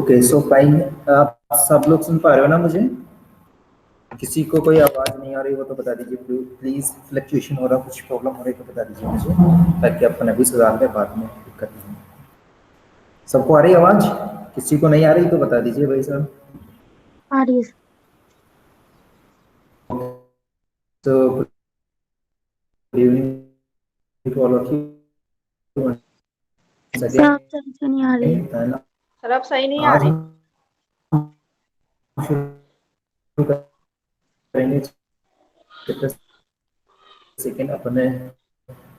Okay so fine, आप सब लोग सुन पा रहे हो ना मुझे? किसी को कोई आवाज नहीं आ रही हो तो बता दीजिए प्लीज। फ्लक्चुएशन हो रहा, कुछ प्रॉब्लम हो रही तो बता दीजिए मुझे, ताकि अपन अभी सुधार लें, बाद में दिक्कत नहीं। सबको आ रही आवाज? किसी को नहीं आ रही तो बता दीजिए भाई साहब। आ रही है। तो good evening to all of you. Sir आप से नहीं आ रही है। सर अब सही नहीं आ आज रही। हम शुरू करेंगे चैप्टर सेकेंड, अपने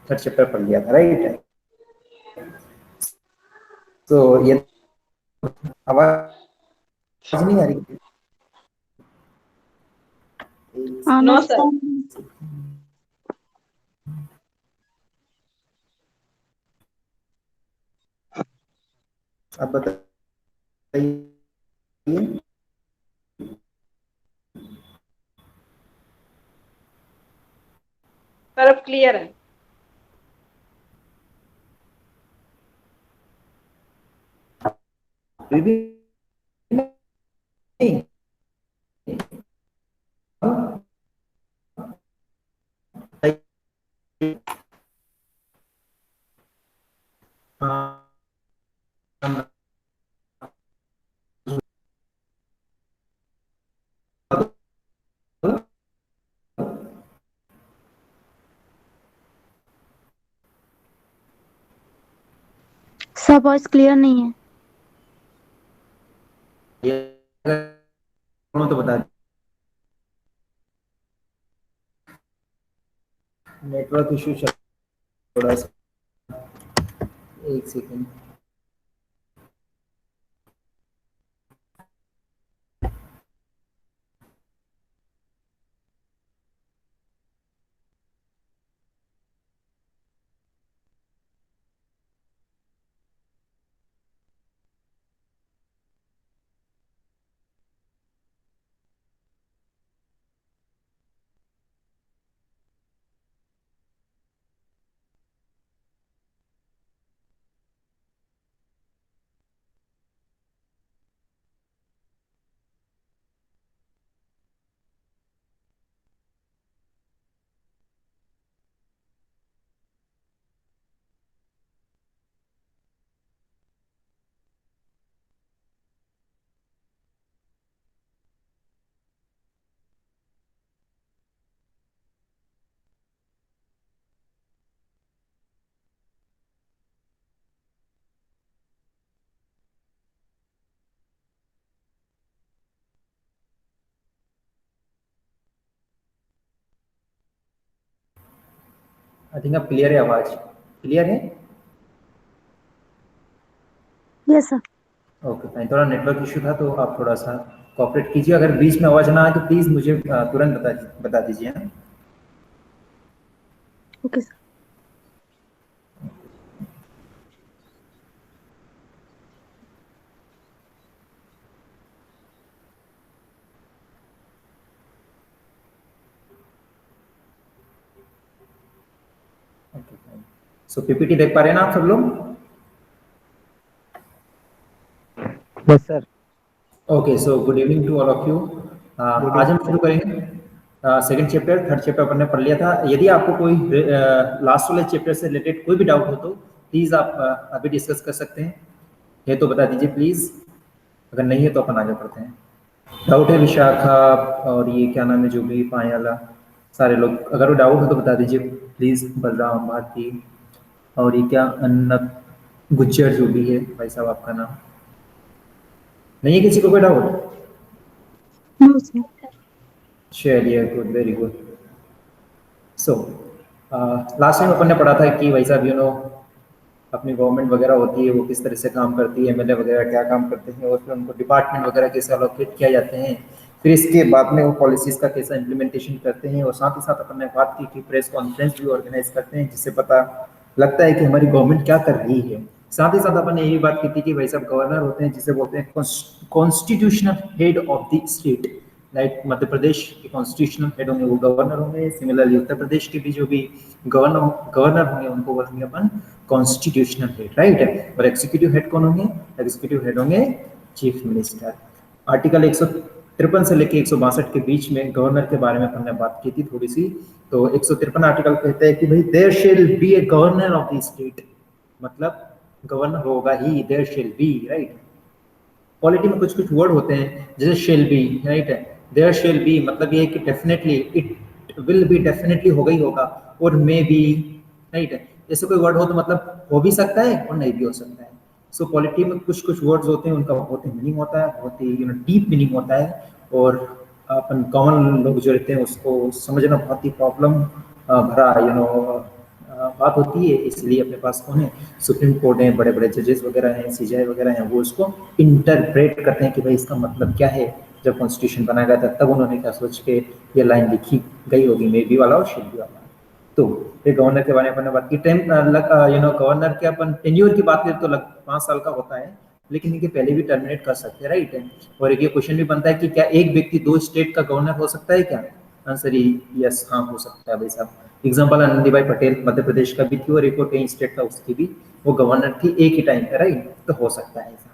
थर्ड चैप्टर पढ़ लिया था, राइट? तो ये आवाज नहीं आ रही? No sir. आप बताइए। सर अब क्लियर है। अभी भी नहीं? हाँ, सर वॉइस क्लियर नहीं है। ये तो बता दीजिए। नेटवर्क इशू थोड़ा सा, एक सेकेंड। आई थिंक अब क्लियर है, आवाज क्लियर है? Yes sir. ओके फाइन, थोड़ा नेटवर्क इशू था तो आप थोड़ा सा कोऑपरेट कीजिए। अगर बीच में आवाज ना आए तो प्लीज मुझे तुरंत बता दीजिए। हाँ? Okay sir. Okay fine. So PPT देख पा रहे हैं ना आप सब लोग? Yes sir. Okay so good evening to all of you. आज हम शुरू करेंगे सेकंड चैप्टर। थर्ड चैप्टर अपन ने पढ़ लिया था। यदि आपको कोई लास्ट वाले चैप्टर से रिलेटेड कोई भी डाउट हो तो प्लीज़ आप अभी डिस्कस कर सकते हैं। है तो बता दीजिए प्लीज़, अगर नहीं है तो अपन आगे बढ़ते हैं। डाउट है विशाखा और ये क्या नाम है जो भी पायाला, सारे लोग अगर वो डाउट हो तो बता दीजिए प्लीज़। बलराम भारती और ये क्या अन्नत गुज्जर जो भी है भाई साहब, आपका नाम नहीं है किसी को कोई डाउट? No sir. चलिए good, very good. So last time अपन ने पढ़ा था कि भाई साहब अपनी गवर्नमेंट वगैरह होती है वो किस तरह से काम करती है, एमएलए वगैरह क्या काम करते हैं और फिर उनको डिपार्टमेंट वगैरह कैसे अलोकेट किया जाते हैं, फिर इसके बाद में वो पॉलिसीज़ का कैसा इम्प्लीमेंटेशन करते हैं। और साथ ही साथ अपन ने बात की कि प्रेस कॉन्फ्रेंस भी ऑर्गेनाइज करते हैं जिससे पता लगता है कि हमारी गवर्नमेंट क्या कर रही है। साथ ही साथ अपन ने ये भी बात की थी कि भाई साहब गवर्नर होते हैं जिसे बोलते हैं constitutional head of the state. Like Madhya Pradesh के कॉन्स्टिट्यूशनल हेड होंगे वो गवर्नर होंगे। सिमिलरली उत्तर प्रदेश के भी जो भी गवर्नर होंगे उनको बोलेंगे अपन कॉन्स्टिट्यूशनल हेड, राइट है। और एग्जीक्यूटिव हेड कौन होंगे? एग्जीक्यूटिव हेड होंगे चीफ मिनिस्टर। आर्टिकल 153 से लेके 162 के बीच में गवर्नर के बारे में हमने बात की थी थोड़ी सी। तो 153 आर्टिकल कहते हैं कि भाई there shall be a governor of the state, मतलब गवर्नर होगा ही, there shall be, right. Polity में कुछ कुछ वर्ड होते हैं जैसे शेल बी, राइट है, देयर शेल बी मतलब ये है कि definitely, it will be definitely होगा ही होगा, और मे बी, राइट है। ऐसे कोई वर्ड हो तो मतलब हो भी सकता है और नहीं भी हो सकता है। सो पॉलिटी में कुछ कुछ वर्ड्स होते हैं, उनका बहुत ही मीनिंग होता है, बहुत ही डीप मीनिंग होता है, और अपन कॉमन लोग जो रहते हैं उसको समझना बहुत ही प्रॉब्लम भरा बात होती है। इसलिए अपने पास कौन है, सुप्रीम कोर्ट है, बड़े बड़े जजेस वगैरह हैं, सीजीआई वगैरह हैं, वो उसको इंटरप्रेट करते हैं कि भाई इसका मतलब क्या है। जब कॉन्स्टिट्यूशन बनाया गया था तब उन्होंने क्या सोच के ये लाइन लिखी गई होगी, मे बी वाला और शेल बी वाला। तो ये गवर्नर के बारे में अपन ने बात की। गवर्नर के अपन टेन्योर की बात करें तो 5 साल का होता है, लेकिन इनके पहले भी टर्मिनेट कर सकते हैं, राइट है। और एक ये क्वेश्चन भी बनता है कि क्या एक व्यक्ति 2 स्टेट का गवर्नर हो सकता है क्या? आंसर यस, हाँ हो सकता है भाई साहब। एग्जाम्पल आनंदीबाई पटेल मध्य प्रदेश का भी थी, और एक और कई स्टेट का उसकी भी वो गवर्नर थी एक ही टाइम पे, राइट। तो हो सकता है ऐसा।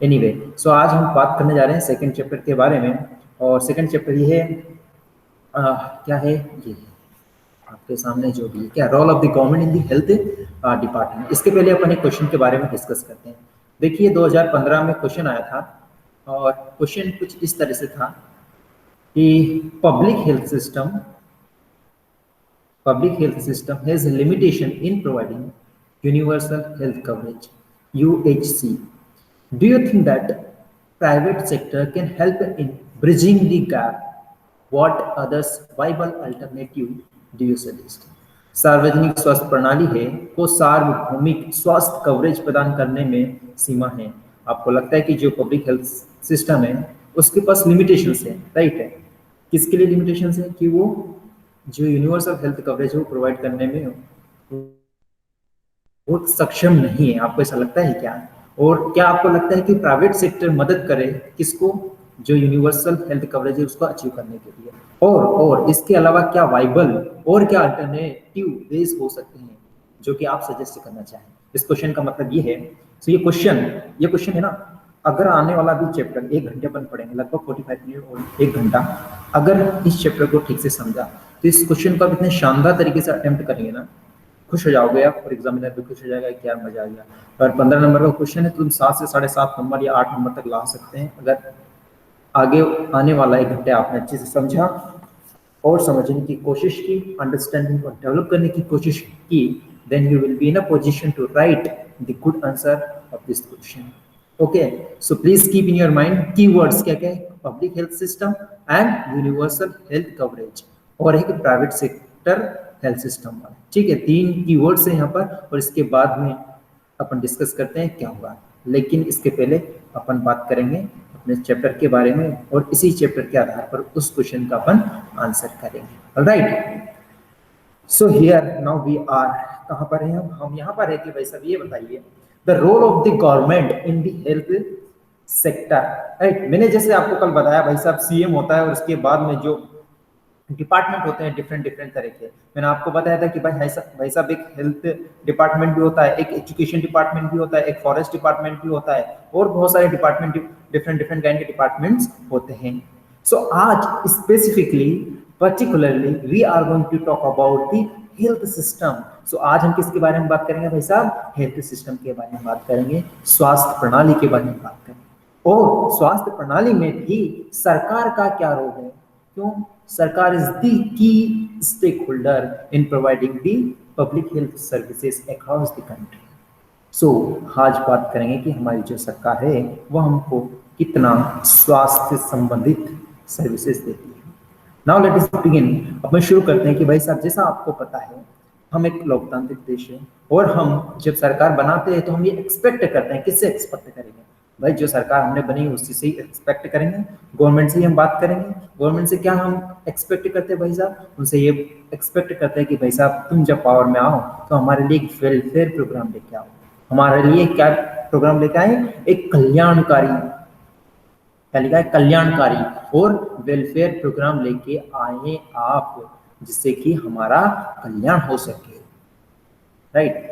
एनीवे, सो आज हम बात करने जा रहे हैं सेकंड चैप्टर के बारे में, और सेकंड चैप्टर ये है क्या है, ये आपके सामने जो भी क्या role of the government in the health department. इसके पहले अपन एक क्वेश्चन के बारे में डिस्कस करते हैं। देखिए 2015 में क्वेश्चन आया था, और क्वेश्चन कुछ इस तरह से था कि public health system has limitation in providing universal health coverage, UHC. Do you think that private sector can help in bridging the gap? What others viable alternative do you suggest? सार्वजनिक स्वास्थ्य प्रणाली है को सार्वभौमिक स्वास्थ्य कवरेज प्रदान करने में सीमा है। आपको लगता है कि जो पब्लिक हेल्थ सिस्टम है उसके पास लिमिटेशंस है, राइट है। किसके लिए लिमिटेशंस है? कि वो जो यूनिवर्सल हेल्थ कवरेज है वो प्रोवाइड करने में वो सक्षम नहीं है। आपको ऐसा लगता है क्या? और क्या आपको लगता है कि प्राइवेट सेक्टर मदद करे किसको, जो यूनिवर्सल हेल्थ कवरेज है उसको अचीव करने के लिए? और इसके अलावा क्या वाइबल और क्या अल्टरनेटिव वेज हो सकते हैं जो कि आप सजेस्ट करना चाहें? इस क्वेश्चन का मतलब ये है, तो ये क्वेश्चन है ना, अगर आने वाला भी चैप्टर 1 घंटे अपन पढ़ेंगे, लगभग 45 मिनट और 1 घंटा, अगर इस चैप्टर को ठीक से समझा तो इस क्वेश्चन को आप इतने शानदार तरीके से अटेम्प्ट करेंगे ना, खुश हो जाओगे आप, और एग्जामिनर भी खुश हो जाएगा कि यार मजा आ गया। और 15 नंबर का क्वेश्चन है तो तुम 7 से 7.5 नंबर या 8 नंबर तक ला सकते हैं, अगर आगे आने वाला 1 घंटे आपने अच्छे से समझा और समझने की कोशिश की, अंडरस्टैंडिंग को डेवलप करने की कोशिश की, then you will be in a position to write the good answer of this question. Okay, so please keep in your mind keywords क्या क्या है, public health system and universal health coverage, और एक private sector health system वाला, ठीक है। 3 keywords हैं यहाँ पर, और इसके बाद में अपन डिस्कस करते हैं क्या हुआ। लेकिन इसके पहले अपन बात करेंगे अपने चैप्टर के बारे में, और इसी चैप्टर के आधार पर उस क्वेश्चन का अपन आंसर करेंगे। Alright, so here now we are, कहाँ पर हैं हम यहाँ पर है कि भाई साहब ये बताइए the role of the government in the health sector, right. मैंने जैसे आपको कल बताया भाई साहब CM होता है, और उसके बाद में जो डिपार्टमेंट होते हैं डिफरेंट तरह के, मैंने आपको बताया था कि भाई साहब एक हेल्थ डिपार्टमेंट भी होता है, एक एजुकेशन डिपार्टमेंट भी होता है, एक फॉरेस्ट डिपार्टमेंट भी होता है, और बहुत सारे डिपार्टमेंट, डिफरेंट काइंड के डिपार्टमेंट्स होते हैं। सो आज specifically particularly we are going to talk about the health system. So आज हम किसके बारे में बात करेंगे भाई साहब? हेल्थ सिस्टम के बारे में बात करेंगे, स्वास्थ्य प्रणाली के बारे में बात करेंगे, और स्वास्थ्य प्रणाली में भी सरकार का क्या रोल है, क्यों? सरकार is the key stakeholder in providing the public health services across the country. So आज बात करेंगे कि हमारी जो सरकार है वो हमको कितना स्वास्थ्य से संबंधित सर्विसेज देती है। Now let us begin. अब मैं शुरू करते हैं कि भाई साहब जैसा आपको पता है हम एक लोकतांत्रिक देश है, और हम जब सरकार बनाते हैं तो हम ये एक्सपेक्ट करते हैं, किससे एक्सपेक्ट करेंगे भाई? जो सरकार हमने बनी उसी से ही एक्सपेक्ट करेंगे, गवर्नमेंट से ही हम बात करेंगे। गवर्नमेंट से क्या हम एक्सपेक्ट करते हैं भाई साहब? उनसे ये एक्सपेक्ट करते हैं कि भाई साहब तुम जब पावर में आओ तो हमारे लिए एक वेलफेयर प्रोग्राम लेके आओ। हमारे लिए क्या प्रोग्राम लेके आए? एक कल्याणकारी, क्या लिखा है? कल्याणकारी और वेलफेयर प्रोग्राम लेके आए आप, जिससे कि हमारा कल्याण हो सके, राइट।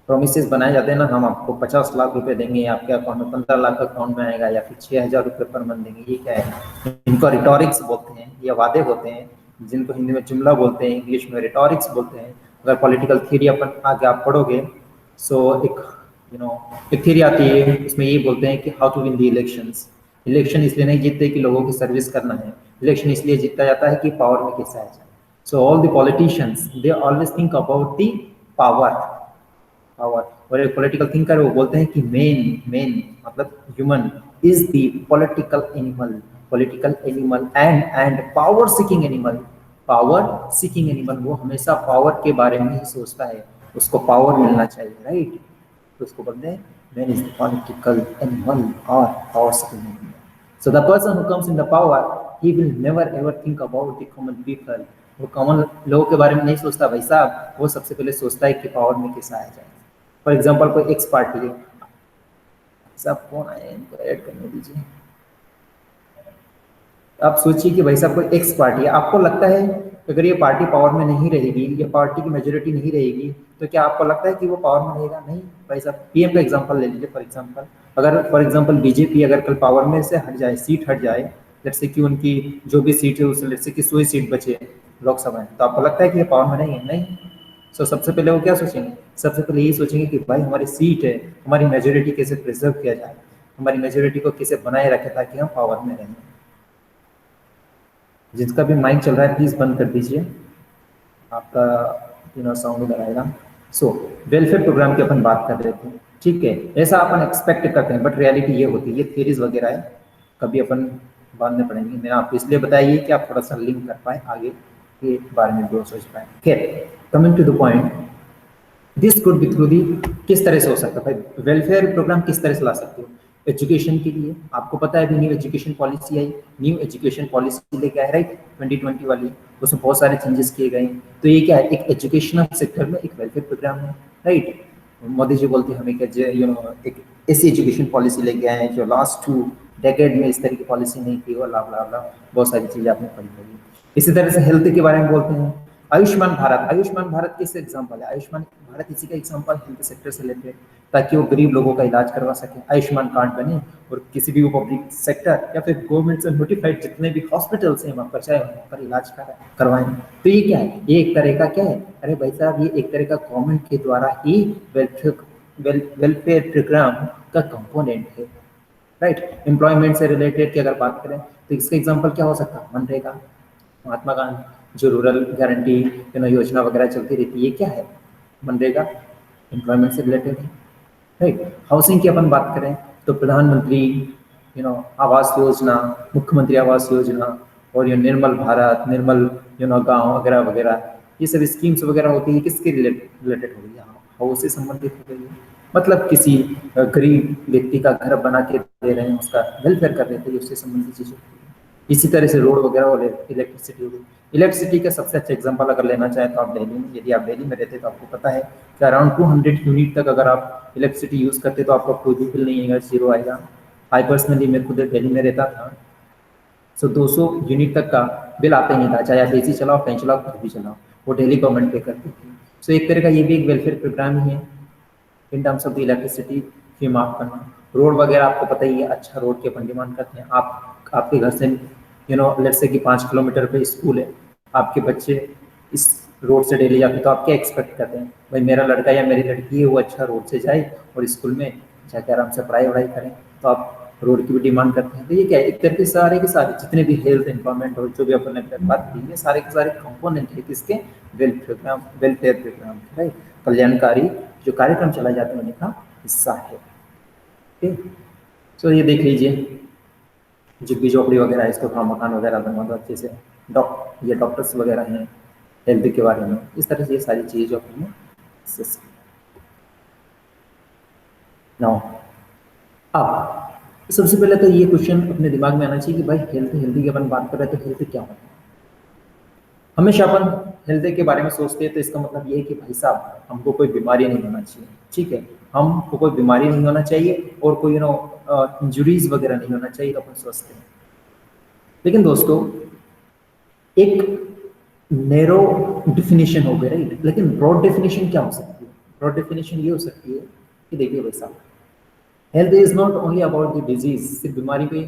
प्रोमिसेस बनाए जाते हैं ना, हम आपको 50 लाख रुपए देंगे, आपके अकाउंट में 15 लाख अकाउंट में आएगा, या फिर 6,000 रुपये पर मंथ देंगे, ये क्या है? इनको रिटॉरिक्स बोलते हैं, ये वादे होते हैं जिनको हिंदी में जुमला बोलते हैं, इंग्लिश में रिटॉरिक्स बोलते हैं। अगर पॉलिटिकल थ्योरी अपन आगे आप पढ़ोगे, सो एक थ्योरी आती है, उसमें ये बोलते हैं कि how to win the elections. Election इसलिए नहीं जीतते कि लोगों की सर्विस करना है, इलेक्शन इसलिए जीता जाता है कि पावर में कैसे आ जाए। So all the politicians they always think about the power. और एक पॉलिटिकल थिंकर वो बोलते हैं कि मेन मतलब human is the political animal and power seeking animal. वो हमेशा पावर के बारे में ही सोचता है, उसको पावर मिलना चाहिए, राइट? तो उसको बोलते हैं man is the political animal और power seeking animal. So the person who comes in the power, he will never ever think about the common people. वो कॉमन लोगों के बारे में नहीं सोचता भाई साहब, वो सबसे पहले सोचता है कि पावर में कैसा आया जाए। फॉर एग्जाम्पल कोई एक्स पार्टी है, सब कौन आए इनको ऐड करने दीजिए। आप सोचिए कि भाई साहब कोई एक्स पार्टी है, आपको लगता है अगर ये पार्टी पावर में नहीं रहेगी, ये पार्टी की मेजोरिटी नहीं रहेगी, तो क्या आपको लगता है कि वो पावर में रहेगा? नहीं भाई साहब। पीएम का एग्जांपल ले लीजिए। फॉर एग्जांपल बीजेपी अगर कल पावर में से हट जाए, सीट हट जाए, जैसे कि उनकी जो भी सीट है उससे जैसे कि 100 सीट बचे लोकसभा में, तो आपको लगता है कि ये पावर में नहीं है? नहीं। सो सबसे पहले वो क्या सोचेंगे? सबसे पहले यही सोचेंगे कि भाई हमारी सीट है, हमारी मेजोरिटी कैसे प्रिजर्व किया जाए, हमारी मेजोरिटी को कैसे बनाए रखे ताकि हम पावर में रहें। जिसका भी माइक चल रहा है प्लीज बंद कर दीजिए, आपका साउंड उधर आएगा। सो वेलफेयर प्रोग्राम की अपन बात कर रहे थे, ठीक है? ऐसा अपन एक्सपेक्ट करते हैं, बट रियलिटी ये होती है, ये थ्योरीज वगैरह है, कभी अपन बाद में पढ़ेंगे। मैंने आपको इसलिए बताया कि आप थोड़ा सा लिंक कर पाए, आगे के बारे में भी सोच पाए। खैर, coming to the point, this could be through the, किस तरह से हो सकता है भाई वेलफेयर प्रोग्राम, किस तरह से ला सकते हो? एजुकेशन के लिए आपको पता है अभी न्यू एजुकेशन पॉलिसी आई, न्यू एजुकेशन पॉलिसी लेके आए, राइट? 2020 वाली, उसमें बहुत सारे चेंजेस किए गए। तो ये क्या है? एक एजुकेशनल सेक्टर में एक वेलफेयर प्रोग्राम है, राइट? मोदी जी बोलते हैं हमें कि एक ऐसी एजुकेशन पॉलिसी लेके आए हैं जो लास्ट 2 डेकेड में इस तरह की पॉलिसी नहीं थी, और बहुत सारी चीजें आपने पढ़ी होगी। इसी तरह से हेल्थ के बारे में बोलते हैं, आयुष्मान भारत किस एग्जाम्पल है? आयुष्मान भारत इसी का एग्जाम्पल, हेल्थ सेक्टर से रिलेटेड, ताकि वो गरीब लोगों का इलाज करवा सके, आयुष्मान कार्ड बने, और किसी भी पब्लिक सेक्टर या फिर गवर्नमेंट से नोटिफाइड जितने भी हॉस्पिटल्स हैं वहाँ पर चाहे वहाँ पर इलाज करवाएं। तो ये क्या है? ये एक तरह का क्या है? अरे भाई साहब, ये एक तरह का गवर्नमेंट के द्वारा ही वेलफेयर प्रोग्राम का कंपोनेंट है, राइट? एम्प्लॉयमेंट से रिलेटेड की अगर बात करें तो इसका एग्जाम्पल क्या हो सकता है? मनरेगा, महात्मा गांधी जो रूरल गारंटी योजना वगैरह चलती रहती है, ये क्या है? मनरेगा, एम्प्लॉयमेंट से रिलेटेड है, राइट? हाउसिंग की अपन बात करें तो प्रधानमंत्री आवास योजना, मुख्यमंत्री आवास योजना, और ये निर्मल भारत, निर्मल गांव वगैरह वगैरह, ये सब स्कीम्स वगैरह होती है, किसके रिलेटेड हो गई? हाउस से संबंधित हो गई है। मतलब किसी गरीब व्यक्ति का घर बना के दे रहे हैं, उसका वेलफेयर कर रहे थे, उससे संबंधित चीजें। इसी तरह से रोड वगैरह और इलेक्ट्रिसिटी हो गई। इलेक्ट्रिसिटी का सबसे अच्छा एग्जांपल अगर लेना चाहें तो आप दिल्ली में, यदि आप दिल्ली में रहते तो आपको पता है कि अराउंड 200 यूनिट तक अगर आप इलेक्ट्रिसिटी यूज़ करते तो आपका कोई भी बिल नहीं आएगा, जीरो आएगा। आई पर्सनली मैं खुद दिल्ली में रहता था, सो 200 यूनिट तक का बिल आता ही नहीं था, चाहे आप एसी चलाओ, फैन चलाओ, कुछ भी चलाओ, वो डेली गवर्नमेंट पे करती थी। सो एक तरह का ये भी एक वेलफेयर प्रोग्राम ही है in terms of the electricity fee माफ करना। रोड वगैरह आपको पता ही है, अच्छा रोड के अपन डिमांड करते हैं। आपके घर से लेट्स से कि 5 किलोमीटर पे स्कूल है, आपके बच्चे इस रोड से डेली जाते, तो आप क्या एक्सपेक्ट करते हैं? भाई मेरा लड़का या मेरी लड़की है वो अच्छा रोड से जाए और स्कूल में जाके आराम से पढ़ाई वढ़ाई करें, तो आप रोड की भी डिमांड करते हैं। तो ये क्या है? एक तरह के सारे जितने भी हेल्थ एम्प्लॉयमेंट और जो भी अपन ने बात की है, सारे के सारे कंपोनेंट है किसके? Welfare program, right? कल्याणकारी जो कार्यक्रम चलाए जाते हैं उनका हिस्सा है। ठीक, सो ये देख लीजिए, झुग्गी झोपड़ी वगैरह है, इसको थोड़ा मकान वगैरह बनवा दो अच्छे से। ये डॉक्टर्स वगैरह हैं हेल्थ के बारे में, इस तरह से ये सारी चीज़ें जो अपने नाउ अब सबसे पहले तो ये क्वेश्चन अपने दिमाग में आना चाहिए कि भाई हेल्थ की अपन बात कर रहे हैं तो हेल्थ क्या होता है? हमेशा अपन हेल्थ के बारे में सोचते हैं तो इसका मतलब ये है कि भाई साहब हमको कोई बीमारी नहीं होना चाहिए, ठीक है? हमको कोई बीमारी नहीं होना चाहिए और कोई इंजुरीज वगैरह नहीं होना चाहिए, तो अपन सोचते हैं। लेकिन दोस्तों एक नैरो डिफिनेशन हो गया, राइट? लेकिन ब्रॉड डेफिनेशन क्या हो सकती है? ब्रॉड डेफिनेशन ये हो सकती है कि देखिए भाई साहब, health is not only about the disease, सिर्फ बीमारी पे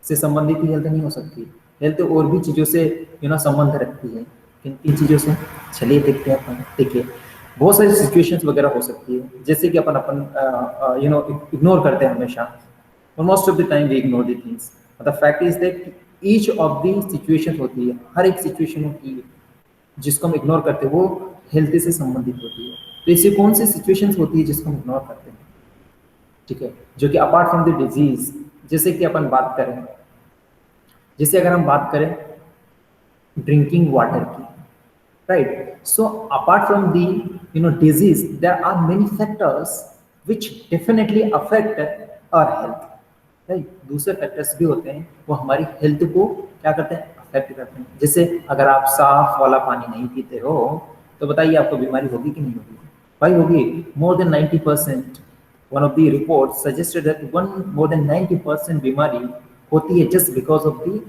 से संबंधित ही हेल्थ नहीं हो सकती। हेल्थ और भी चीज़ों से संबंध रखती है। किन किन चीज़ों से, चलिए देखते हैं अपन। देखिए बहुत सारी सिचुएशंस वगैरह हो सकती है, जैसे कि अपन इग्नोर करते हैं हमेशा, और most of the time we ignore the things. The fact is that each of the situation होती है, हर एक सिचुएशन होती है जिसको हम इग्नोर करते हैं वो हेल्थ से संबंधित होती है। तो ऐसी कौन सी सिचुएशंस होती है जिसको हम इग्नोर करते हैं, ठीक है, जो कि अपार्ट फ्रॉम द डिजीज, जैसे कि अपन बात करें, जैसे अगर हम बात करें ड्रिंकिंग वाटर की, right? So apart from the disease, there are many factors which definitely affect our health, right? दूसरे फैक्टर्स भी होते हैं वो हमारी हेल्थ को क्या करते हैं, अफेक्ट करते हैं। जैसे अगर आप साफ वाला पानी नहीं पीते हो तो बताइए आपको बीमारी होगी कि नहीं होगी, भाई होगी। More than 90%, one of the report suggested that more than 90% बीमारी होती है just because of the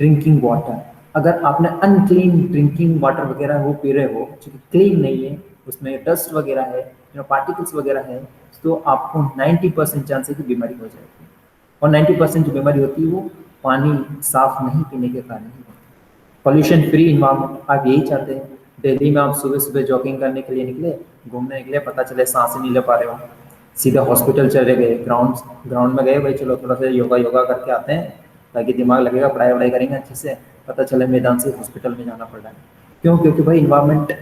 drinking water. अगर आपने अनक्लीन ड्रिंकिंग वाटर वगैरह वो पी रहे हो जो कि क्लीन नहीं है, उसमें डस्ट वगैरह है, पार्टिकल्स वगैरह है, तो आपको 90% चांस है कि बीमारी हो जाएगी। और 90% जो बीमारी होती है वो पानी साफ नहीं पीने के कारण ही होती है। पॉल्यूशन फ्री इन्वायरमेंट आप यही चाहते हैं। दिल्ली में आप सुबह सुबह जॉगिंग करने के लिए निकले, घूमने निकले, पता चले सांस ही नहीं ले पा रहे हो, सीधा हॉस्पिटल चले गए, ग्राउंड में गए, भाई चलो थोड़ा सा योगा करके आते हैं ताकि दिमाग लगेगा, पढ़ाई वढ़ाई करेंगे अच्छे से, पता चला मैदान से हॉस्पिटल में जाना पड़ रहा है। क्यों? क्योंकि भाई इन्वायरमेंट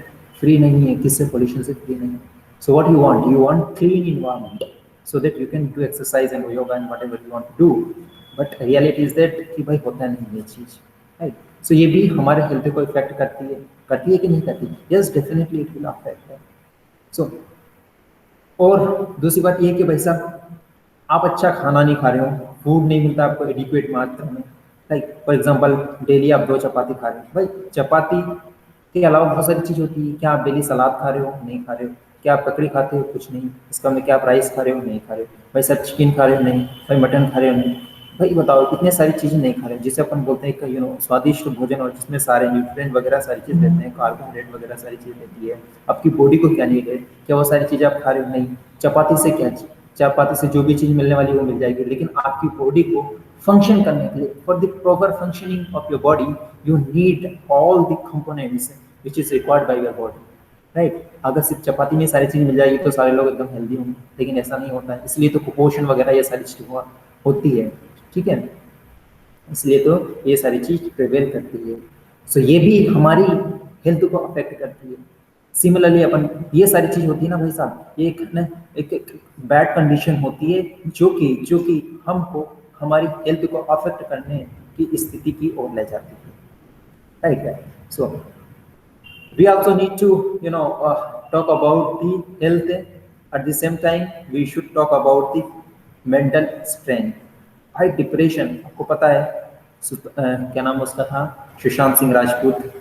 फ्री नहीं है, किससे, पोल्यूशन से फ्री नहीं है। So what you want clean environment so that you can do exercise and yoga and whatever you want to do. But reality is that कि भाई होता नहीं ये चीज़, राइट? सो ये भी हमारे हेल्थ को इफेक्ट करती है कि नहीं करती? Yes, definitely it will affect. So और दूसरी बात ये कि भाई साहब आप अच्छा खाना नहीं खा रहे हो, फूड नहीं मिलता आपको एडिक्वेट मात्रा में, लाइक फॉर एग्जांपल डेली आप 2 चपाती खा रहे हो, भाई चपाती के अलावा बहुत सारी चीज़ होती है। क्या आप डेली सलाद खा रहे हो? नहीं खा रहे हो। क्या आप ककड़ी खाते हो? कुछ नहीं। इसका मतलब क्या आप राइस खा रहे हो? नहीं खा रहे हो। भाई सर चिकन खा रहे हो? नहीं। भाई मटन खा रहे हो? नहीं। भाई बताओ इतने सारी चीज़ें नहीं खा रहे हो जिसे अपन बोलते हैं कि स्वादिष्ट भोजन और जिसमें सारे न्यूट्रिएंट वगैरह सारी चीज़ रहते हैं, कार्बोहाइड्रेट वगैरह सारी चीज़ रहती है। आपकी बॉडी को क्या नहीं है, क्या वो सारी चीज़ें आप खा रहे हो? नहीं। चपाती से क्या, चपाती से जो भी चीज़ मिलने वाली वो मिल जाएगी, लेकिन आपकी बॉडी को फंक्शन करने के लिए, for the proper functioning of your body you need all the components which is required by your body, right? अगर सिर्फ चपाती में सारी चीज़ मिल जाएगी तो सारे लोग एकदम हेल्दी होंगे, लेकिन ऐसा नहीं होता है। इसलिए तो कुपोषण वगैरह ये सारी चीज़ होती है, ठीक है? इसलिए तो ये सारी चीज़ प्रिवेल करती है। सो ये भी हमारी हेल्थ को अफेक्ट करती है। सिमिलरली अपन ये सारी चीज़ होती है ना भाई साहब, ये एक बैड कंडीशन होती है जो कि हमको हमारी हेल्थ को अफेक्ट करने की स्थिति की ओर ले जाती है, राइट है? सो we also need to talk about the health. At the same time we should talk about the mental strength. भाई डिप्रेशन आपको पता है, क्या नाम उसका था, सुशांत सिंह राजपूत।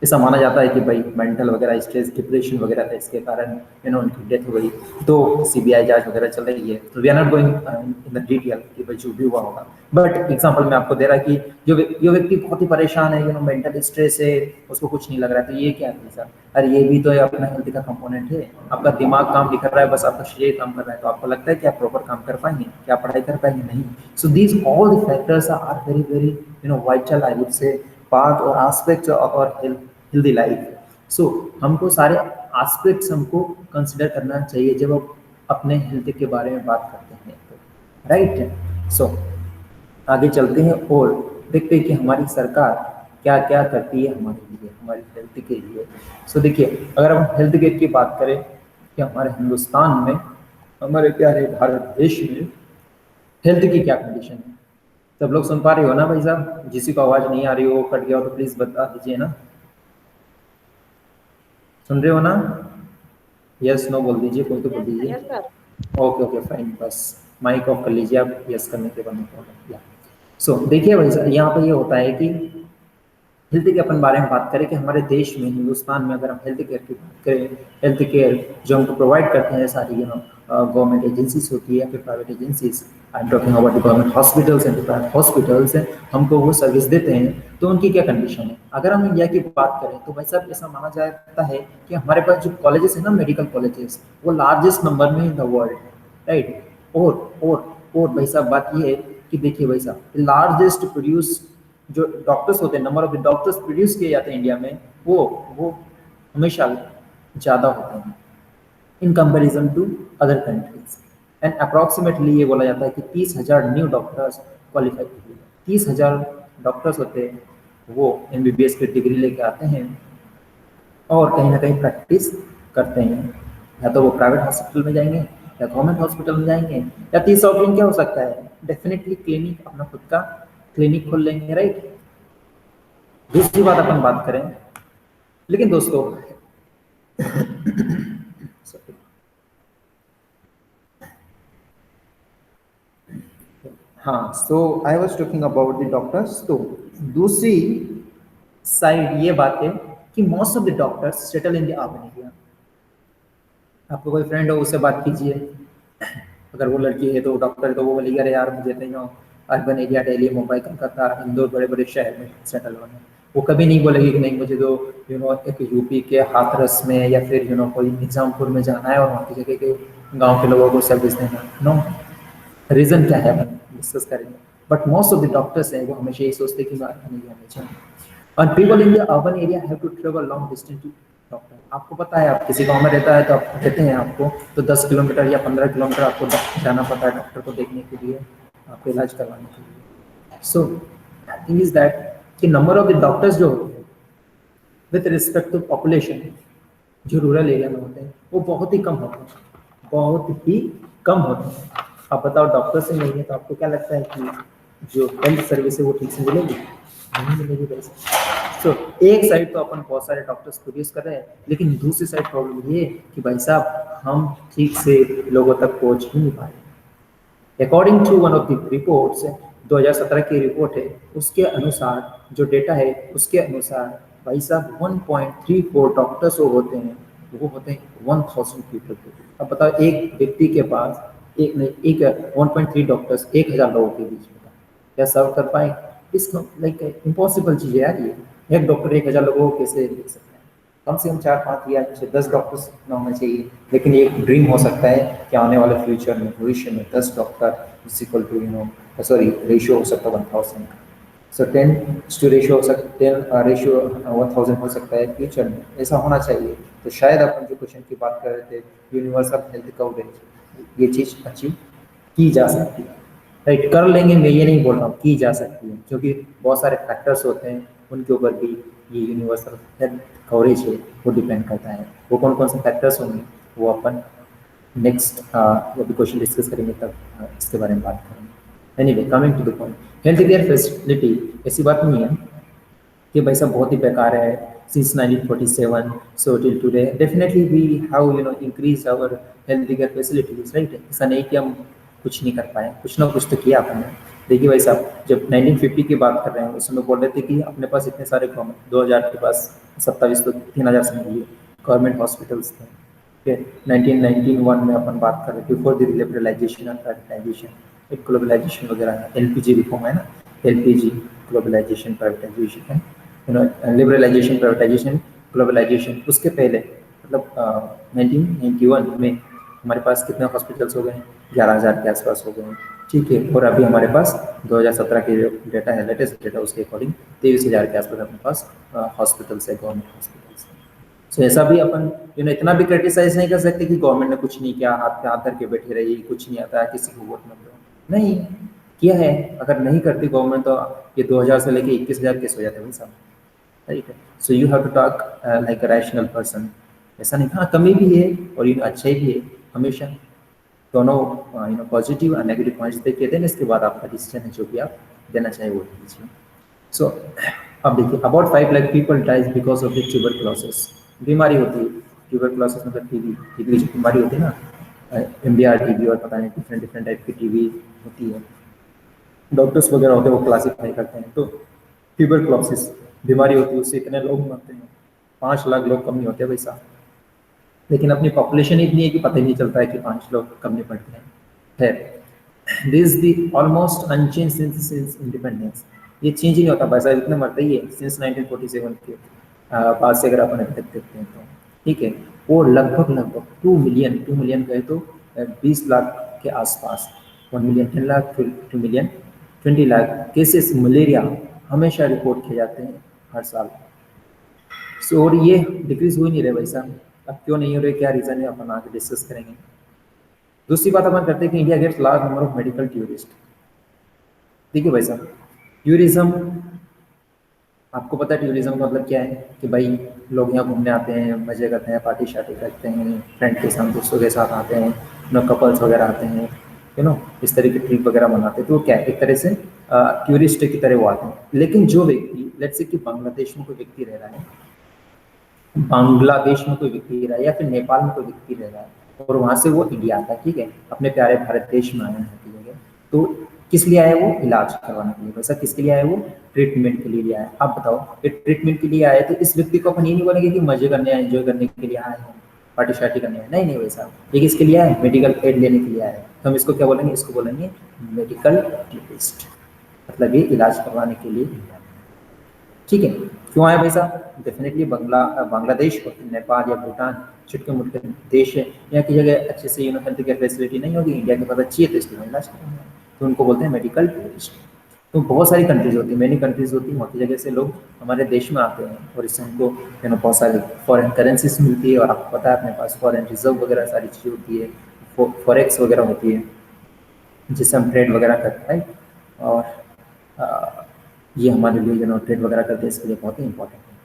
ऐसा माना जाता है कि भाई मेंटल वगैरह स्ट्रेस, डिप्रेशन वगैरह था, इसके कारण उनकी डेथ हो गई। तो सीबीआई जांच वगैरह चल रही है, तो we are not going in the detail कि भाई जो भी हुआ होगा। बट एग्जांपल मैं आपको दे रहा कि जो व्यक्ति बहुत ही परेशान है, मेंटल स्ट्रेस है, उसको कुछ नहीं लग रहा है, तो ये क्या है सर? अरे ये भी तो अपना हेल्थ का कंपोनेंट है। आपका दिमाग काम नहीं कर रहा है, बस आपका शरीर काम कर रहा है, तो आपको लगता है कि आप प्रॉपर काम कर पाएंगे, क्या पढ़ाई कर पाएंगे? नहीं। So these all the factors are very very vital, I would say, part और aspect of our healthy life. So हमको सारे एस्पेक्ट्स हमको कंसिडर करना चाहिए जब हम अपने हेल्थ के बारे में बात करते हैं, तो राइट। सो आगे चलते हैं और देखते हैं कि हमारी सरकार क्या क्या करती है हमारे लिए, हमारी हेल्थ के लिए। सो देखिए, अगर हम हेल्थ केयर की बात करें कि हमारे हिंदुस्तान में, हमारे प्यारे भारत देश में हेल्थ की क्या कंडीशन है, सब लोग सुन पा रहे हो ना भाई साहब? जिसी को आवाज़ नहीं आ रही हो, कट गया हो, तो प्लीज़ बता दीजिए ना। सुन रहे हो ना? यस नो बोल दीजिए, कोई तो बोल दीजिए। Yes sir. Okay okay fine, बस माइक ऑफ कर लीजिए आप, यस करने के बाद। या सो देखिए भाई साहब, यहाँ पे ये होता है कि हेल्थ के अपन बारे में बात करें कि हमारे देश में, हिंदुस्तान में अगर हम हेल्थ केयर की बात करें, हेल्थ केयर जो हमको प्रोवाइड करते हैं सारी गवर्नमेंट एजेंसीज होती है या फिर private agencies, I am talking about the government hospitals and private hospitals, हमको वो सर्विस देते हैं, तो उनकी क्या कंडीशन है। अगर हम इंडिया की बात करें तो भाई साहब ऐसा माना जाता है कि हमारे पास जो कॉलेजेस है ना, मेडिकल कॉलेजेस, वो लार्जेस्ट नंबर में इन द वर्ल्ड, राइट। और भाई साहब बात ये है कि देखिए भाई साहब, लार्जेस्ट प्रोड्यूस जो डॉक्टर्स होते हैं, number of the doctors produce किए जाते हैं इंडिया में, वो हमेशा ज़्यादा होते हैं in comparison to other countries. And approximately ये बोला जाता है कि 30,000 न्यू डॉक्टर्स क्वालिफाई होते हैं। 30,000 डॉक्टर्स होते हैं, वो MBBS की डिग्री लेके आते हैं और कहीं ना कहीं प्रैक्टिस करते हैं। या तो वो प्राइवेट हॉस्पिटल में जाएंगे या गवर्नमेंट हॉस्पिटल में जाएंगे, या तीसरा ऑप्शन क्या हो सकता है, डेफिनेटली क्लिनिक, अपना खुद का क्लिनिक खोल लेंगे, राइट। दूसरी बात अपन बात करें, लेकिन दोस्तों हाँ, so I was talking about the doctors. तो दूसरी साइड ये बात है कि most of the doctors settle in the urban area. आपको कोई फ्रेंड हो, उससे बात कीजिए, अगर वो लड़की है तो डॉक्टर, तो वो बोलेगी अरे यार मुझे तो अर्बन एरिया, दिल्ली, मुंबई, कलकत्ता, इंदौर, बड़े बड़े शहर में सेटल होना है। वो कभी नहीं बोलेगी कि नहीं मुझे तो एक यूपी के हाथरस में या फिर कोई निजामपुर में जाना है और वहाँ की जगह के गाँव के लोगों को सर्विस देना। नो, रीज़न क्या है अपन डिस्कस करेंगे, but most of the doctors हैं वो हमेशा यही सोचते हैं कि मैं अर्बन एरिया में जाऊँ। और people in the urban area have to travel long distance to doctor. आपको पता है, आप किसी गांव में रहता है तो आप कहते हैं आपको तो 10 किलोमीटर या 15 किलोमीटर आपको जाना पड़ता है डॉक्टर को देखने के लिए, आपको इलाज करवाने के लिए। सो थिंग इज दैट कि नंबर ऑफ द डॉक्टर्स जो होते हैं विथ रिस्पेक्ट टू पॉपुलेशन, जो रूरल एरिया में होते हैं, वो बहुत ही कम होते हैं, बहुत ही कम होते हैं। आप बताओ, डॉक्टर से नहीं है तो आपको क्या लगता है कि जो हेल्थ सर्विस है वो ठीक से मिलेगी? नहीं मिलेगी भाई साहब। सो एक साइड तो अपन बहुत सारे डॉक्टर्स प्रोड्यूस कर रहे हैं, लेकिन दूसरी साइड प्रॉब्लम ये है कि भाई साहब हम ठीक से लोगों तक पहुंच ही नहीं पा रहे। According to one of the reports, 2017 की रिपोर्ट है, उसके अनुसार जो डेटा है उसके अनुसार भाई साहब 1.34 डॉक्टर्स वो होते हैं, वो होते हैं 1000 पीपल के। अब बताओ, एक व्यक्ति के पास एक 1.3 डॉक्टर्स 1000 लोगों के बीच में क्या सर्व कर पाए? इसको लाइक इम्पॉसिबल चीज़ है यार। ये एक डॉक्टर 1000 लोगों को कैसे देख सकते हैं? कम से कम 4-5 या 10 डॉक्टर्स ना होना चाहिए। लेकिन ये एक ड्रीम हो सकता है कि आने वाले फ्यूचर में, भविष्य में 10 doctor is equal to ratio हो सकता है 1000 का। सो 10 रेशियो हो सकता है, 10 रेशियो 1000 हो सकता है फ्यूचर में, ऐसा होना चाहिए। तो शायद अपन जो क्वेश्चन की बात कर रहे थे, यूनिवर्सल हेल्थ कवरेज, ये चीज़ अचीव की जा सकती है, राइट। कर लेंगे, मैं ये नहीं बोल रहा हूँ, की जा सकती है, क्योंकि बहुत सारे फैक्टर्स होते हैं, उनके ऊपर भी ये यूनिवर्सल हेल्थ कवरेज है वो डिपेंड करता है। वो कौन कौन से फैक्टर्स होंगे वो अपन नेक्स्ट अभी क्वेश्चन डिस्कस करेंगे तब इसके बारे में बात करेंगे। Anyway, coming to the point, health care facility ऐसी बात नहीं है कि भाई साहब बहुत ही बेकार है since 1947 so till today definitely we have increased our health care facilities, right। ऐसा नहीं कि हम कुछ नहीं कर पाए, कुछ ना कुछ तो किया आपने। देखिए भाई साहब, जब 1950 की बात कर रहे हैं उस समय बोल रहे थे कि अपने पास इतने सारे गवर्नमेंट, 2000 के पास 27 तो 3000 से मिली गवर्नमेंट हॉस्पिटल्स थे। फिर 1991 में अपन बात कर रहे थे, before the liberalisation and privatisation, एक ग्लोबलाइजेशन वगैरह, LPG रिफॉर्म है ना, LPG ग्लोबलाइजेशन प्राइवेटाइजेशन है, लिबरलाइजेशन प्राइवेटाइजेशन ग्लोबलाइजेशन। उसके पहले मतलब 1991 में हमारे पास कितने हॉस्पिटल्स हो गए? 11,000 के आसपास हो गए, ठीक है। और अभी हमारे पास 2017 के जो डेटा है, लेटेस्ट डेटा, उसके अकॉर्डिंग 23,000 के आसपास अपने पास हॉस्पिटल्स है, गवर्नमेंट हॉस्पिटल्स। सो ऐसा भी अपन इतना भी क्रिटिसाइज नहीं कर सकते कि गवर्नमेंट ने कुछ नहीं किया, हाथ पे हाथ धर के बैठी रही, कुछ नहीं आता, किसी को वोट मत दो। नहीं किया है, अगर नहीं करती गवर्नमेंट तो ये 2000 से लेके 21,000 केस हो जाते हैं साहब, right. So you have to talk like a rational person. ऐसा नहीं, हाँ कमी भी है और अच्छाई भी है, हमेशा दोनों पॉजिटिव और नेगेटिव पॉइंट्स देख के देन इसके बाद आपका डिसीजन है जो भी आप देना चाहे वो दीजिए। सो अब देखिए, about 5 lakh people dies because of the tuberculosis. बीमारी होती है ट्यूबरक्लोसिस, मतलब टीबी जो बीमारी होती है ना, MDR टीबी और पता नहीं डिफरेंट टाइप की टीबी होती है, डॉक्टर्स वगैरह होते हैं वो क्लासीफाई करते हैं। तो ट्यूबरक्लोसिस बीमारी होती है उससे इतने लोग मरते हैं, 5 लाख लोग कम नहीं होते भाई साहब, लेकिन अपनी पॉपुलेशन इतनी है कि पता ही नहीं चलता है कि 5 लोग कम नहीं पड़ते हैं। है this the almost unchanged since independence, ये चेंज ही नहीं होता भाई साहब, इतने मरते ही है सिंस 1947 के बाद से अगर अपन अभी तक देखते हैं तो, ठीक है। वो लगभग 2 मिलियन कहे तो 20 लाख के आसपास, 1 million 10 lakh 2 million 20 lakh cases malaria हमेशा रिपोर्ट किए जाते हैं हर साल। सो और ये डिक्रीज हो ही नहीं रहे भाई साहब, अब क्यों नहीं हो रहे, क्या रीज़न है, अपन आगे डिस्कस करेंगे। दूसरी बात अपन करते हैं कि India gets large number of medical tourist. देखिए भाई साहब, टूरिज्म, आपको पता है टूरिज्म का मतलब क्या है कि भाई लोग यहाँ घूमने आते हैं, मज़े करते हैं, पार्टी शार्टी करते हैं, फ्रेंड के साथ दोस्तों के साथ आते हैं, कपल्स वगैरह आते हैं, इस तरह की ट्रिप वगैरह मनाते हैं, तो क्या है एक तरह से टूरिस्ट की तरह वो आते हैं। लेकिन जो व्यक्ति लेट्स से कि बांग्लादेश में कोई व्यक्ति रह रहा है, बांग्लादेश में कोई व्यक्ति रह रहा है या फिर नेपाल में कोई व्यक्ति रह रहा है और वहाँ से वो इंडिया आता है, ठीक है, अपने प्यारे भारत देश में आया है जगह, तो किस लिए आया वो, इलाज करवाने के लिए। वैसा किसके लिए आया वो, ट्रीटमेंट के लिए आया। आप बताओ, ये ट्रीटमेंट के लिए आया तो इस व्यक्ति को अपन ये नहीं बोलेंगे कि मजे करने आए, एंजॉय करने के लिए आए हैं, पार्टी शार्टी करने आए, नहीं वैसा, ये किसके लिए आया, मेडिकल एड लेने के लिए आया है। तो हम इसको क्या बोलेंगे, इसको बोलेंगे मेडिकल टूरिस्ट, मतलब ये इलाज करवाने के लिए, ठीक है। क्यों आया भाई साहब, डेफिनेटली बांग्लादेश और नेपाल या भूटान छुटके मुटके देश है, यहाँ की जगह अच्छे से हेल्थ केयर फैसिलिटी नहीं होगी, इंडिया के पास अच्छी है तो इसलिए इलाज करेंगे, तो उनको बोलते हैं मेडिकल टूरिस्ट। तो बहुत सारी कंट्रीज होती है, मेनी कंट्रीज होती हैं, बहुत जगह से लोग हमारे देश में आते हैं और इससे हमको बहुत सारी फॉरेन करेंसीज मिलती है, और आपको पता है अपने पास फॉरेन रिजर्व वगैरह सारी चीज़ें होती है, फॉरेक्स वगैरह होती है जिससे हम ट्रेड वगैरह करते हैं, और ये हमारे लिए ट्रेड वगैरह करते हैं, इसके लिए बहुत ही इंपॉर्टेंट है।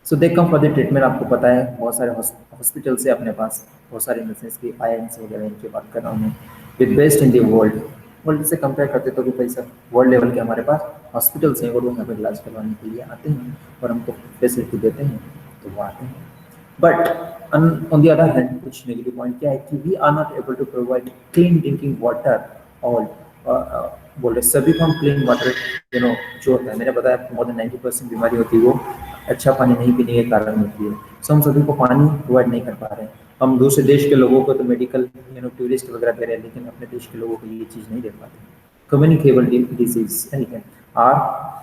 So they come for the treatment, आपको पता है बहुत सारे हॉस्पिटल से अपने पास बहुत सारे मेडिसिन की आईएमसी वगैरह इनकी बात कर रहा हूँ मैं, with best in the world से कंपेयर करते तो भी पैसा वर्ल्ड लेवल के हमारे पास हॉस्पिटल्स हैं और वो यहाँ पर इलाज करवाने के लिए आते हैं और हमको फैसिलिटी देते हैं, तो वो आते हैं। But on the other hand कुछ नेगेटिव पॉइंट क्या है कि we are not able to provide clean drinking water, और बोल रहे सभी को हम क्लीन वाटर जो होता है, मैंने बताया मोर देन 90% बीमारी होती है वो अच्छा पानी नहीं पीने के कारण होती है। सो हम सभी को पानी प्रोवाइड नहीं कर पा रहे हैं, हम दूसरे देश के लोगों को तो मेडिकल टूरिस्ट वगैरह दे रहे हैं, लेकिन अपने देश के लोगों को ये चीज़ नहीं दे पाते। Communicable disease are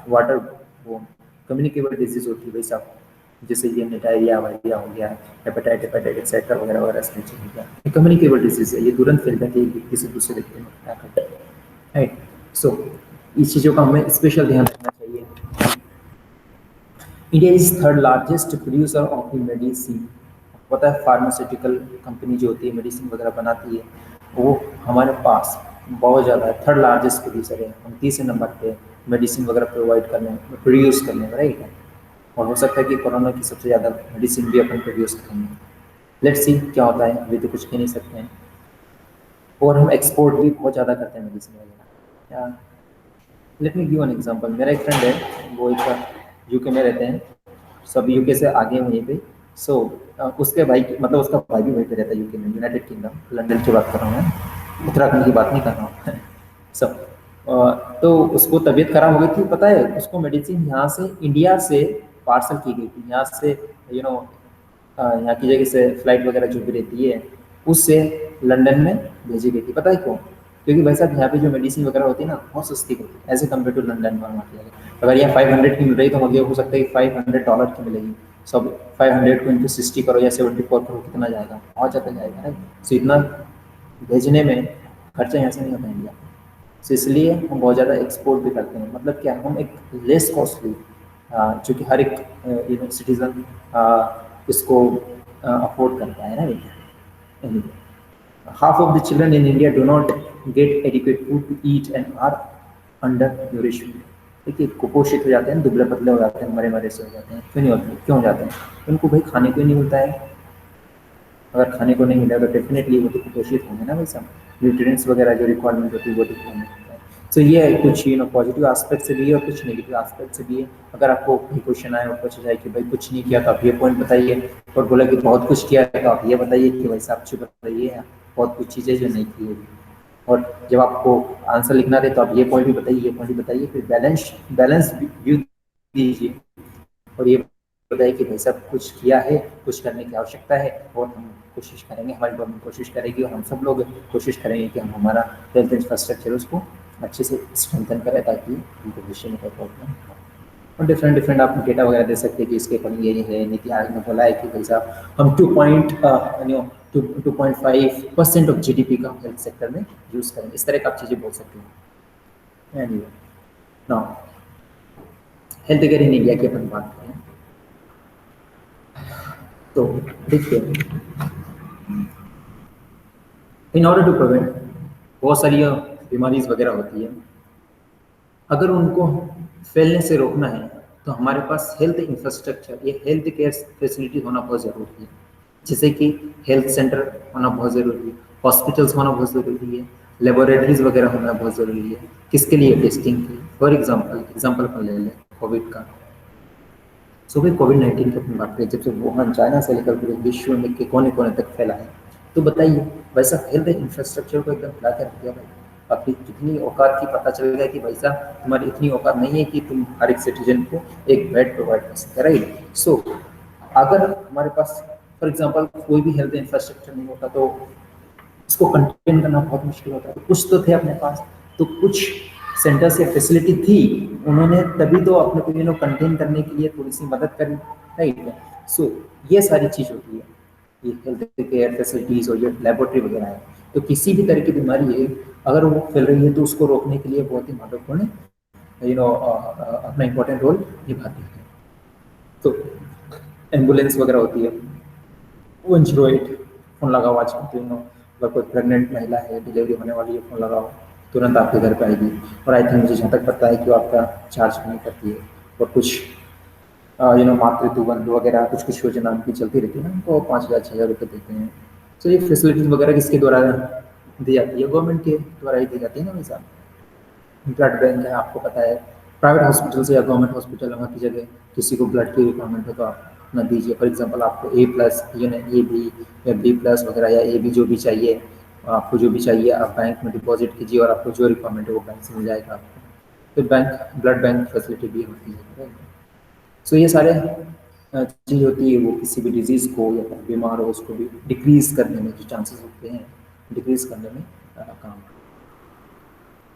water borne, communicable disease होती है भाई साहब, जैसे ये डायरिया वायरिया हो गया, हेपेटाइटिस एक्सेट्रा वगैरह वगैरह सब चीज़ हो गया, ये कम्युनिकेबल डिजीज है, ये तुरंत फैल जाती है एक व्यक्ति से दूसरे व्यक्ति में, राइट। सो इस चीज़ों का हमें स्पेशल ध्यान रखना चाहिए। India is third largest producer of the medicine, पता है फार्मास्यूटिकल कंपनी जो होती है मेडिसिन वगैरह बनाती है वो हमारे पास बहुत ज़्यादा है, थर्ड लार्जेस्ट प्रोड्यूसर है, हम तीसरे नंबर पे मेडिसिन वगैरह प्रोवाइड करने में, प्रोड्यूस करने में, राइट है। और हो सकता है कि कोरोना की सबसे ज़्यादा मेडिसिन भी अपन प्रोड्यूस करेंगे, लेट्स सी क्या होता है, अभी तो कुछ कह नहीं सकते हैं। और हम एक्सपोर्ट भी बहुत ज़्यादा करते हैं मेडिसिन वगैरह। Let me give an example, मेरा एक फ्रेंड है वो एक यूके में रहते हैं, सब यूके से आगे वहीं पे। सो उसके भाई मतलब उसका भाई भी वहीं पे रहता है यूके में, यूनाइटेड किंगडम, लंदन की बात कर रहा हूँ मैं, उत्तराखंड की बात नहीं कर रहा हूँ सब। तो उसको तबीयत खराब हो गई थी, पता है उसको मेडिसिन यहाँ से इंडिया से पार्सल की गई थी, यहाँ से यहाँ की जगह से फ्लाइट वगैरह जो भी रहती है उससे लंदन में भेजी गई थी। पता है क्यों, क्योंकि भाई साहब यहाँ पे जो मेडिसिन वगैरह होती है ना बहुत सस्ती होती है as a compare to London में। अगर यहाँ 500 की मिल रही तो मतलब हो सकता है कि $500 की मिलेगी, सब 500 को इंटू 60 करो या 74 करो, कितना जाएगा, बहुत ज़्यादा जाएगा, राइट। सो इतना भेजने में खर्चा यहाँ से नहीं होता इंडिया, सो इसलिए हम बहुत ज़्यादा एक्सपोर्ट भी करते हैं। मतलब क्या, हम एक लेस कॉस्टली जो कि हर एक सिटीजन इसको अफोर्ड करता है ना। Half of the children in India do not get adequate food to eat and are undernourished। देखिए कुपोषित हो जाते हैं, दुबले पतले हो जाते हैं, मरे मरे से हो जाते हैं, क्यों नहीं होते, क्यों हो जाते हैं, उनको भाई खाने को ही नहीं मिलता है। अगर खाने को नहीं मिला तो डेफिनेटली वो तो कुपोषित होंगे ना भाई साहब, न्यूट्रिएंट्स वगैरह जो रिक्वायरमेंट होती है वो तो खाने मिलता है। तो ये है कुछ पॉजिटिव एस्पेक्ट से भी है और कुछ नेगेटिव एस्पेक्ट से भी है। अगर आपको कोई क्वेश्चन आए और पूछा जाए कि भाई कुछ नहीं किया तो आप ये पॉइंट बताइए, और बोला कि बहुत कुछ किया है तो आप ये बताइए कि भाई साहब चुप बताइए बहुत कुछ चीज़ें जो नहीं की है। और जब आपको आंसर लिखना दे तो आप ये पॉइंट भी बताइए, ये पॉइंट भी बताइए, फिर बैलेंस व्यू दीजिए और ये बताइए कि भाई साहब कुछ किया है, कुछ करने की आवश्यकता है और हम कोशिश करेंगे, हमारी गवर्नमेंट कोशिश करेगी और हम सब लोग कोशिश करेंगे कि हम हमारा हेल्थ इंफ्रास्ट्रक्चर उसको अच्छे से स्ट्रेंथन करें ताकि उनको भविष्य में कोई प्रॉब्लम ना हो। और डिफरेंट आप डेटा वगैरह दे सकते हैं कि इसके अकॉर्डिंग ये है। नीति आयोग ने बोला है कि भाई साहब हम 2.5% ऑफ जीडीपी का हेल्थ सेक्टर में यूज़ करेंगे। इस तरह का आप चीज़ें बोल सकते हैं। Anyway now health care in India की अपन बात करें तो देखिए, इन ऑर्डर टू प्रिवेंट बहुत सारी बीमारीज वगैरह होती है, अगर उनको फैलने से रोकना है तो हमारे पास हेल्थ इंफ्रास्ट्रक्चर, ये हेल्थ केयर फैसिलिटी होना बहुत ज़रूरी है। जैसे कि हेल्थ सेंटर होना बहुत ज़रूरी है, हॉस्पिटल्स होना बहुत ज़रूरी है, लेबोरेटरीज वगैरह होना बहुत ज़रूरी है। किसके लिए? टेस्टिंग के। फॉर एग्जाम्पल अपन ले लें कोविड का। सो भाई कोविड-19 की अपनी बात करें, जब से वुहान चाइना से लेकर पूरे विश्व में के कोने कोने तक फैला है, तो बताइए वैसा हेल्थ इंफ्रास्ट्रक्चर को एकदम फैला के रख दिया भाई। आपकी कितनी औकात की पता चल गया कि भाई साहब तुम्हारी इतनी औकात नहीं है कि तुम हर एक सिटीजन को एक बेड प्रोवाइड कर सकते, राइट। सो अगर हमारे पास फॉर एग्जाम्पल कोई भी हेल्थ इंफ्रास्ट्रक्चर नहीं होता तो इसको कंटेन करना बहुत मुश्किल होता है। कुछ तो थे अपने पास, तो कुछ सेंटर से फैसिलिटी थी, उन्होंने तभी तो अपने को कंटेन करने के लिए थोड़ी सी मदद करी, राइट। सो ये सारी चीज़ होती है, ये हेल्थ केयर फैसिलिटीज़ और ये लेबोरेटरी वगैरह है। तो किसी भी तरह की बीमारी है अगर वो फैल रही है तो उसको रोकने के लिए बहुत ही महत्वपूर्ण अपना इम्पोर्टेंट रोल निभाती है। तो एम्बुलेंस वगैरह होती है, 108 फ़ोन लगाओ आजकल, तो अगर कोई प्रेग्नेंट महिला है, डिलीवरी होने वाली है, फ़ोन लगाओ, तुरंत आपके घर पे आएगी। और आई थिंक मुझे जहाँ तक पता है कि वो आपका चार्ज नहीं करती है। और कुछ मातृत्व बंधु वगैरह कुछ योजना उनकी चलती रहती है ना, तो 5,000 6,000 रुपये देते हैं। तो ये फैसिलिटीज़ वगैरह किसके द्वारा दी जाती है? गवर्नमेंट के द्वारा ही दी जाती है ना। वैसा ब्लड बैंक है, आपको पता है, प्राइवेट हॉस्पिटल से या गवर्नमेंट हॉस्पिटल है, वहाँ की जगह किसी को ब्लड की रिक्वायरमेंट है तो आप अपना दीजिए। फॉर एग्जांपल आपको A+ AB या B+ वगैरह या AB जो भी चाहिए, आपको जो भी चाहिए आप बैंक में डिपॉजिट कीजिए और आपको जो रिक्वायरमेंट है वो बैंक से मिल जाएगा आपको। तो ब्लड बैंक फैसिलिटी भी होती है। सो ये सारे चीज़ होती है, वो किसी भी डिजीज़ को या फिर बीमार हो उसको भी डिक्रीज़ करने में जो चांसेस होते हैं, डिक्रीज़ करने में काम।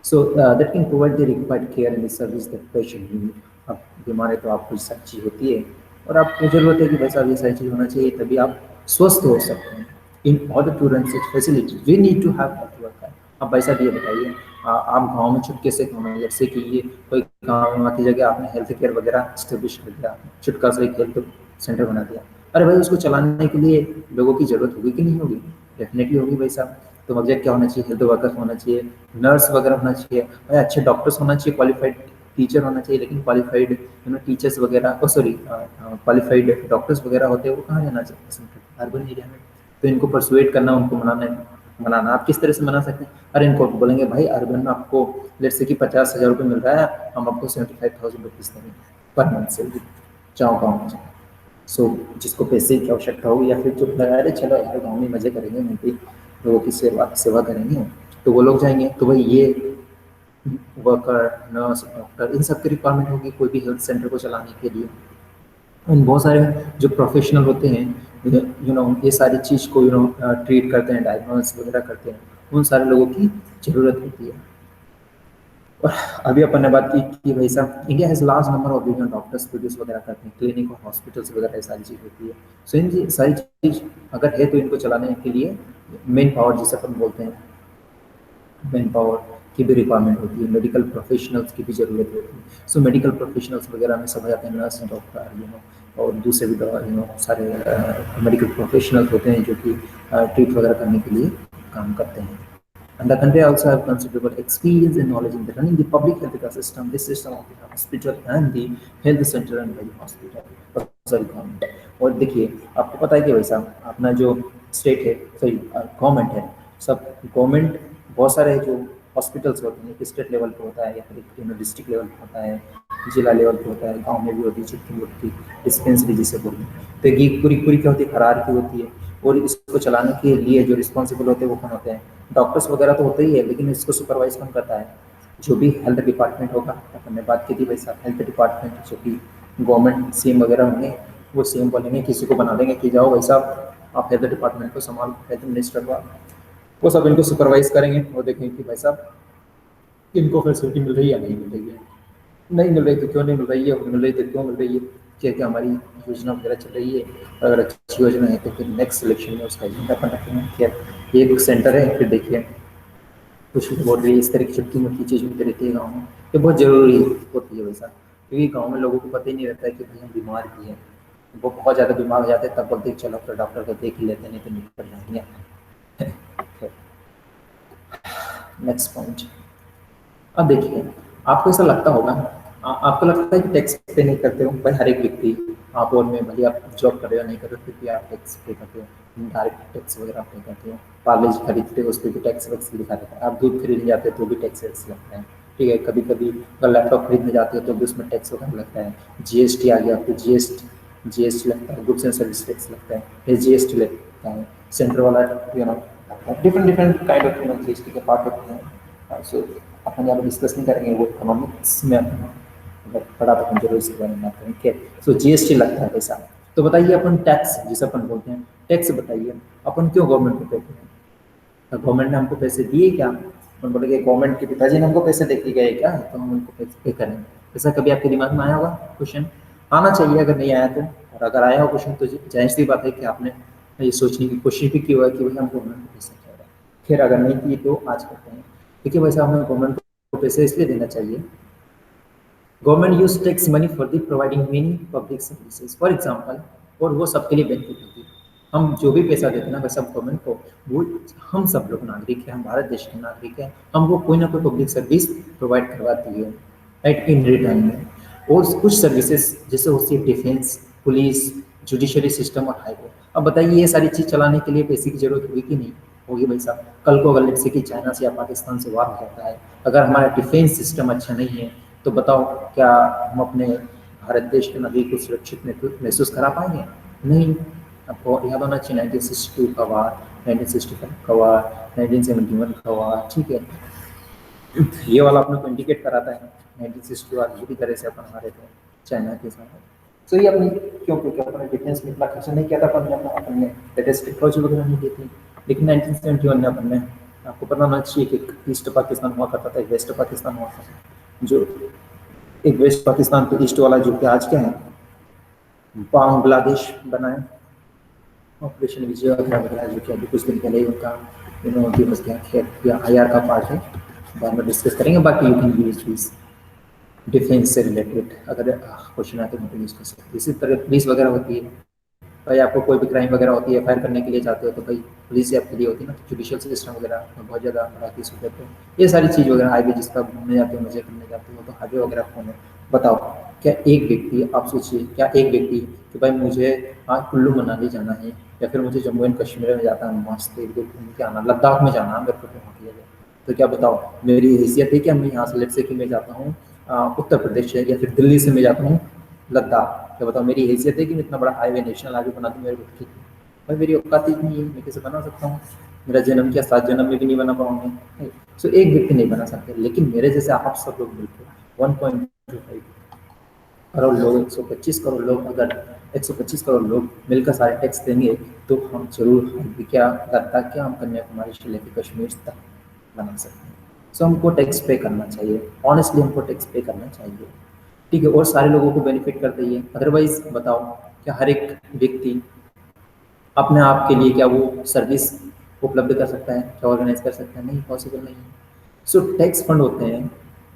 So that can provide the required care and the service that patient need. अब बीमार है तो आपको सारी चीज़ होती है और आपको ज़रूरत है कि भाई साहब ये सारी चीज़ होना चाहिए, तभी आप स्वस्थ हो सकते हैं। In order to run such facilities we need to have health worker. अब भाई साहब ये बताइए, आप गांव में चुटके से घूमें, जैसे कि ये कोई गाँव में की जगह आपने हेल्थ केयर वगैरह स्टेब्लिश कर दिया, चुटका से एक हेल्थ सेंटर बना दिया, अरे भाई उसको चलाने के लिए लोगों की ज़रूरत होगी कि नहीं होगी? डेफिनेटली होगी भाई साहब। तो वजह क्या होना चाहिए? हेल्थ वर्कर्स होना चाहिए, नर्स वगैरह होना चाहिए, भाई अच्छे डॉक्टर्स होना चाहिए, क्वालिफाइड टीचर होना चाहिए। लेकिन क्वालिफाइड टीचर्स वगैरह क्वालिफाइड डॉक्टर्स वगैरह होते हैं वो कहाँ रहना चाहिए? पसंद करते हैं अर्बन एरिया में। तो इनको परसुएट करना, उनको मनाना आप किस तरह से मना सकते हैं? अरे इनको बोलेंगे भाई अर्बन में आपको लेट्स से कि 50,000 रुपये मिल रहा है, हम आपको 75,000 रुपीज़ देंगे पर मंथ से, जाओ गाँव में जाओ। सो जिसको पैसे की आवश्यकता होगी या फिर जो लगा रहे चलो यार गाँव में मज़े करेंगे, वहीं पे लोगों की सेवा करेंगे, तो वो लोग जाएंगे। तो भाई ये वर्कर, नर्स, डॉक्टर, इन सब की रिक्वायरमेंट होगी कोई भी हेल्थ सेंटर को चलाने के लिए। उन बहुत सारे जो प्रोफेशनल होते हैं ये सारी चीज़ को ट्रीट करते हैं, डायग्नोस वगैरह करते हैं, उन सारे लोगों की ज़रूरत होती है। और अभी अपन ने बात की कि भाई साहब India has large number of doctors produce वगैरह करते हैं, क्लिनिक और हॉस्पिटल्स वगैरह ये सारी चीज़ होती है। सो इन सारी चीज़ अगर है तो इनको चलाने के लिए मेन पावर जिसे अपन बोलते हैं, मैन पावर की भी रिक्वायरमेंट होती है, मेडिकल प्रोफेशनल्स की भी ज़रूरत होती है। सो मेडिकल प्रोफेशनल्स वगैरह में सब जाते हैं, नर्स, डॉक्टर और दूसरे भी सारे मेडिकल प्रोफेशनल्स होते हैं जो कि ट्रीट वगैरह करने के लिए काम करते हैं। And the country also have considerable experience and knowledge in running the public healthcare system, this system of the hospital and the health center and by the hospital government। और देखिए आपको पता है कि वैसा अपना जो स्टेट है, सॉरी गवर्नमेंट है, सब गवर्नमेंट बहुत सारे जो हॉस्पिटल्स होते हैं, एक स्टेट लेवल पर होता है या फिर डिस्ट्रिक्ट लेवल पर होता है, जिला लेवल पर होता है, गाँव में भी होती है छोटी मोटी डिस्पेंसरी जिसे बोलते हैं। तो ये पूरी क्या होती है? हरारकी होती है। और इसको चलाने के लिए जो रिस्पॉन्सिबल होते हैं वो कौन होते हैं? डॉक्टर्स वगैरह तो होते ही है, लेकिन इसको सुपरवाइज कौन करता है? जो भी हेल्थ डिपार्टमेंट होगा, अपन ने बात की थी वैसा हेल्थ डिपार्टमेंट जो भी गवर्नमेंट सीएम वगैरह होंगे, वो सीएम बोलेंगे किसी को बना देंगे कि जाओ वैसा आप हेल्थ डिपार्टमेंट को संभालो, हेल्थ मिनिस्टर को वो सब इनको सुपरवाइज करेंगे और देखेंगे कि भाई साहब इनको फैसिलिटी मिल रही है या नहीं मिल रही है, नहीं मिल रही तो क्यों नहीं मिल रही है, और मिल रही तो क्यों मिल रही है, क्या क्या हमारी योजना वगैरह चल रही है। अगर अच्छी योजना है तो फिर नेक्स्ट सिलेक्शन में उसका एजेंडा अपन रखेंगे। क्या एक सेंटर है, फिर देखिए कुछ बोल रही है इस तरह की छोटी मोटी चीज़ होती रहती है गाँव में, ये बहुत ज़रूरी होती है वैसा, क्योंकि गाँव में लोगों को पता ही नहीं रहता है कि भाई हम बीमार भी हैं। वो बहुत ज़्यादा बीमार हो जाते हैं तब बोलते हैं चलो फिर डॉक्टर को देख ही लेते हैं, नहीं तो निकल जाएंगे। Next point. अब देखिए आपको ऐसा लगता होगा, आपको लगता है कि टैक्स पे नहीं करते हो भाई, हर एक व्यक्ति, आप और मैं, भले आप जॉब कर रहे हो नहीं कर रहे हो फिर भी आप टैक्स पे करते हो, डायरेक्ट टैक्स वगैरह पे करते हो, पार्ले जी खरीदते हो उस पर भी टैक्स वैक्स लिखा रहता है, आप दूध खरीदने जाते हो तो भी टैक्स वैक्स लगता है, ठीक है। कभी कभी अगर लैपटॉप खरीदने जाते हो तो भी उसमें टैक्स वगैरह लगता है, जीएसटी आ गया तो जीएसटी लगता है, गुड्स एंड सर्विस टैक्स लगता है, एसजीएसटी लगता है, सेंटर वाला different different kind of GST के पार्ट होते हैं। सो अपन यहाँ पर डिस्कस नहीं करेंगे, वो इकोनॉमिक्स में अगर पढ़ा तो हम जरूर इसके बारे में बात करेंगे। सो जीएसटी लगता है पैसा। तो बताइए अपन टैक्स जिसे अपन बोलते हैं टैक्स, बताइए अपन क्यों गवर्नमेंट को देते हैं? तो गवर्नमेंट ने हमको पैसे दिए क्या? अपन बोलेंगे गवर्नमेंट के पिताजी ने हमको पैसे दे के गए क्या, तो हम उनको पैसे पे करेंगे। ऐसा कभी आपके दिमाग में आया होगा? क्वेश्चन आना चाहिए, अगर नहीं आया तो, और अगर आया हो क्वेश्चन तो जाहिर सी बात है कि आपने ये सोचने की कोशिश भी की हुआ कि भाई हम गवर्नमेंट को पैसे दे रहे हैं। फिर अगर नहीं की तो आज करते हैं। देखिए वैसे हमें गवर्नमेंट को पैसे इसलिए देना चाहिए, government use tax money for the providing many public services for example, और वो सबके लिए बेनिफिट होती है। हम जो भी पैसा देते हैं ना वैसा गवर्नमेंट को, वो हम सब लोग नागरिक हैं, हम भारत देश के नागरिक हैं, हमको कोई ना कोई पब्लिक सर्विस प्रोवाइड करवाती है राइट इन रिटर्न में। और कुछ सर्विसेज जैसे होती है डिफेंस, पुलिस, जुडिशरी सिस्टम और हाईवे। अब बताइए ये सारी चीज़ चलाने के लिए पैसे की जरूरत हुई कि नहीं होगी भाई साहब? कल को अगर लेट्स से कि चाइना से या पाकिस्तान से वार हो जाता है, अगर हमारा डिफेंस सिस्टम अच्छा नहीं है तो बताओ क्या हम अपने भारत देश के नागरिक को सुरक्षित महसूस करा पाएंगे? नहीं। आपको याद होना चाहिए 1962 का वार, 1965 का वार, 1971 का वार, ठीक है। ये वाला अपने को इंडिकेट कराता है 1962 वार बुरी तरह से अपन हमारे थे चाइना के साथ। तो ये अपनी क्योंकि अपने डिफेंस में इतना खर्चा नहीं किया था अपन ने लेटेस्ट टेक्नोलॉजी वगैरह नहीं दी थी। लेकिन 1971 में अपन ने, आपको पता होना चाहिए कि ईस्ट पाकिस्तान हुआ करता था, एक वेस्ट पाकिस्तान हुआ था। जो एक वेस्ट पाकिस्तान तो ईस्ट वाला जो कि आज क्या है बांग्लादेश बना है, ऑपरेशन विजय वगैरह जो कि अभी कुछ दिन पहले ही उनका दिवस गया, खैर IR का पार्ट है, बाद में डिस्कस करेंगे। बाकी you can use this defence से रिलेटेड अगर क्वेश्चन आए तो मैं यूज कर सकते। इसी तरह पुलिस वगैरह होती है भाई, आपको कोई भी क्राइम वगैरह होती है FIR करने के लिए जाते हो तो भाई पुलिस आपके लिए होती है ना, जुडिशियल सिस्टम वगैरह में बहुत ज़्यादा बड़ा केस हो जाते हैं। ये सारी चीज़ वगैरह हाईवे जिसका घूमने जाते हो, मजे करने जाते हो, तो हाईवे वगैरह कौन है बताओ? क्या एक व्यक्ति, आप सोचिए क्या एक व्यक्ति कि भाई मुझे आज कुल्लू मनाली जाना है, या फिर मुझे जम्मू एंड कश्मीर में जाता है, मस्त एक दो घूम के आना, लद्दाख में जाना मेरे को वहाँ के लिए, तो क्या बताओ मेरी हैसियत है कि मैं यहाँ से लेट से कि मैं जाता हूँ उत्तर प्रदेश से, या फिर दिल्ली से मैं जाता हूँ लद्दाख, क्या बताओ मेरी हैसियत है कि मैं इतना बड़ा हाईवे नेशनल हाईवे बना दूँ मेरे को? ठीक है भाई, मेरी औकात इतनी है, मैं कैसे बना सकता हूँ? मेरा जन्म क्या 7 जन्म में भी नहीं बना पाऊंगा। सो एक व्यक्ति नहीं बना सकते, लेकिन मेरे जैसे आप सब लोग मिलकर 1.25 करोड़ लोग, 125 करोड़ लोग, अगर 125 करोड़ लोग मिलकर सारे टैक्स देंगे तो हम जरूर क्या लद्दाख क्या हम कन्याकुमारी से लेकर कश्मीर तक बना सकते हैं। सो हमको टैक्स पे करना चाहिए, ऑनेस्टली हमको टैक्स पे करना चाहिए, ठीक है। और सारे लोगों को बेनिफिट करते ही है, अदरवाइज बताओ क्या हर एक व्यक्ति अपने आप के लिए क्या वो सर्विस उपलब्ध कर सकता है, क्या ऑर्गेनाइज कर सकता है? नहीं, पॉसिबल नहीं है। सो टैक्स फंड होते हैं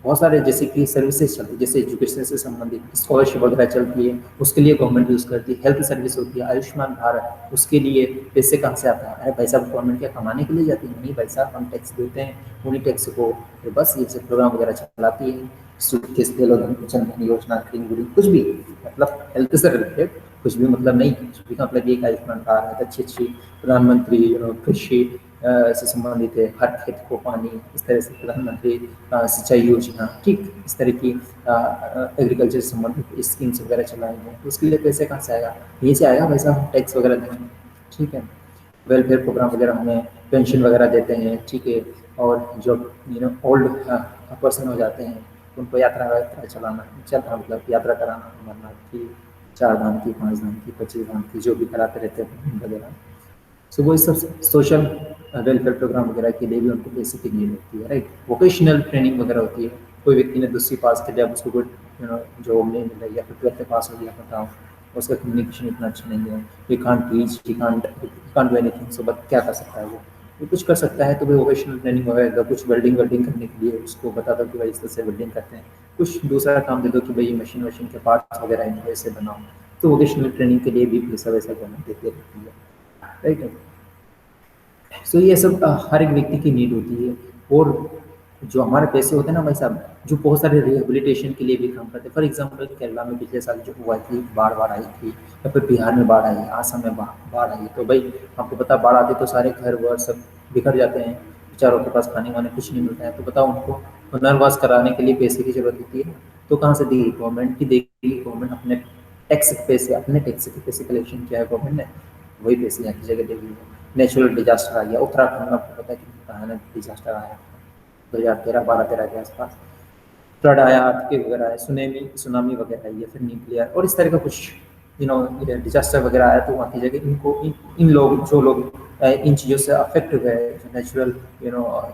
बहुत सारे, जैसे कि सर्विसेज चलती है, जैसे एजुकेशन से संबंधित स्कॉलरशिप वगैरह चलती है, उसके लिए गवर्नमेंट यूज़ करती है। हेल्थ सर्विस होती है, आयुष्मान भारत, उसके लिए पैसे कहाँ से आता है? अरे भाई साहब गवर्नमेंट क्या कमाने के लिए जाती है? नहीं भाई साहब, हम टैक्स देते हैं, उन्हीं टैक्स को फिर बस ये सब प्रोग्राम वगैरह चलाती है, सूटकेस दे लो, जन धन योजना, ग्रीन गुडी, कुछ भी, मतलब हेल्थ से रिलेटेड कुछ भी, मतलब नहीं, कुछ भी का मतलब ये आयुष्मान भारत, अच्छी अच्छी प्रधानमंत्री कृषि से संबंधित है, हर खेत को पानी, इस तरह से प्रधानमंत्री सिंचाई योजना, ठीक, इस तरह की एग्रीकल्चर से संबंधित स्कीम्स वगैरह चलाई हैं। तो उसके लिए पैसे कहाँ से आएगा? यहीं से आएगा वैसा, हम टैक्स वगैरह देंगे, ठीक है। वेलफेयर प्रोग्राम वगैरह हमें पेंशन वगैरह देते हैं, ठीक है। और जो ओल्ड पर्सन हो जाते हैं, उनको यात्रा चलाना चलना मतलब यात्रा कराना, अमरनाथ की, 4 धाम की, 5 धाम की, 25 धाम की, जो भी कराते रहते हैं वगैरह। सो वो सब सोशल वेलफेयर प्रोग्राम वगैरह के लिए भी उनको पैसे की नीड होती है, राइट। वोकेशनल ट्रेनिंग वगैरह होती है, कोई व्यक्ति ने 10वीं पास कर लिया, अब उसको कोई जॉब नहीं मिल रही, या फिर 12th पास हो गया, बताओ उसका कम्युनिकेशन इतना अच्छा नहीं है, he can't teach, he can't do anything, so but क्या कर सकता है वो कुछ कर सकता है तो भाई वोकेशनल ट्रेनिंग वगैरह, कुछ वेल्डिंग वेल्डिंग करने के लिए उसको बता दो कि भाई इस तरह से वेल्डिंग करते हैं, कुछ दूसरा काम दे दो कि भाई मशीन वशीन के पार्ट्स वगैरह इन ऐसे बनाओ, तो वोकेशनल ट्रेनिंग के लिए भी पैसा वैसा गवर्नमेंट देती रहती है, राइट। सो ये सब हर एक व्यक्ति की नीड होती है। और जो हमारे पैसे होते हैं ना भाई साहब, जो बहुत सारे रिहेबिलिटेशन के लिए भी काम करते हैं। फॉर एग्जांपल केरला में पिछले साल जो हुआ थी, बाढ़ आई थी, या फिर बिहार में बाढ़ आई, आसाम में बाढ़ आई, तो भाई आपको पता बाढ़ आती तो सारे घर वर सब बिखर जाते हैं, बेचारों के पास खाने वाने कुछ नहीं मिलता है, तो बताओ उनको पुनर्वास कराने के लिए पैसे की जरूरत होती है, तो कहाँ से देगी गवर्नमेंट की, देगी गवर्नमेंट अपने टैक्स के पैसे, अपने टैक्स के पैसे कलेक्शन किया है गवर्नमेंट ने, वही पैसे यहाँ की जगह देगी। नेचुरल डिजास्टर आ गया उत्तराखंड में, आपको पता है कि भयानक डिजास्टर आया 2013-12-13 के आसपास, फ्लड आया, अर्थक्वेक वगैरह आया, सुनामी वगैरह आई है, फिर न्यूक्लियर और इस तरह का कुछ डिजास्टर वगैरह आया, तो वहाँ की जगह इनको इन लोग जो लोग इन चीज़ों से अफेक्ट हुए, जो नेचुरल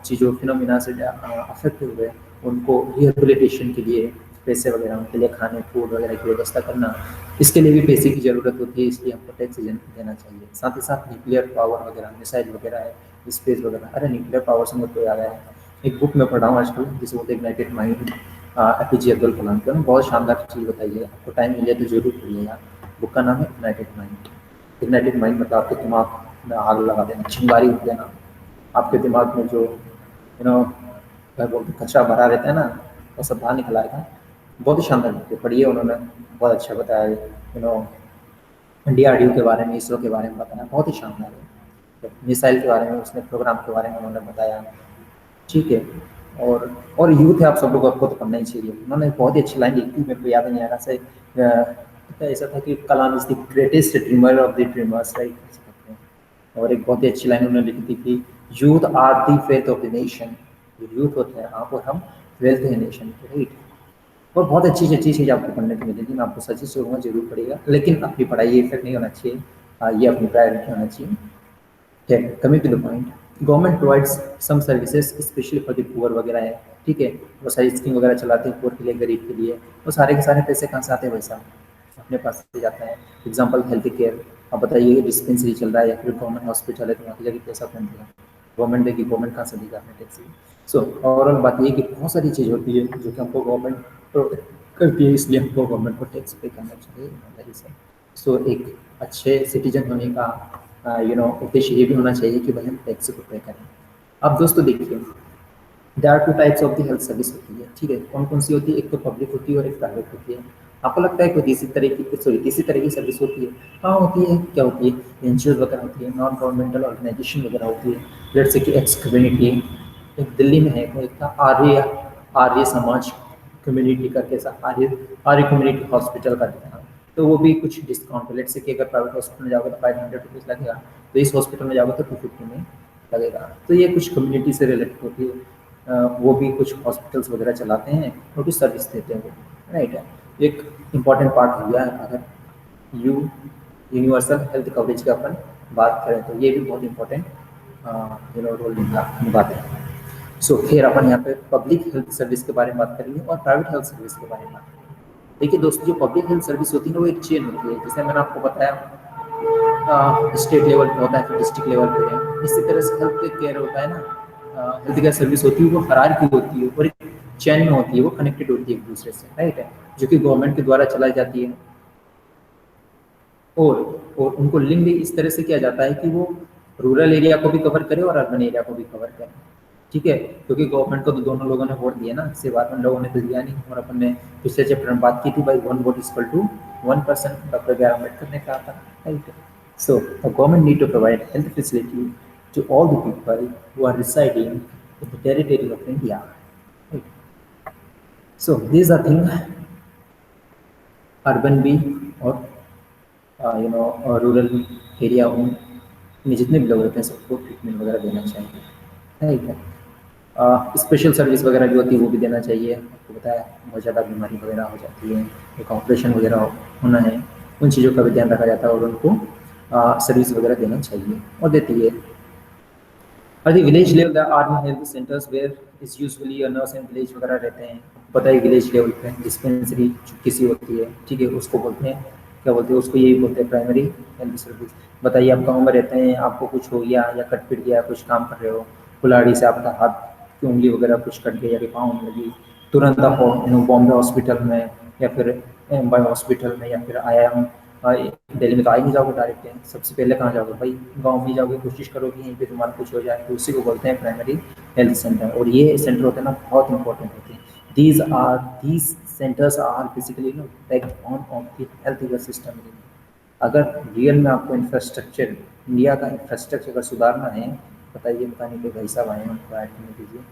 चीज़ों फिनोमिना से अफेक्ट हुए, उनको रिहेबिलिटेशन के लिए पैसे वगैरह, उनके लिए खाने फूड वगैरह की व्यवस्था करना, इसके लिए भी पैसे की ज़रूरत होती है, इसलिए हमको टैक्स देना चाहिए। साथ ही साथ न्यूक्लियर पावर वगैरह, मिसाइल वगैरह है, स्पेस वगैरह, अरे न्यूक्लियर पावर से मुझे याद आया, एक बुक में पढ़ा हूँ आजकल जिसे बोलते हैं ignited mind, APJ Abdul Kalam की, बहुत शानदार चीज़ बताई है, आपको टाइम मिले तो जरूर पढ़िएगा। बुक का नाम है इग्नाइटेड माइंड। इग्नाइटेड माइंड मतलब आपके दिमाग में आग लगा देना, चिंगारी उठ देना, आपके दिमाग में जो क्या बोलते कचरा भरा रहता है ना, वो सब बाहर निकल आएगा। बहुत ही शानदार बुक है, पढ़िए, उन्होंने बहुत अच्छा बताया DRDO के बारे में, इसरो के बारे में बताया, बहुत ही शानदार है। मिसाइल के बारे में, उसने प्रोग्राम के बारे में उन्होंने बताया, ठीक है। और यूथ है, आप सब लोग आपको तो पढ़ना ही चाहिए। उन्होंने बहुत ही अच्छी लाइन लिखी, मेरे को याद नहीं आ रहा से, ऐसा था कि Kalam is the greatest dreamer of the dreamers, right. और एक बहुत ही अच्छी लाइन उन्होंने लिखी थी कि youth are the faith of the nation, जो यूथ होते हैं आप और हम वेल्थ है नेशन के, राइट। और बहुत अच्छी चीज़ आपको पढ़ने को मिलेगी, मैं आपको सजेस्ट करूँगा जरूर पढ़िएगा, लेकिन अपनी पढ़ाई इफेक्ट नहीं होना चाहिए, ये अपनी प्रायोरिटी होना चाहिए। Coming to the point, government provides some services specially for the poor वगैरह है, ठीक है, वो सारी स्कीम वगैरह चलाते हैं पुअर के लिए, गरीब के लिए, वो सारे के सारे पैसे कहाँ से आते हैं भाई साहब, अपने पास से जाता है। एग्जाम्पल हेल्थ केयर, आप बताइए डिस्पेंसरी चल रहा है या फिर गवर्नमेंट हॉस्पिटल है, तो वहाँ की जगह पैसा कौन देगा, गवर्नमेंट देगी, गवर्नमेंट कहाँ से देगा अपने टैक्स। सो ओवरऑल बात ये कि बहुत सारी चीज़ होती है जो कि हमको गवर्नमेंट प्रोटेक्ट करती है, इसलिए हमको गवर्नमेंट को टैक्स पे करना चाहिए ईमानदारी से। सो एक अच्छे सिटीजन होने का उद्देश्य ये भी होना चाहिए कि भाई हम टैक्स को पे करें। अब दोस्तों देखिए, there are 2 types of the health service होती है, ठीक है, कौन कौन सी होती है, एक तो पब्लिक होती है और एक प्राइवेट होती है। आपको लगता है कोई तीसरी तरह की सर्विस होती है? हाँ होती है, क्या होती है, एनजीओ वगैरह होती है, नॉन गवर्नमेंटल ऑर्गेनाइजेशन वगैरह होती है, लेट्स से कि एक्स कम्युनिटी, एक दिल्ली में है, एक था आर्य समाज कम्युनिटी करके, ऐसा आर्य कम्युनिटी हॉस्पिटल करके था, तो वो भी कुछ डिस्काउंट, लेट्स से कि अगर प्राइवेट हॉस्पिटल में जाओगे तो 500 रुपीज़ लगेगा, तो इस हॉस्पिटल में जाओगे तो 250 में लगेगा। तो ये कुछ कम्युनिटी से रिलेटेड होती है, वो भी कुछ हॉस्पिटल्स वगैरह चलाते हैं और कुछ सर्विस देते हैं वो, राइट है। एक इम्पॉर्टेंट पार्ट हो गया है, अगर यूनिवर्सल हेल्थ कवरेज की अपन बात करें तो ये भी बहुत इम्पोर्टेंट रोल निभाते हैं। सो फिर अपन यहाँ पे पब्लिक हेल्थ सर्विस के बारे में बात करेंगे और प्राइवेट हेल्थ सर्विस के बारे में बात करेंगे। देखिए दोस्तों, जो पब्लिक हेल्थ सर्विस होती है ना, वो एक चेन होती है, जैसे मैंने आपको बताया स्टेट लेवल पे होता है, फिर डिस्ट्रिक्ट लेवल पे है, इसी तरह से हेल्थ केयर होता है ना, हेल्थ केयर सर्विस होती है, वो हायरार्की होती है और एक चेन में होती है, वो कनेक्टेड होती है एक दूसरे से, राइट है, जो कि गवर्नमेंट के द्वारा चलाई जाती है। और उनको लिंक भी इस तरह से किया जाता है कि वो रूरल एरिया को भी कवर करे और अर्बन एरिया को भी कवर करे, ठीक है, क्योंकि गवर्नमेंट को तो दोनों लोगों ने वोट दिया ना, सिर्फ अर्बन लोगों ने तो दिया नहीं। और अपन ने पिछले चैप्टर में बात की थी भाई, 1 vote equal to 1%, doctor B R Ambedkar ने कहा था, right. So the government need to provide health facility to all the people who are residing in the territory of India, right. So these are thing, urban भी और rural area में जितने भी लोग रहते हैं सबको ट्रीटमेंट वगैरह देना चाहिए, ठीक है। स्पेशल सर्विस वगैरह जो होती है वो भी देना चाहिए। आपको पता है बहुत ज़्यादा बीमारी वगैरह हो जाती है, एक ऑपरेशन वगैरह होना है, उन चीज़ों का भी ध्यान रखा जाता है और उनको सर्विस वगैरह देना चाहिए और देती है। At the village level, the army health centers where is usually a nurse and village वगैरह रहते हैं। पता है विलेज लेवल पे डिस्पेंसरी किसी होती है, ठीक है, उसको बोलते हैं, क्या बोलते हैं उसको, यही बोलते हैं प्राइमरी हेल्थ सर्विस। बताइए आप गाँव में रहते हैं, आपको कुछ हो गया या कट पिट गया, कुछ काम कर रहे हो, कुल्हाड़ी से आपका हाथ की उंगली वगैरह कुछ कट गई या फिर पाँव में लगी, तुरंत आप बॉम्बे हॉस्पिटल में या फिर मुंबई हॉस्पिटल में या फिर IIM दिल्ली में तो आ ही नहीं जाओगे डायरेक्ट, सबसे पहले कहाँ जाओगे भाई, गांव में जाओगे, कोशिश करोगे यहीं पे तुम्हारा कुछ हो जाए, तो उसी को बोलते हैं प्राइमरी हेल्थ सेंटर। और ये सेंटर होते हैं ना बहुत इंपॉर्टेंट होते हैं। These centres are basically backbone of the health care system. अगर रियल में आपको इंफ्रास्ट्रक्चर, इंडिया का इंफ्रास्ट्रक्चर अगर सुधारना है, बताइए, बताने के भाई साहब आए हैं, उनको ऐड करने दीजिए।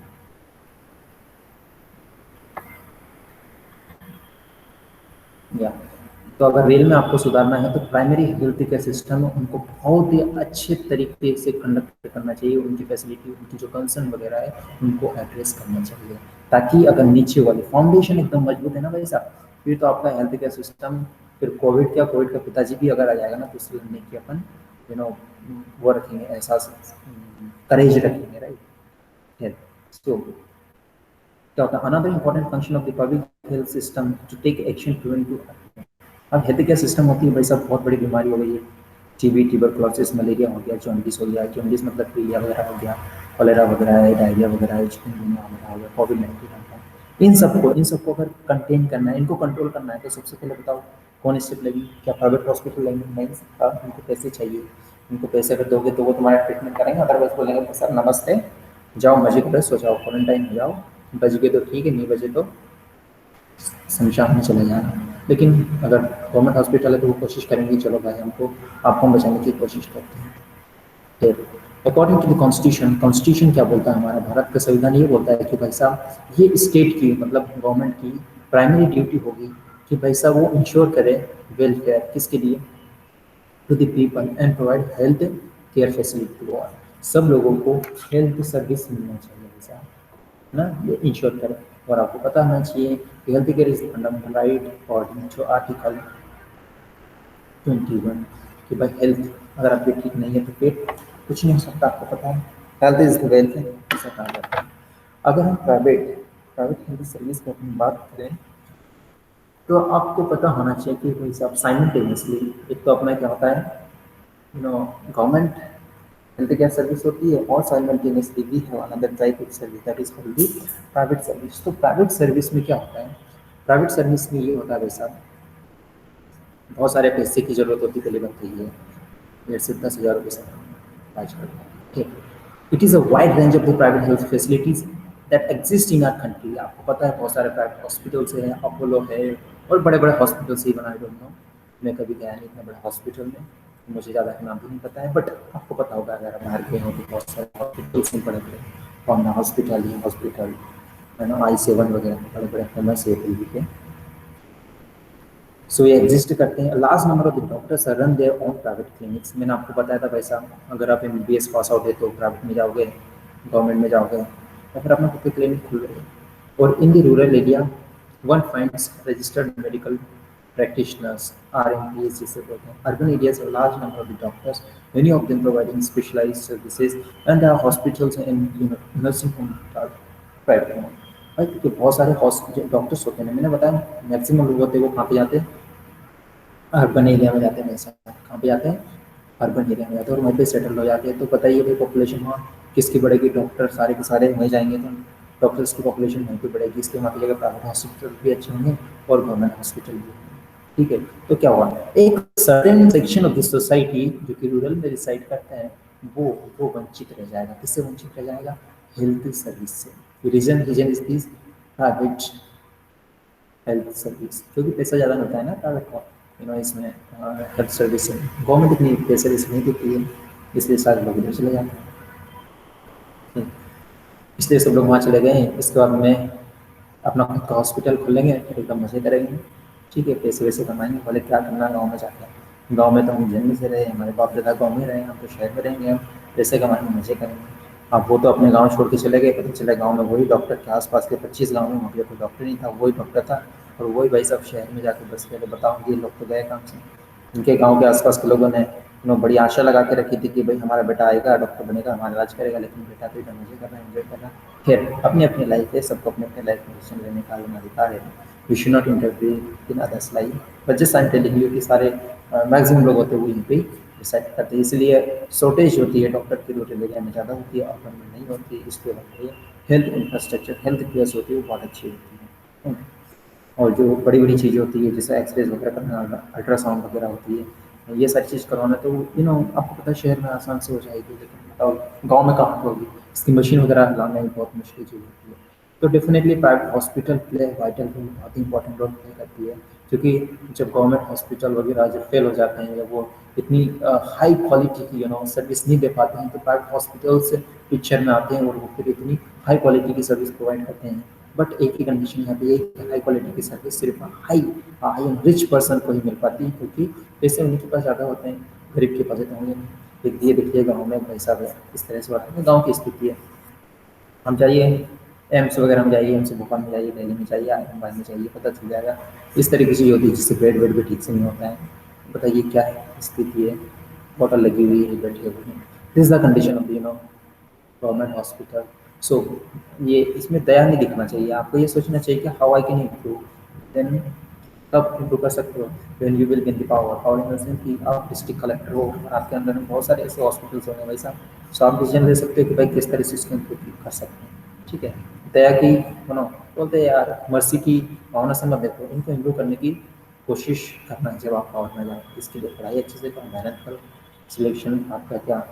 या तो अगर रेल में आपको सुधारना है तो प्राइमरी हेल्थ केयर सिस्टम उनको बहुत ही अच्छे तरीके से कंडक्ट करना चाहिए, उनकी फैसिलिटी, उनकी जो कंसर्न वगैरह है उनको एड्रेस करना चाहिए, ताकि अगर नीचे वाली फाउंडेशन एकदम मजबूत है ना भाई साहब, फिर तो आपका हेल्थ केयर सिस्टम, फिर कोविड का पिताजी भी अगर आ जाएगा ना तो उससे लड़ने की अपन वो रखेंगे, एहसास, करेज रखेंगे, राइट। सो क्या होता है, another important function of the public health system to take action preventive. अब हेल्थ केयर सिस्टम होती है भाई साहब, बहुत बड़ी बीमारी हो गई है, TB, ट्यूबरकुलोसिस, मलेरिया हो गया, जॉन्डिस हो गया, जॉन्डिस मतलब पीलिया वगैरह हो गया, कॉलेरा वगैरह है, डायरिया वगैरह है, चिकनगुनिया वगैरह हो गया, कोविड-19 हो गया। इन सबको अगर कंटेन करना है, इनको कंट्रोल करना है, तो सबसे पहले बताओ कौन स्टेप लेगी? क्या प्राइवेट हॉस्पिटल लेंगे? नहीं सकता, उनको पैसे चाहिए, उनको पैसे अगर दोगे तो वो तुम्हारा ट्रीटमेंट करेंगे, अदरवाइज बोलेंगे सर नमस्ते, जाओ मजे करो, सो जाओ, क्वारंटाइन हो जाओ, बच गए तो ठीक है, नहीं बचे तो शमशान में चले जाना। लेकिन अगर गवर्नमेंट हॉस्पिटल है तो वो कोशिश करेंगे, चलो भाई हमको आपको बचाने की कोशिश करते हैं। फिर according to the constitution, constitution क्या बोलता है, हमारा भारत का संविधान ये बोलता है कि भाई साहब ये स्टेट की, मतलब गवर्नमेंट की प्राइमरी ड्यूटी होगी कि भाई साहब वो इंश्योर करे वेलफेयर, किसके लिए, to the people and provide health care facility to all, सब लोगों को हेल्थ सर्विस मिलना चाहिए भाई साहब ना, ये इंश्योर करें। और आपको पता होना चाहिए कि health care is fundamental right according to article 21 कि भाई हेल्थ अगर आपकी ठीक नहीं है तो फिर कुछ नहीं हो सकता, आपको पता है, हेल्थ इज वेल्थ ऐसा कहा जाता है। अगर हम प्राइवेट हेल्थ सर्विस की अपनी बात करें तो आपको पता होना चाहिए कि भाई साहब साइमल्टेनियसली एक तो अपना क्या होता है, गवर्नमेंट हेल्थ केयर सर्विस होती है और simultaneously we have another type of service that is called the private service. तो प्राइवेट सर्विस में क्या होता है, प्राइवेट सर्विस में ये होता है भाई साहब, बहुत सारे पैसे की जरूरत होती है, पहली बात तो ये है, 8 से 10,000 रुपये से आजकल, ठीक। It is a wide range of the private health facilities that exist in our country. आपको पता है बहुत सारे प्राइवेट हॉस्पिटल्स हैं, अपोलो है और बड़े बड़े हॉस्पिटल्स ही बनाए डोंट नो, मैं कभी गया नहीं इतने बड़े हॉस्पिटल में, मुझे ज़्यादा नाम भी नहीं पता है, बट आपको पता होगा अगर आप बाहर गए हो तो बहुत सारे हॉस्पिटल्स हैं बड़े बड़े, पवना हॉस्पिटल है ना, I7 वगैरह बड़े बड़े फेमस है दिल्ली के। सो ये एग्जिस्ट करते हैं। Large number of the doctors run their own private clinics. मैंने आपको बताया था पैसा, अगर आप MBBS पास आउट है तो प्राइवेट में जाओगे, गवर्नमेंट में जाओगे, या फिर अपना खुद के क्लिनिक खुल रहे हैं। और in the rural area one finds registered medical practitioners RMPs जिसे बोलते हैं। Urban areas have large number of the doctors, many of them providing specialised services and there are hospitals and nursing home private home. भाई क्योंकि बहुत सारे doctors होते हैं, मैंने बताया मैक्सिमम लोग होते हैं वो कहाँ पे जाते हैं, अर्बन एरिया में जाते हैं। वैसे कहाँ पे जाते हैं, अर्बन एरिया में जाते हैं और वहीं पे सेटल हो जाते हैं। तो बताइए भाई पॉपुलेशन वहाँ किसकी बढ़ेगी, डॉक्टर सारे के सारे वहीं जाएंगे तो डॉक्टर्स की पॉपुलेशन वहीं पे बढ़ेगी, इसलिए वहाँ की जगह प्राइवेट हॉस्पिटल भी अच्छे होंगे और गवर्नमेंट हॉस्पिटल भी होंगे, ठीक है। तो क्या हुआ, एक certain section of the society जो कि रूरल में रिसाइड करते हैं वो वंचित रह जाएगा। किससे वंचित रह जाएगा, हेल्थ सर्विस से। Reason is this private health service, क्योंकि पैसा ज़्यादा मिलता है ना प्राइवेट का, इसमें हेल्थ सर्विस में गवर्नमेंट इतनी पैसे नहीं देती है, इसलिए सारे लोग इधर चले जाते हैं। इसलिए सब लोग वहाँ चले गए। इसके बाद में अपना खुद का हॉस्पिटल खोलेंगे, फिर एकदम मजे करेंगे, ठीक है, पैसे वैसे कमाएंगे। बोले क्या करना गाँव में जाकर, गाँव में तो हम जन्म से रहे, हमारे बाप दादा गाँव में रहे, हम तो शहर में रहेंगे, हम पैसे कमाएंगे, मजे करेंगे, अब वो तो अपने गांव छोड़ के चले गए, पता चला गांव में वही डॉक्टर के आसपास के 25 गांव में वहाँ पे कोई डॉक्टर नहीं था, वही डॉक्टर था और वही भाई साहब शहर में जाके बस गए। बताओ ये लोग तो गए काम से। उनके गांव के आसपास के लोगों ने बड़ी आशा लगा के रखी थी कि भाई हमारा बेटा आएगा, डॉक्टर बनेगा, हमारा इलाज करेगा, लेकिन बेटा तो इधर मजे कर रहा है, एंजॉय कर रहा है। खैर अपनी अपनी लाइफ है, सबको अपने अपने लाइफ में डिसीजन लेने का अधिकार है। We should not interfere in others life, but just I am telling you कि सारे मैक्सिमम लोग होते हैं वो यहीं पे डिसाइड करते हैं। इसलिए शॉर्टेज होती है डॉक्टर की, रूरल एरिया में ज़्यादा होती है, अर्बन में नहीं होती। इसके बाद हेल्थ इंफ्रास्ट्रक्चर, हेल्थ केयर्स होती है वो बहुत अच्छी होती है। और जो बड़ी बड़ी चीज़ें होती है जैसे एक्सरे वगैरह करना, अल्ट्रासाउंड वगैरह होती है, ये सारी चीज़ करवाना तो आपको पता है शहर में आसान से हो जाएगी, लेकिन बताओ गांव में कहाँ होगी। इसकी मशीन वगैरह लाना ही बहुत मुश्किल चीज़ होती है। तो definitely private hospital play vital role, बहुत इंपॉर्टेंट रोल प्ले करती है, क्योंकि जब गवर्नमेंट हॉस्पिटल वगैरह जब फेल हो जाते हैं या वो इतनी हाई क्वालिटी की सर्विस नहीं दे पाते हैं, तो प्राइवेट हॉस्पिटल्स पिक्चर में आते हैं और वो फिर इतनी हाई क्वालिटी की सर्विस प्रोवाइड करते हैं। बट एक ही कंडीशन यहाँ पे, एक हाई क्वालिटी की सर्विस सिर्फ हाई हाई रिच पर्सन को ही मिल पाती है, क्योंकि पैसे उनके पास ज़्यादा होते हैं, गरीब के पास तो होंगे नहीं। ये देखिए गाँव में भाई साहब है, इस तरह से बात है, गाँव की स्थिति है। हम जाइए एम्स वगैरह में जाइए, एम्स भोपाल में जाइए, दिल्ली में जाइए, आरामबाग में जाइए, पता चल जाएगा इस तरीके से होती है, जिससे बेड वेड भी ठीक से नहीं होता है। बताइए क्या स्थिति है, बॉटल लगी हुई है, बेड लगी हुई है। This is the condition of government hospital. So ये इसमें दया नहीं दिखना चाहिए, आपको ये सोचना चाहिए कि how I can improve, then तब इम्प्रूव कर सकते हो। When you will gain the power in the sense कि आप डिस्ट्रिक्ट कलेक्टर हो और आपके अंदर में बहुत सारे ऐसे हॉस्पिटल्स होंगे भाई साहब, सो आप डिसीजन ले सकते हो कि भाई किस तरह से इसको इम्प्रूव कर सकते हैं। ठीक है, दया की बोलते हैं यार, मर्सी की भावना से मत देखो, इनको इम्प्रूव करने की कोशिश करना है। जब आप पावर में जाए इसके लिए पढ़ाई अच्छे से करो, मेहनत करो, सिलेक्शन आपका क्या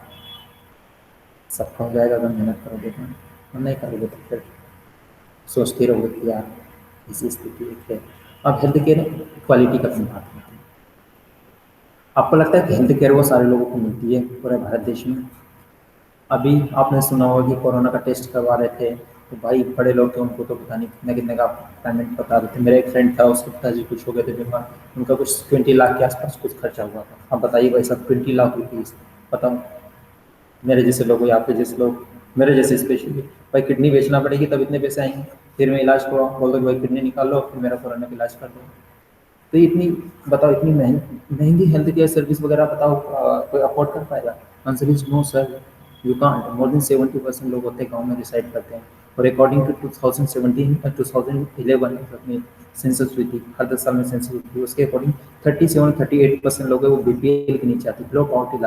सबका हो जाएगा अगर मेहनत करोगे तो, और नहीं करोगे तो फिर सोचते रहोगे कि यार इसी स्थिति है। अब हेल्थ केयर क्वालिटी का अपनी बात करते हैं। आपको लगता है कि हेल्थ केयर वो सारे लोगों को मिलती है पूरे भारत देश में? अभी आपने सुना होगा कि कोरोना का टेस्ट करवा रहे थे, तो भाई बड़े लोग थे, उनको तो पता नहीं कितने कितने का पेमेंट बता रहे थे। मेरा एक फ्रेंड था, उसके पिताजी कुछ हो गए थे बीमार, उनका कुछ 20 लाख के आसपास कुछ खर्चा हुआ था। अब बताइए भाई साहब 20 लाख रुपीज़, बताओ मेरे जैसे लोग या आपके जैसे लोग, मेरे जैसे स्पेशली, भाई किडनी बेचना पड़ेगी तब इतने पैसे आएंगे, फिर मैं इलाज करवाऊँ, बोल दो भाई किडनी निकाल लो, फिर मेरा कोरोना का इलाज कर दो। तो इतनी बताओ, इतनी महंगी हेल्थ केयर सर्विस वगैरह बताओ कोई अफोर्ड कर पाएगा? Answer is no sir, you can't. More than 70% लोग होते हैं गाँव में रिसाइड करते हैं, और अकॉर्डिंग टू 2011 अपनी सेंसस हुई थी, हर 10 साल में सेंसस हुई थी, उसके अकॉर्डिंग 37-38% लोग हैं वो BPL के नीचे आते हैं, लो पॉवर्टी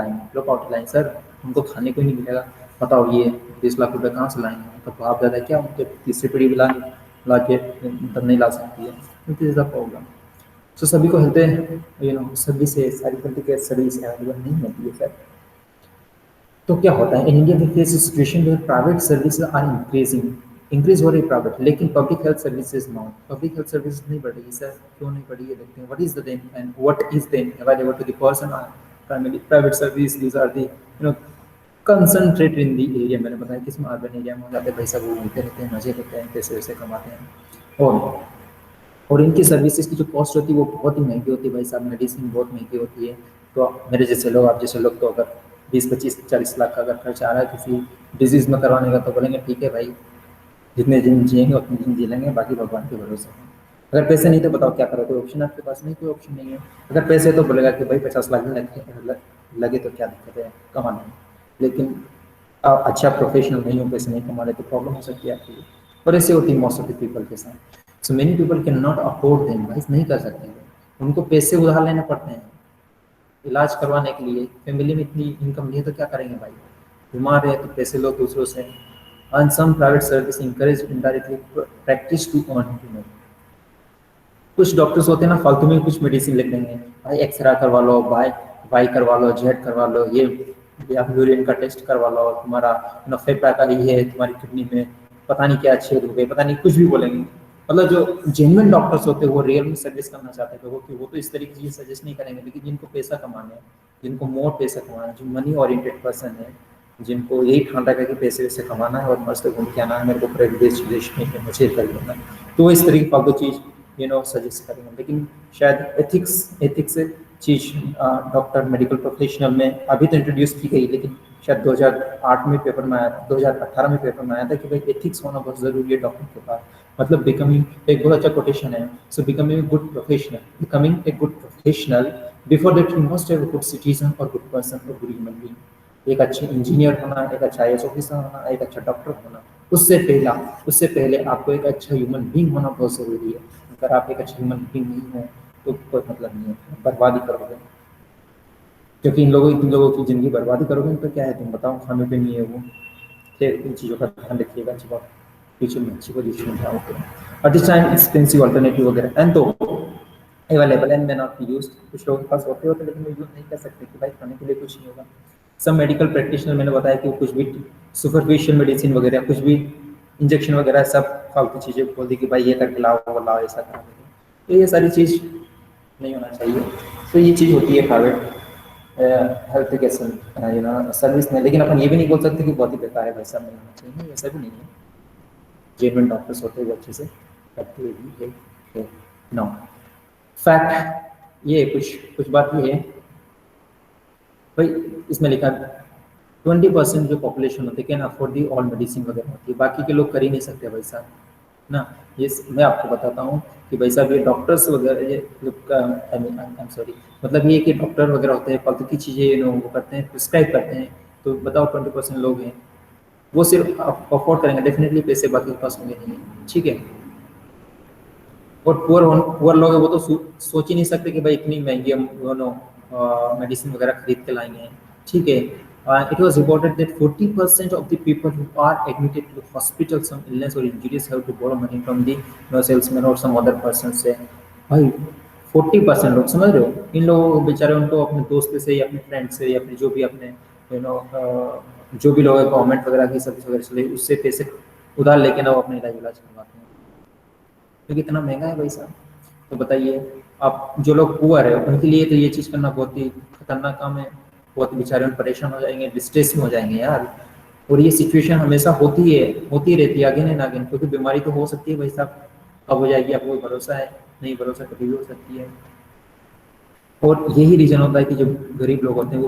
लाइन सर, उनको खाने को ही नहीं मिलेगा। बताओ ये 20 लाख रुपए कहाँ से लाएंगे? तो बाप दादा क्या उनके तीसरी पीढ़ी भी ला के तब नहीं ला सकती है, this is the problem. So सभी को हेल्थ सर्विस सारी हेल्थ केयर सर्विस अवेलेबल नहीं होती है सर। तो क्या होता है इन इंडिया में face situation where private services are increase हो रही है प्राइवेट, लेकिन public health services not, public health service नहीं बढ़ रही सर। क्यों नहीं बढ़ी है देखते हैं। What is the then and what is then available to the person are primary private service, these are the concentrated in the area. मैंने बताया किस में अर्बन एरिया में हो जाते हैं, पैसा वो मिलते रहते हैं, मजे लेते हैं, पैसे वैसे कमाते हैं, और इनकी सर्विसेज की जो कॉस्ट होती है वो बहुत ही महंगी होती है भाई साहब। मेडिसिन बहुत महंगी होती है। तो मेरे जैसे लोग, आप जैसे लोग, तो अगर 20-25-40 लाख का अगर खर्च आ रहा है किसी डिजीज़ में करवाने का, तो बोलेंगे ठीक है भाई, जितने दिन जिएंगे उतने दिन जी लेंगे, बाकी भगवान के भरोसे हैं। अगर पैसे नहीं तो बताओ क्या करो, कोई ऑप्शन आपके पास नहीं, कोई ऑप्शन नहीं है। अगर पैसे तो बोलेगा कि भाई 50 लाख लगे तो क्या दिक्कत है कमाने में, लेकिन आप अच्छा प्रोफेशनल नहीं हो, पैसे नहीं कमा रहे, तो प्रॉब्लम हो सकती है आपके लिए। और ऐसे होती है मोस्ट ऑफ द पीपल के साथ। So many people can not afford them, भाई नहीं कर सकते, उनको पैसे उधार लेने पड़ते हैं इलाज करवाने के लिए। फैमिली में इतनी इनकम नहीं है तो क्या करेंगे भाई, बीमार है तो पैसे लो दूसरों से। And some private service encourage indirectly practice to earn. कुछ डॉक्टर्स होते हैं ना फालतू में कुछ मेडिसिन लिख देंगे, भाई एक्सरे करवा लो, वाई करवा लो, जेड करवा लो, ये आप यूरिन का टेस्ट करवा लो, तुम्हारा नफे पैका ही है तुम्हारी किडनी में, पता नहीं क्या छेद हो गए, पता नहीं कुछ भी बोलेंगे। मतलब जो जेन्युइन डॉक्टर्स होते हैं वो रियल में सर्विस करना चाहते हैं लोगों की, वो तो इस तरीके की चीज़ सजेस्ट नहीं करेंगे। लेकिन जिनको पैसा कमाना है, जिनको मोर पैसा कमाना है, जो मनी ओरिएंटेड पर्सन है, जिनको यही ठान रखा है कि पैसे वैसे कमाना है और मस्त घूम के आना है, मेरे को पूरे विदेश में मुझे कर लेना है, तो वो इस तरीके की फालतू चीज़ सजेस्ट करेंगे। लेकिन शायद एथिक्स चीज़ डॉक्टर मेडिकल प्रोफेशनल में अभी तो इंट्रोड्यूस की गई, लेकिन शायद 2008 में पेपर में आया था, 2018 में पेपर में आया था कि भाई एथिक्स होना बहुत ज़रूरी है डॉक्टर के पास। मतलब बिकमिंग एक बहुत अच्छा कोटेशन है, so becoming a good professional, becoming a good professional before that you must have a good citizen और गुड पर्सन और गुड ह्यूमन बीइंग। एक अच्छे इंजीनियर होना, एक अच्छा IAS ऑफिसर होना, एक अच्छा डॉक्टर होना, उससे पहले आपको एक अच्छा ह्यूमन बीइंग होना बहुत ज़रूरी है। अगर आप एक अच्छा ह्यूमन बीइंग नहीं हो तो कोई मतलब नहीं है, बर्बादी करोगे। क्योंकि इन लोगों की ज़िंदगी बर्बादी करोगे तो क्या है, तुम बताओ, खाने पे नहीं है वो। फिर इन चीज़ों का ध्यान रखिएगा जब आप फ्यूचर में अच्छी पोजीशन में जाओगे। At this time expensive alternative वगैरह एंड तो available and may not be used. कुछ लोगों के पास होते लेकिन वो यूज़ नहीं कर सकते कि भाई खाने के लिए कुछ नहीं होगा। सब मेडिकल प्रैक्टिशनर मैंने बताया कि वो कुछ भी सुपरफिशियल मेडिसिन वगैरह, कुछ भी इंजेक्शन वगैरह सब फालतू चीज़ें बोल दी कि भाई ये करके लाओ, वो लाओ, ऐसा करा। तो ये सारी चीज़ नहीं होना चाहिए। तो ये चीज़ होती है प्राइवेट हेल्थ के सर्विस में। लेकिन अपन ये भी नहीं बोल सकते कि बहुत ही बेकार है, वैसा नहीं होना चाहिए, नहीं, ऐसा भी नहीं है। जेन्युइन डॉक्टर्स होते हैं वो अच्छे से करते हुए भी है। नो फैक्ट ये कुछ बात ये है भाई, इसमें लिखा 20% जो पॉपुलेशन होती है can afford the all medicine वगैरह होती है, बाकी के लोग कर ही नहीं सकते भाई साहब ना। ये मैं आपको बताता हूँ कि भाई साहब ये डॉक्टर्स वगैरह ये लोग का आई एम सॉरी, मतलब ये कि डॉक्टर वगैरह होते हैं फालतू की चीज़ें वो करते हैं, प्रिस्क्राइब करते हैं। तो बताओ 20% लोग हैं वो सिर्फ अफोर्ड करेंगे डेफिनेटली, पैसे बाकी के पास होंगे नहीं, ठीक है। और पुअर लोग हैं वो तो सोच ही नहीं सकते कि भाई इतनी महंगी हम मेडिसिन वगैरह खरीद के लाएंगे, ठीक है। It was reported that 40% of the people who are admitted to hospital some illness or injuries have to borrow money from the salesman or some other person से। भाई 40% लोग, समझ रहे हो, इन लोगों को बेचारे उनको अपने दोस्त से या अपने फ्रेंड से या फिर जो भी अपने जो भी लोग गवर्नमेंट वगैरह की सर्विस वगैरह चले उससे पैसे उधार लेके ना वो अपने इलाज करवाते हैं, क्योंकि इतना महंगा है भाई साहब। तो बताइए आप, जो लोग पुअर है उनके लिए तो ये चीज़ करना बहुत ही खतरनाक काम है। बहुत बेचारे परेशान हो जाएंगे, डिस्ट्रेस में हो जाएंगे यार। और ये सिचुएशन हमेशा होती रहती है आगे नहीं आगे, क्योंकि बीमारी तो हो सकती है भाई साहब, कब हो जाएगी आपको कोई भरोसा है नहीं, भरोसा कभी भी हो सकती है। और यही रीज़न होता है कि जो गरीब लोग होते हैं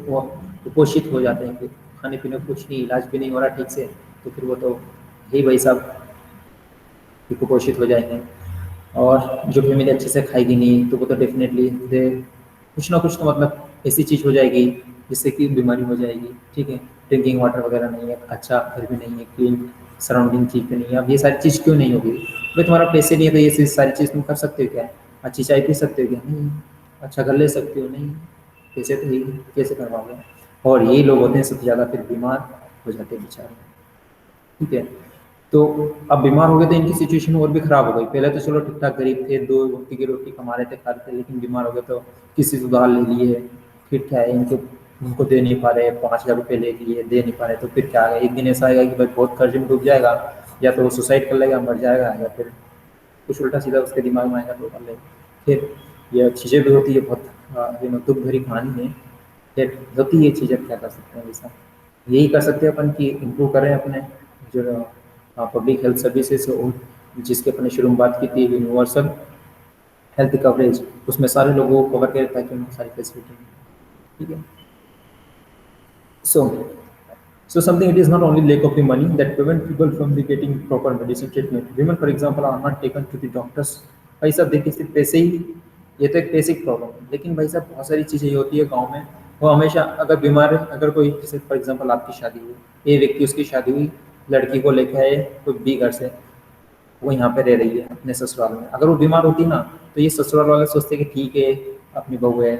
वो कुपोषित हो जाते हैं, फिर खाने पीने को कुछ नहीं, इलाज भी नहीं हो रहा ठीक से, तो फिर वो तो यही भाई साहब कुपोषित हो जाएंगे। और जो फैमिली अच्छे से खाएगी नहीं तो वो तो डेफिनेटली कुछ ना कुछ तो मतलब ऐसी चीज़ हो जाएगी जिससे कि बीमारी हो जाएगी, ठीक है। ड्रिंकिंग वाटर वगैरह नहीं है, अच्छा घर भी नहीं है, क्लीन सराउंडिंग ठीक भी नहीं है। अब ये सारी चीज़ क्यों नहीं होगी भाई, तुम्हारा पैसे नहीं है तो ये सारी चीज़ तुम कर सकते हो क्या? अच्छी चाय पी सकते हो क्या? नहीं। अच्छा घर ले सकते हो? नहीं। पैसे तो ही कैसे करवाओगे? और यही लोग होते हैं सबसे ज़्यादा फिर बीमार हो जाते हैं बेचारे, ठीक है। तो अब बीमार हो गए तो इनकी सिचुएशन और भी खराब हो गई। पहले तो चलो ठीक ठाक गरीब थे, 2 वक्त की रोटी कमा रहे थे, खा रहे थे, लेकिन बीमार हो गए तो किसी से उधार ले लिए, फिर क्या है उनको दे नहीं पा रहे, 5,000 रुपये ले लिए दे नहीं पा रहे, तो फिर क्या आएगा, एक दिन ऐसा आएगा कि भाई बहुत कर्ज में डूब जाएगा, या तो वो सुसाइड कर लेगा, मर जाएगा, या फिर कुछ उल्टा सीधा उसके दिमाग में आएगा तो कर लेगा। फिर यह चीज़ें भी होती है, बहुत दुख भरी कहानी है, फिर होती है ये चीज़ें, क्या कर सकते हैं वैसा। यही कर सकते हैं अपन कि इम्प्रूव करें अपने जो पब्लिक हेल्थ सर्विसेज जिसके अपने शुरू में बात की थी, यूनिवर्सल हेल्थ कवरेज, उसमें सारे लोगों को कवर करें ताकि उनको सारी फैसिलिटी मिले, ठीक है। So something, it is not only lack of the money that prevent people from the getting proper medicine treatment. Women, for example, are not taken to the doctors. भाई साहब देखिए सिर्फ पैसे ही, ये तो एक बेसिक प्रॉब्लम है, लेकिन भाई साहब बहुत सारी चीज़ें होती है गांव में। वो हमेशा अगर बीमार है, अगर कोई जैसे फॉर एग्जांपल आपकी शादी हुई, ये व्यक्ति उसकी शादी हुई, लड़की को लेकर आए कोई बी घर से, वो यहाँ पे रह रही है अपने ससुराल में, अगर वो बीमार होती ना तो ये ससुराल वाले सोचते कि ठीक है अपनी बहू है,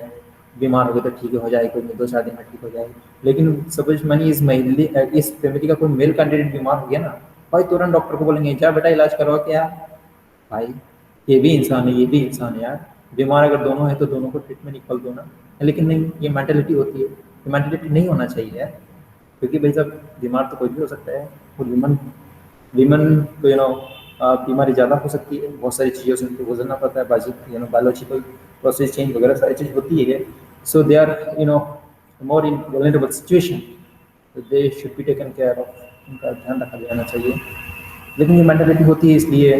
बीमार हो गए तो ठीक है हो जाएगी, कोई 2-4 दिन में ठीक हो जाएगी। लेकिन सपोज मनी इस फैमिली का कोई मेल कैंडिडेट बीमार हो गया ना, भाई तुरंत डॉक्टर को बोलेंगे जा बेटा इलाज करवा के यार। भाई ये भी इंसान है, ये भी इंसान है यार, बीमार अगर दोनों है तो दोनों को ट्रीटमेंट इक्वल दो ना। लेकिन नहीं, ये मेंटेलिटी होती है, ये मेंटेलिटी नहीं होना चाहिए यार, क्योंकि भाई साहब बीमार तो कोई भी हो सकता है। और वीमन तो बीमारी ज़्यादा हो सकती है, बहुत सारी चीज़ों से उनको गुजरना पड़ता है, बायोलॉजिकल प्रोसेस चेंज वगैरह सारी चीज़ होती है। So they are more in vulnerable situation, they should be taken care of, उनका ध्यान रखा जाना चाहिए। लेकिन ये मेंटेलिटी होती है इसलिए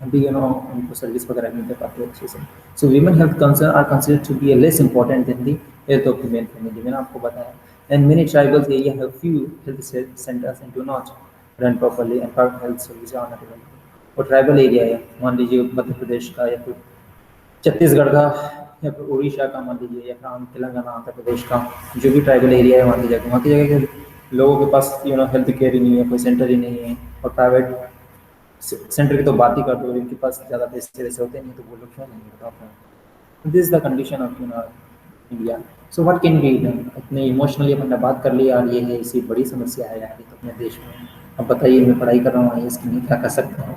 अभी उनको सर्विस वगैरह नहीं दे पाते अच्छे से। So women health concern are considered to be less important than the health of the men family. मैंने आपको बताया And many tribal areas have few health centers and do not run properly and private health services are not available. और tribal area है, मान लीजिए मध्य प्रदेश का या फिर छत्तीसगढ़ का या फिर उड़ीसा का मान लीजिए या फिर तेलंगाना आंध्र प्रदेश का जो भी ट्राइबल एरिया है वहाँ की जगह के लोगों के पास हेल्थ केयर ही नहीं है, कोई सेंटर ही नहीं है, और प्राइवेट सेंटर की तो बात ही कर दो, इनके पास ज़्यादा पैसे वैसे होते नहीं तो वो लोग क्यों नहीं बता पाए. This is the condition of India. So what can be done. इतने इमोशनली अपन ने बात कर लिया यार, ये है इसी बड़ी समस्या है यार ये तो अपने देश में. अब बताइए मैं पढ़ाई कर रहा हूँ इसके लिए क्या कर सकता हूँ.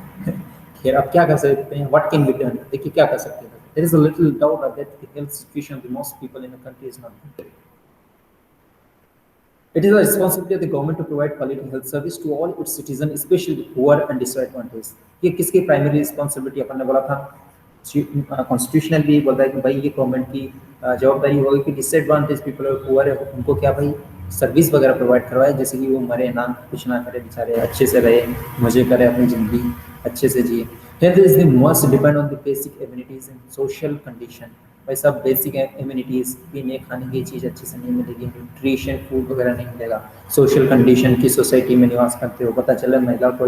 खैर अब क्या कर सकते हैं, व्हाट कैन बी डन. देखिए क्या कर सकते हैं. There is a little doubt that the health situation of the most people in the country is not good. It is the responsibility of the government to provide quality health service to all its citizens, especially the poor and disadvantaged. ये किसकी primary responsibility अपन ने बोला था. Constitutional भी बोलता है कि भाई ये गवर्नमेंट की जवाबदारी होगी कि डिसएडवांटेज पीपल और पुअर है उनको क्या भाई सर्विस वगैरह प्रोवाइड करवाए, जैसे कि वो मरे ना, कुछ ना करे बेचारे, अच्छे से रहे, मजे करे, अपनी ज़िंदगी अच्छे से जिए. Health is the must depend on the basic amenities and social condition. भाई सब बेसिक एमिनिटीज़, पीने खाने की चीज़ अच्छे से नहीं मिलेगी, न्यूट्रिशन फूड वगैरह नहीं मिलेगा. सोशल कंडीशन की सोसाइटी में निवास करते हो, पता चला महिला को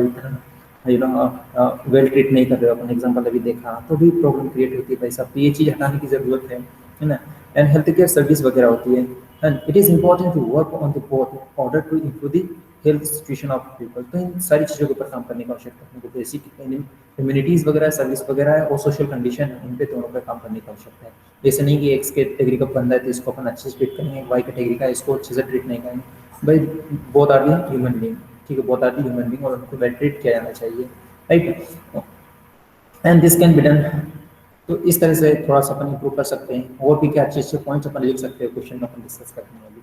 वेल ट्रीट नहीं कर रहे हो, अपन एग्जाम्पल अभी देखा, तो भी प्रॉब्लम क्रिएट होती है भाई साहब. तो ये चीज़ हटाने की ज़रूरत है ना. एंड हेल्थ केयर सर्विस वगैरह होती है. And it is important to work on the both order to improve the health situation of people. तो इन सारी चीज़ों के ऊपर काम करने की आवश्यकता है. उनको बेसिक इम्यूनिटीज़ वगैरह सर्विस वगैरह है और सोशल कंडीशन है, इन पे दोनों पर काम करने की आवश्यकता है. जैसे नहीं कि एक कैटेगरी का बंदा है तो इसको अपन अच्छे से ट्रीट करेंगे, वाई कैटेगरी का इसको अच्छे से ट्रीट नहीं करेंगे. भाई both are the human being, ठीक है, both are the human being और उनको वेल ट्रीट किया जाना चाहिए, right. And this can be done. तो इस तरह से थोड़ा सा अपन इम्प्रूव कर सकते हैं. और भी क्या अच्छे अच्छे पॉइंट्स अपन लिख सकते हैं, क्वेश्चन अपन डिस्कस करते हैं. अभी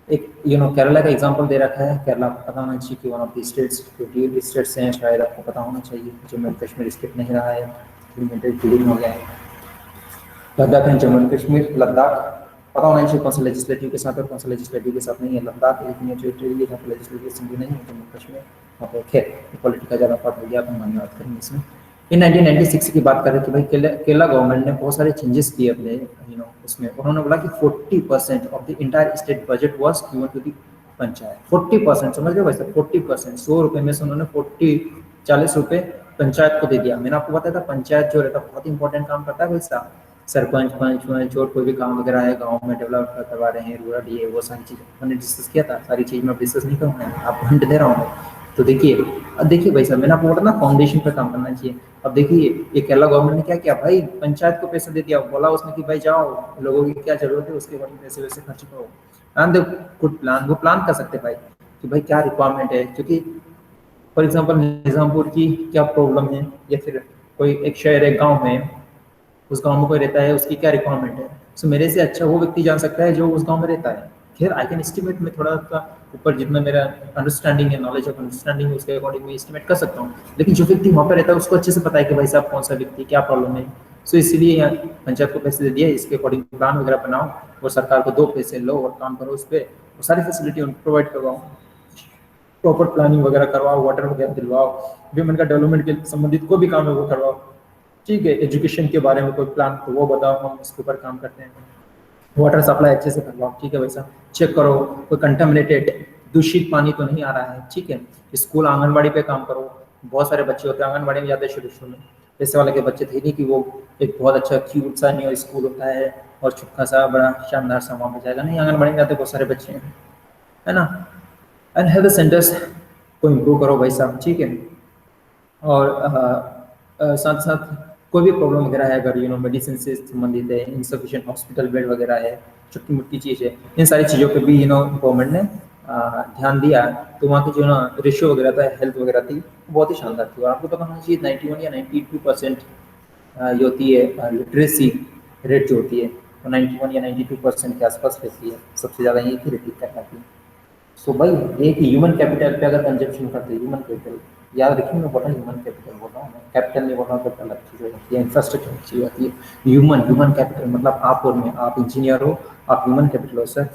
एक केरला का एग्जांपल दे रखा है. केरला आपको पता होना चाहिए कि one of the states, 28 states हैं, शायद आपको पता होना चाहिए. जम्मू एंड कश्मीर स्टेट नहीं रहा है, फीलिंग हो गया है. Ladakh and Jammu and Kashmir. लद्दाख पता होना चाहिए कौन सा लेजिस्लेटिव के साथ है, कौन सा लेजिस्लेटिव के साथ नहीं है. लद्दाख लेकिन ये टेरिटरी है, लेजिस्लेटिव असेंबली नहीं है. जम्मू कश्मीर वहाँ पे खैर पॉलिटिकल का ज़्यादा पार्ट हो गया, अपन बाद में बात करेंगे इसमें. इन 1996 की बात करें कि भाई केरला गवर्नमेंट ने बहुत सारे चेंजेस किए अपने उसमें. उन्होंने बोला कि 40% of the entire state budget was given to the panchayat. 40%, समझ रहे हो भाई साहब, 40%. 100 रुपये में से उन्होंने 40 रुपये पंचायत को दे दिया. मैंने आपको बताया था पंचायत जो रहता है बहुत इंपॉर्टेंट काम करता है भाई साहब. सरपंच पंच और कोई भी काम वगैरह है गाँव में डेवलप करवा रहे हैं, रूरल ये वो सारी चीज़ें मैंने डिस्कस किया था. सारी चीज़ मैं डिस्कस नहीं करूँगा, आपको हिंट दे रहा हूँ. तो देखिए, अब देखिए भाई साहब, मैंने आपको बोला ना फाउंडेशन पर काम करना चाहिए. अब देखिए ये केरला गवर्नमेंट ने क्या किया भाई, पंचायत को पैसा दे दिया. बोला उसने कि भाई जाओ लोगों की क्या जरूरत है उसके अकॉर्डिंग पैसे वैसे खर्च करो. एंड गुड प्लान, वो प्लान कर सकते भाई कि भाई क्या रिक्वायरमेंट है. क्योंकि फॉर एग्जाम्पल निज़ामपुर की क्या प्रॉब्लम है, या फिर कोई एक शहर है गाँव में, उस गाँव में कोई रहता है, उसकी क्या रिक्वायरमेंट है. सो मेरे से अच्छा वो व्यक्ति जान सकता है जो उस गाँव में रहता है. खैर आई कैन एस्टिमेट, में थोड़ा सा ऊपर जितना मेरा अंडरस्टैंडिंग है, नॉलेज ऑफ अंडरस्टैंडिंग है, उसके अकॉर्डिंग मैं एस्टिमेट कर सकता हूँ. लेकिन जो व्यक्ति वहाँ पर रहता है उसको अच्छे से पता है कि भाई साहब कौन सा व्यक्ति क्या प्रॉब्लम है. सो इसीलिए यहाँ पंचायत को पैसे दे दिए, इसके अकॉर्डिंग प्लान वगैरह बनाओ और सरकार को दो पैसे लो और काम करो उस पर, और सारी फैसिलिटी उनको प्रोवाइड करवाओ, प्रॉपर प्लानिंग वगैरह करवाओ, वाटर वगैरह दिलवाओ, विमेन का डेवलपमेंट के संबंधित कोई भी काम है वो करवाओ. ठीक है, एजुकेशन के बारे में कोई प्लान तो वो बताओ, हम उसके ऊपर काम करते हैं. वाटर सप्लाई अच्छे से करवाओ. ठीक है भाई साहब, चेक करो कोई कंटामिनेटेड दूषित पानी तो नहीं आ रहा है. ठीक है, स्कूल आंगनबाड़ी पे काम करो. बहुत सारे बच्चे होते हैं आंगनबाड़ी में जाते हैं शुरू में, पैसे वाले के बच्चे थे नहीं कि वो एक बहुत अच्छा क्यूट सा न्यू स्कूल होता है और छुटका सा बड़ा शानदार सा वहाँ पे जाएगा. नहीं, आंगनबाड़ी में जाते बहुत सारे बच्चे हैं, है ना. एंड हेल्थ सेंटर्स को इम्प्रूव करो भाई साहब. ठीक है, और साथ साथ कोई भी प्रॉब्लम वगैरह है, अगर मेडिसिन से संबंधित है, इंसफिशिएंट हॉस्पिटल बेड वगैरह है, छोटी मोटी चीज़ है, इन सारी चीज़ों पे भी गवर्नमेंट ने ध्यान दिया. तो वहाँ की जो रेशियो वगैरह था हेल्थ वगैरह थी बहुत ही शानदार थी. और आपको पता होना चाहिए 91 या 92% ये होती है लिटरेसी रेट जो होती है, वो 91 या 92% के आसपास रहती है. सबसे ज़्यादा ये की रेटिंग कर पाती है. सो भाई एक ह्यूमन कैपिटल पे अगर कंजम्पशन करते हैं, ह्यूमन कैपिटल याद रखिए, मैं बोल रहा हूँ ह्यूमन कैपिटल बोल रहा हूँ, कैपिटल नहीं बोल रहा हूँ. कैपिटल अलग चीज़ हो जाती है, इंफ्रास्ट्रक्चर चीज़ होती है. ह्यूमन कैपिटल मतलब आप और मैं, आप इंजीनियर हो, आप ह्यूमन कैपिटल हो सर,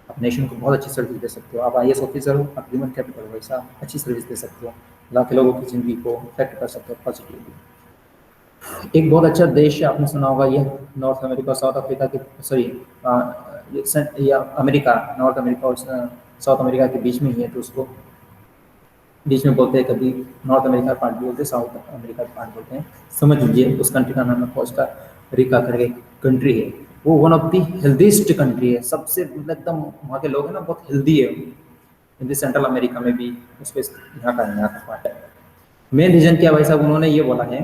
आप नेशन को बहुत अच्छी सर्विस दे सकते हो. आप IAS ऑफिसर हो, आप ह्यूमन कैपिटल हो, वैसा अच्छी सर्विस दे सकते हो, लाखों लोगों की ज़िंदगी को इफेक्ट कर सकते हो पॉजिटिवली. एक बहुत अच्छा देश है, आपने सुना होगा, ये नॉर्थ अमेरिका, साउथ अफ्रीका की, सॉरी या अमेरिका, नॉर्थ अमेरिका और साउथ अमेरिका के बीच में ही है, तो उसको बीच में बोलते हैं, कभी नॉर्थ अमेरिका पार्ट भी बोलते हैं, साउथ अमेरिका पार्ट बोलते हैं। समझ लीजिए उस कंट्री का नाम है कोस्टा रिका करके कंट्री है। वो one of the healthiest country है, सबसे मतलब एकदम वहाँ के लोग हैं ना बहुत हेल्दी है। इन सेंट्रल अमेरिका में भी उसको यहाँ का पार्ट है। मेन रीजन क्या भाई साहब, उन्होंने ये बोला है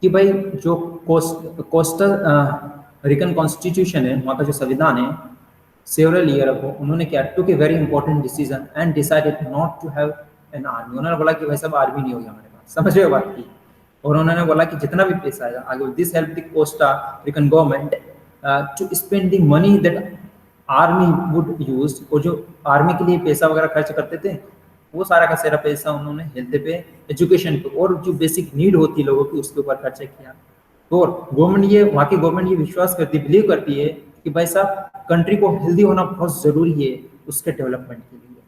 कि भाई जो कोस्टल रिकन कॉन्स्टिट्यूशन है, वहाँ का जो संविधान है, सेवरल ईयर अगो उन्होंने क्या took a very important decision and decided not to have an army. उन्होंने बोला कि भाई साहब आर्मी नहीं होगी हमारे पास, समझ रहे हो बात की। और उन्होंने बोला कि जितना भी पैसा आएगा आगे, this help the Costa Rican government to spend the money that army would use. और जो आर्मी के लिए पैसा वगैरह खर्च करते थे, वो सारा का सारा पैसा उन्होंने हेल्थ पे, एजुकेशन पे और जो बेसिक नीड होती है लोगों की उसके ऊपर खर्चा किया। तो गवर्नमेंट ये, वहाँ की गवर्नमेंट ये विश्वास करती है, बिलीव करती है कि भाई साहब कंट्री को हेल्दी होना बहुत जरूरी है उसके डेवलपमेंट के लिए।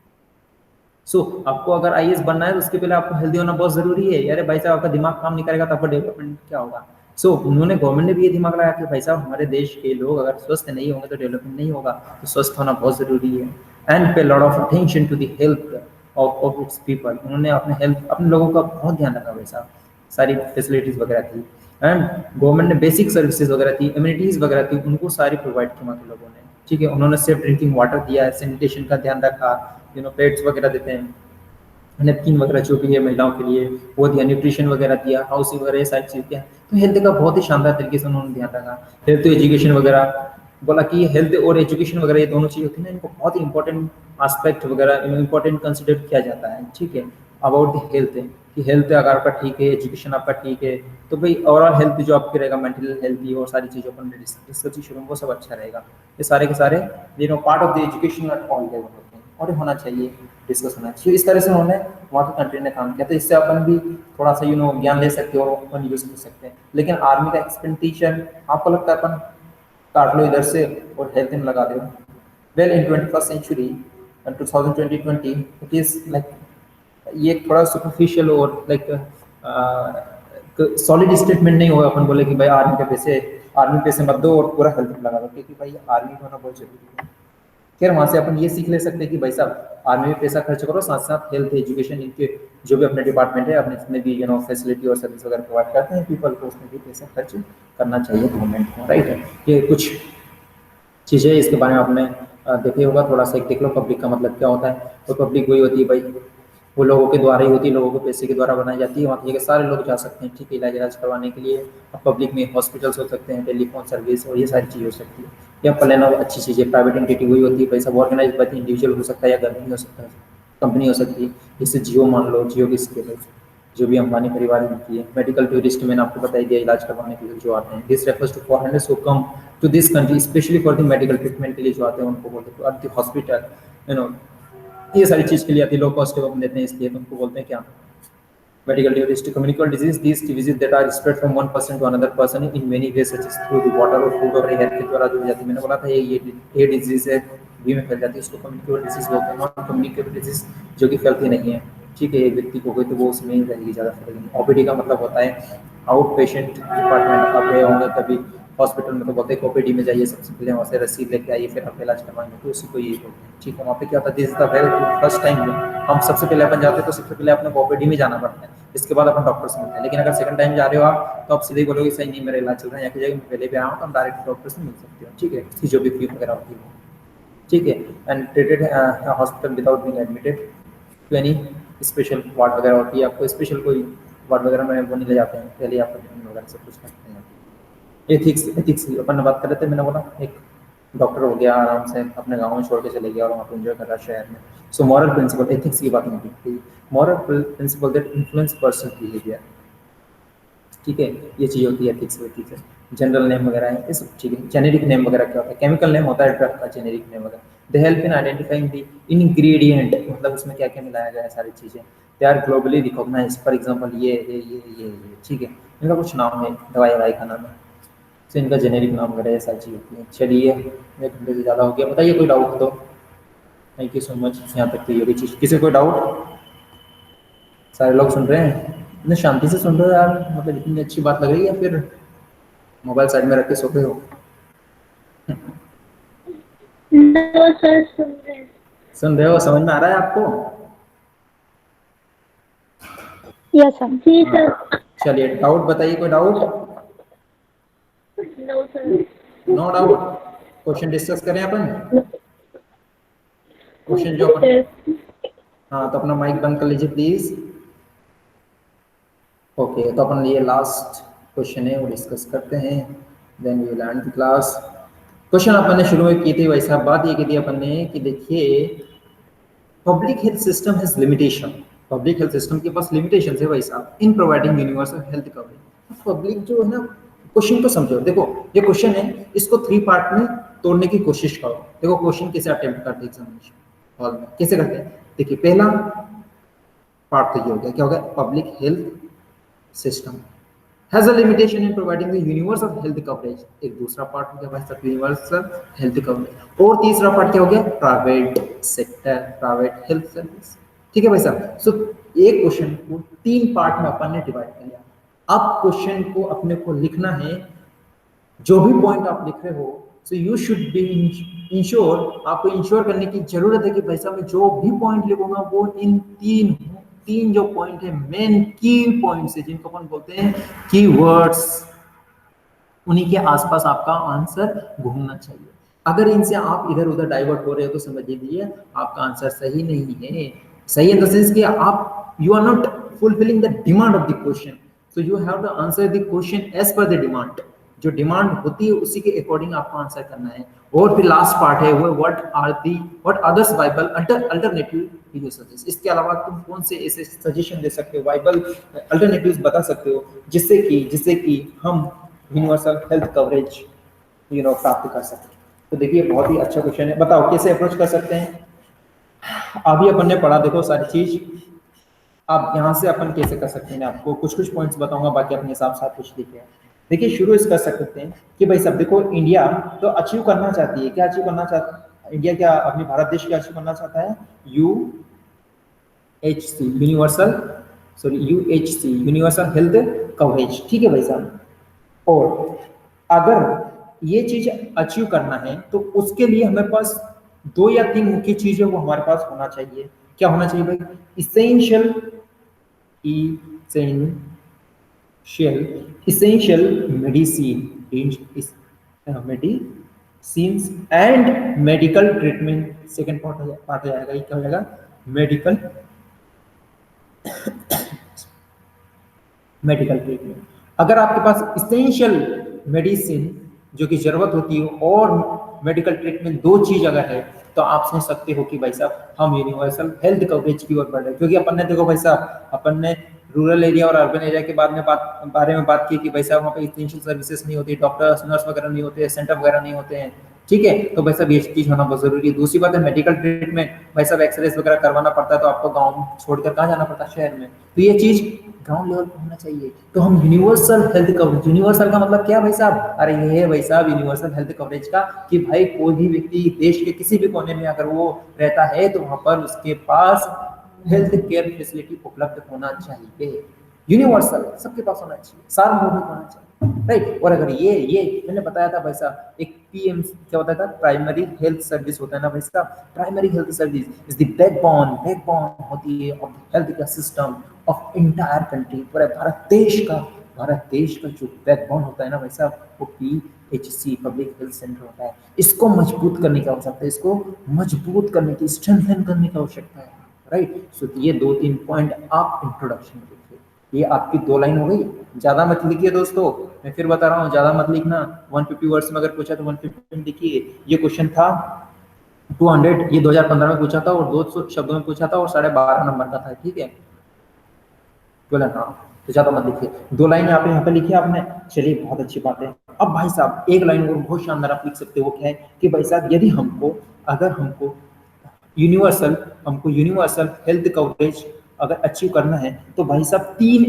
सो आपको अगर आईएएस बनना है तो उसके पहले आपको हेल्दी होना बहुत जरूरी है। यार भाई साहब आपका दिमाग काम नहीं करेगा तो आपका डेवलपमेंट क्या होगा। सो उन्होंने, गवर्नमेंट ने भी ये दिमाग लगाया कि भाई साहब हमारे देश के लोग अगर स्वस्थ नहीं होंगे तो डेवलपमेंट नहीं होगा, तो स्वस्थ होना बहुत जरूरी है। And pay lot of attention to the health of its people. उन्होंने अपने हेल्थ, अपने लोगों का बहुत ध्यान रखा भाई साहब, सारी फैसिलिटीज वगैरह थी। एंड गवर्नमेंट ने बेसिक सर्विसेज वगैरह थी, इम्यूनिटीज वगैरह थी, उनको सारी प्रोवाइड की वहाँ के लोगों ने, ठीक है। उन्होंने सेफ ड्रिंकिंग वाटर दिया, सैनिटेशन का ध्यान रखा, प्लेट्स वगैरह देते हैं, नेपकिन वगैरह जो भी है महिलाओं के लिए वो दिया, न्यूट्रिशन वगैरह दिया, हाउसिंग वगैरह, ये सारी चीज़ दिया। तो हेल्थ का बहुत ही शानदार तरीके से उन्होंने ध्यान रखा। हेल्थ एजुकेशन वगैरह बोला कि हेल्थ और एजुकेशन वगैरह ये दोनों चीज़ होती है ना, इनको बहुत ही इंपॉर्टेंट एस्पेक्ट वगैरह इंपॉर्टेंट कंसिडर किया जाता है, ठीक है, अबाउट द हेल्थ। कि हेल्थ अगर आपका ठीक है, एजुकेशन आपका ठीक है, तो भाई ओवरऑल हेल्थ जो आपकी रहेगा, मेंटल हेल्थ और सारी चीज़ों पर डिस्कस शुरू वो सब अच्छा रहेगा। ये सारे के सारे part of the education at all level होते हैं और होना चाहिए, डिस्कस होना चाहिए। इस तरह से उन्होंने वहाँ की कंट्री ने काम किया। तो इससे अपन भी थोड़ा सा ज्ञान ले सकते हो और अपन यूज कर सकते हैं। लेकिन आर्मी का एक्सपेंडिचर आपको लगता है अपन काट लो इधर से और हेल्थ में लगा दो। Well in 21st century 2020 it is like ये थोड़ा सुपरफिशियल और लाइक सॉलिड स्टेटमेंट नहीं होगा अपन बोले कि भाई आर्मी पैसे मत दो और पूरा हेल्थ में लगा दो, क्योंकि भाई आर्मी होना बहुत जरूरी है। खैर वहाँ से अपन ये सीख ले सकते हैं कि भाई साहब आर्मी में पैसा खर्च करो, साथ साथ हेल्थ एजुकेशन इनके जो भी अपने डिपार्टमेंट है अपने इसमें भी फैसिलिटी और सर्विस वगैरह प्रोवाइड करते हैं पीपल को, उसमें भी पैसा खर्च करना चाहिए गवर्नमेंट को, राइट है। ये कुछ चीज़ें इसके बारे में आपने देखे होगा, थोड़ा सा एक देख लो पब्लिक का मतलब क्या होता है। तो पब्लिक वही होती है भाई, वो लोगों के द्वारा ही होती है, लोगों के पैसे के द्वारा बनाई जाती है। वहाँ के सारे लोग जा सकते हैं, ठीक है, इलाज करवाने के लिए। अब पब्लिक में हॉस्पिटल्स हो सकते हैं, टेलीफोन सर्विस और ये सारी चीज़ हो सकती है। या प्लान अच्छी चीज़ें, प्राइवेट एंटिटी वही होती है, पैसा ऑर्गेनाइज बाई इंडिविजुअल हो सकता है या गवर्नमेंट हो सकता है, कंपनी हो सकती है। जैसे जियो मान लो, जियो की स्कीम है जो भी अंबानी परिवार की है। मेडिकल टूरिस्ट मैंने आपको बताई दिया, इलाज करवाने के लिए जो आते हैं। This refers to foreigners who come to this country specially for the medical treatment के लिए जो आते हैं उनको बोलते हैं एट द हॉस्पिटल, ये सारी चीज़ के लिए आती है, लो कॉस्ट अपन देते हैं इसलिए, तो उनको बोलते हैं क्या, medical tourist. Communical disease, these disease that are spread from one person to another person in many ways such as through the water और फूड और एयर के द्वारा जो हो जाती है। मैंने बोला था ये डिजीज है भी में फैल जाती है, उसको कम्युनिकेबल डिजीज बोलते हैं। नॉन कम्युनिकेबल डिजीज जो कि फैलती नहीं है, ठीक है, एक व्यक्ति को कोई तो वो उसमें ही रहेगी, ज़्यादा फैलेगी। ओपीडी का मतलब होता है आउट पेशेंट डिपार्टमेंट। आप गए होंगे कभी हॉस्पिटल में तो बोलते हैं ओपीडी में जाइए, सबसे पहले वहाँ से रसीद लेके आइए, फिर आप इलाज करवाएंगे, तो उसी को यही बोलते हैं, ठीक है। वहाँ पे क्या होता है, this is the very first time में हम सबसे पहले अपन जाते हैं तो सबसे पहले अपने को ओपीडी में जाना पड़ता है, इसके बाद अपन डॉक्टर से मिलते हैं। लेकिन अगर सेकंड टाइम जा रहे हो आप तो आप सीधे ही बोलोगे सही नहीं मेरा इलाज चल रहा है, या की जगह मैं पहले भी आया हूँ, तो हम डायरेक्ट डॉक्टर से मिल सकते हो, ठीक है, इसकी जो भी फी वगैरह होती है, ठीक है। And treated hospital without being admitted to any special ward वगैरह होती है, आपको स्पेशल कोई वार्ड वगैरह में वो नहीं ले जाते हैं, पहले आपको ट्रीटमेंट वगैरह सब कुछ करते हैं। एथिक्स अपन बात कर रहे थे, मैंने बोला एक डॉक्टर हो गया, आराम से अपने गाँव में छोड़ के चले गया और वहाँ पे एंजॉय कर रहा है शहर में। सो मॉरल प्रिंसिपल, एथिक्स की बात नहीं थी, moral principal that influence person behaviour, ठीक है, ये चीज़ होती है एथिक्स होती है। जनरल नेम वगैरह है ये सब, ठीक है। जेनेरिक नेम वगैरह क्या होता है, केमिकल नेम होता है ड्रग का, जेनेरिक नेम वगैरह। They help in identifying the ingredient, मतलब उसमें क्या क्या मिलाया गया है, सारी चीज़ें। They are globally recognise, for example ये, ठीक है, इनका कुछ नाम है, दवाई का नाम है, तो इनका जेनेरिक नाम वगैरह ये सारी चीज़ होती है। चलिए 1 घंटे से ज़्यादा हो गया, बताइए कोई डाउट हो तो। थैंक यू सो मच, यहाँ तक तो ये भी चीज़, किसी कोई डाउट? सारे लोग सुन रहे हैं, इतने शांति से सुन रहे हो यार, मतलब इतनी अच्छी बात लग रही है, फिर मोबाइल साइड में रख के सो गए हो। नो सर, सुन रहे हो? समझ में आ रहा है आपको? Yes sir. जी सर। चलिए, डाउट बताइए, कोई doubt? No sir. No doubt. Question discuss करें अपन। क्वेश्चन जो अपन, हाँ तो अपना माइक बंद कर लीजिए प्लीज। ओके, तो अपन ये लास्ट क्वेश्चन है वो डिस्कस करते हैं, then we will end the class. Question अपन ने शुरू में की थी वैसा बात ये की थी अपन ने कि देखिए, public health system has limitation. Public health system के पास लिमिटेशन है भाई साहब in providing universal health coverage. Public जो है ना, क्वेश्चन को समझो, देखो ये क्वेश्चन है, इसको 3 पार्ट में तोड़ने की कोशिश करो। देखो क्वेश्चन कैसे अटेम्प्ट करते हैं एग्जामिनेशन हॉल में, कैसे करते हैं। देखिए पहला पार्ट तो ये हो गया, क्या हो गया, public health system has a limitation in providing the universal health coverage। एक दूसरा पार्ट हो गया भाई साहब यूनिवर्सल हेल्थ कवरेज, और तीसरा पार्ट क्या हो गया, private sector, private health service. ठीक है भाई साहब। सो एक क्वेश्चन को 3 पार्ट में अपन ने डिवाइड कर लिया। अब क्वेश्चन को अपने को लिखना है, जो भी पॉइंट आप लिख रहे हो, so you should be ensure, आपको इंश्योर करने की जरूरत है कि भाई साहब मैं जो भी पॉइंट लिखूंगा वो इन तीन जो पॉइंट है, मेन की पॉइंट्स है जिनको अपन बोलते हैं कीवर्ड्स, उन्हीं के आसपास आपका आंसर घूमना चाहिए। अगर इनसे आप इधर उधर डाइवर्ट हो रहे हो तो समझ लीजिए आपका आंसर सही नहीं है। सही इन द सेंस कि आप you are not fulfilling the demand of the question, so you have to answer the question as per the demand. जो डिमांड होती है उसी के अकॉर्डिंग आपको आंसर करना है। और फिर लास्ट पार्ट है वो what others viable alternative you suggest. इसके अलावा तुम कौन से ऐसे सजेशन दे सकते हो, वाइबल अल्टरनेटिव्स बता सकते हो जिससे कि हम यूनिवर्सल हेल्थ कवरेज प्राप्त कर सकें। तो देखिए बहुत ही अच्छा क्वेश्चन है, बताओ कैसे अप्रोच कर सकते हैं। अभी अपन ने पढ़ा देखो सारी चीज, अब यहाँ से अपन कैसे कर सकते हैं, आपको कुछ पॉइंट्स बताऊंगा, बाकी अपने हिसाब से कुछ लिखे। देखिए शुरू इस कर सकते हैं कि भाई सब देखो, इंडिया तो अचीव करना चाहती है, क्या अचीव करना चाहती है इंडिया, क्या अपने भारत देश क्या अचीव करना चाहता है, यूएचसी यूनिवर्सल हेल्थ कवरेज। ठीक है भाई साहब। और अगर ये चीज अचीव करना है तो उसके लिए हमारे पास 2 या 3 मुख्य चीजें वो हमारे पास होना चाहिए। क्या होना चाहिए भाई, essential medicine and medical treatment. Second part हो जाएगा, ये क्या हो जाएगा, मेडिकल ट्रीटमेंट। अगर आपके पास इसेंशियल मेडिसिन जो कि जरूरत होती है और मेडिकल ट्रीटमेंट 2 चीज अगर है, तो आप समझ सकते हो कि भाई साहब हम यूनिवर्सल हेल्थ कवरेज की ओर बढ़ रहे हैं। क्योंकि अपन ने देखो भाई साहब, अपन ने रूरल एरिया और अर्बन एरिया के बारे में बात की कि भाई साहब वहाँ पे इसेंशियल सर्विसेज नहीं होती, डॉक्टर्स नर्स वगैरह नहीं होते, सेंटर वगैरह नहीं होते हैं। ठीक है, तो भाई साहब ये चीज होना बहुत जरूरी है। दूसरी बात है मेडिकल ट्रीटमेंट, भाई साहब एक्सरे वगैरह करवाना पड़ता है तो आपको गाँव छोड़कर कहाँ जाना पड़ता है, शहर में। तो ये चीज ग्राउंड लेवल पर होना चाहिए। तो हम यूनिवर्सल हेल्थ कवरेज, यूनिवर्सल का मतलब क्या भाई साहब, अरे ये है भाई साहब यूनिवर्सल हेल्थ कवरेज का कि भाई कोई भी व्यक्ति देश के किसी भी कोने में अगर वो रहता है तो वहां पर उसके पास हेल्थ केयर फैसिलिटी उपलब्ध होना चाहिए। यूनिवर्सल सबके पास होना चाहिए, सार्वभौमिक होना चाहिए, राइट। और अगर ये मैंने बताया था भाई साहब, एक पीएम क्या होता था, प्राइमरी हेल्थ सर्विस होता है ना भाई साहब। Primary health service is the backbone होती है of health care system of entire country. पूरे भारत देश का जो बैकबोन होता है ना भाई साहब, वो पीएचसी पब्लिक हेल्थ सेंटर होता है। इसको मजबूत करने की आवश्यकता है, इसको मजबूत करने की, स्ट्रेंथन करने की आवश्यकता है, राइट। सो ये 2-3 पॉइंट आप इंट्रोडक्शन लिखिए। ये आपकी 2 लाइन हो गई, ज्यादा मत लिखिए दोस्तों, मैं फिर बता रहा हूँ ज्यादा मत लिखना। 150 वर्ड्स में अगर पूछा तो 150 लिखिए। ये क्वेश्चन था 200, ये 2015 में पूछा था और 200 शब्दों में पूछा था और 12.5 नंबर का था। ठीक है, बोला हाँ, तो ज्यादा मत लिखिए। 2 लाइन यहाँ पे लिखी आपने, चलिए बहुत अच्छी बात है। अब भाई साहब 1 लाइन और बहुत शानदार आप लिख सकते हो, वो क्या है कि भाई साहब यदि हमको यूनिवर्सल हेल्थ कवरेज अगर अचीव करना है तो भाई साहब 3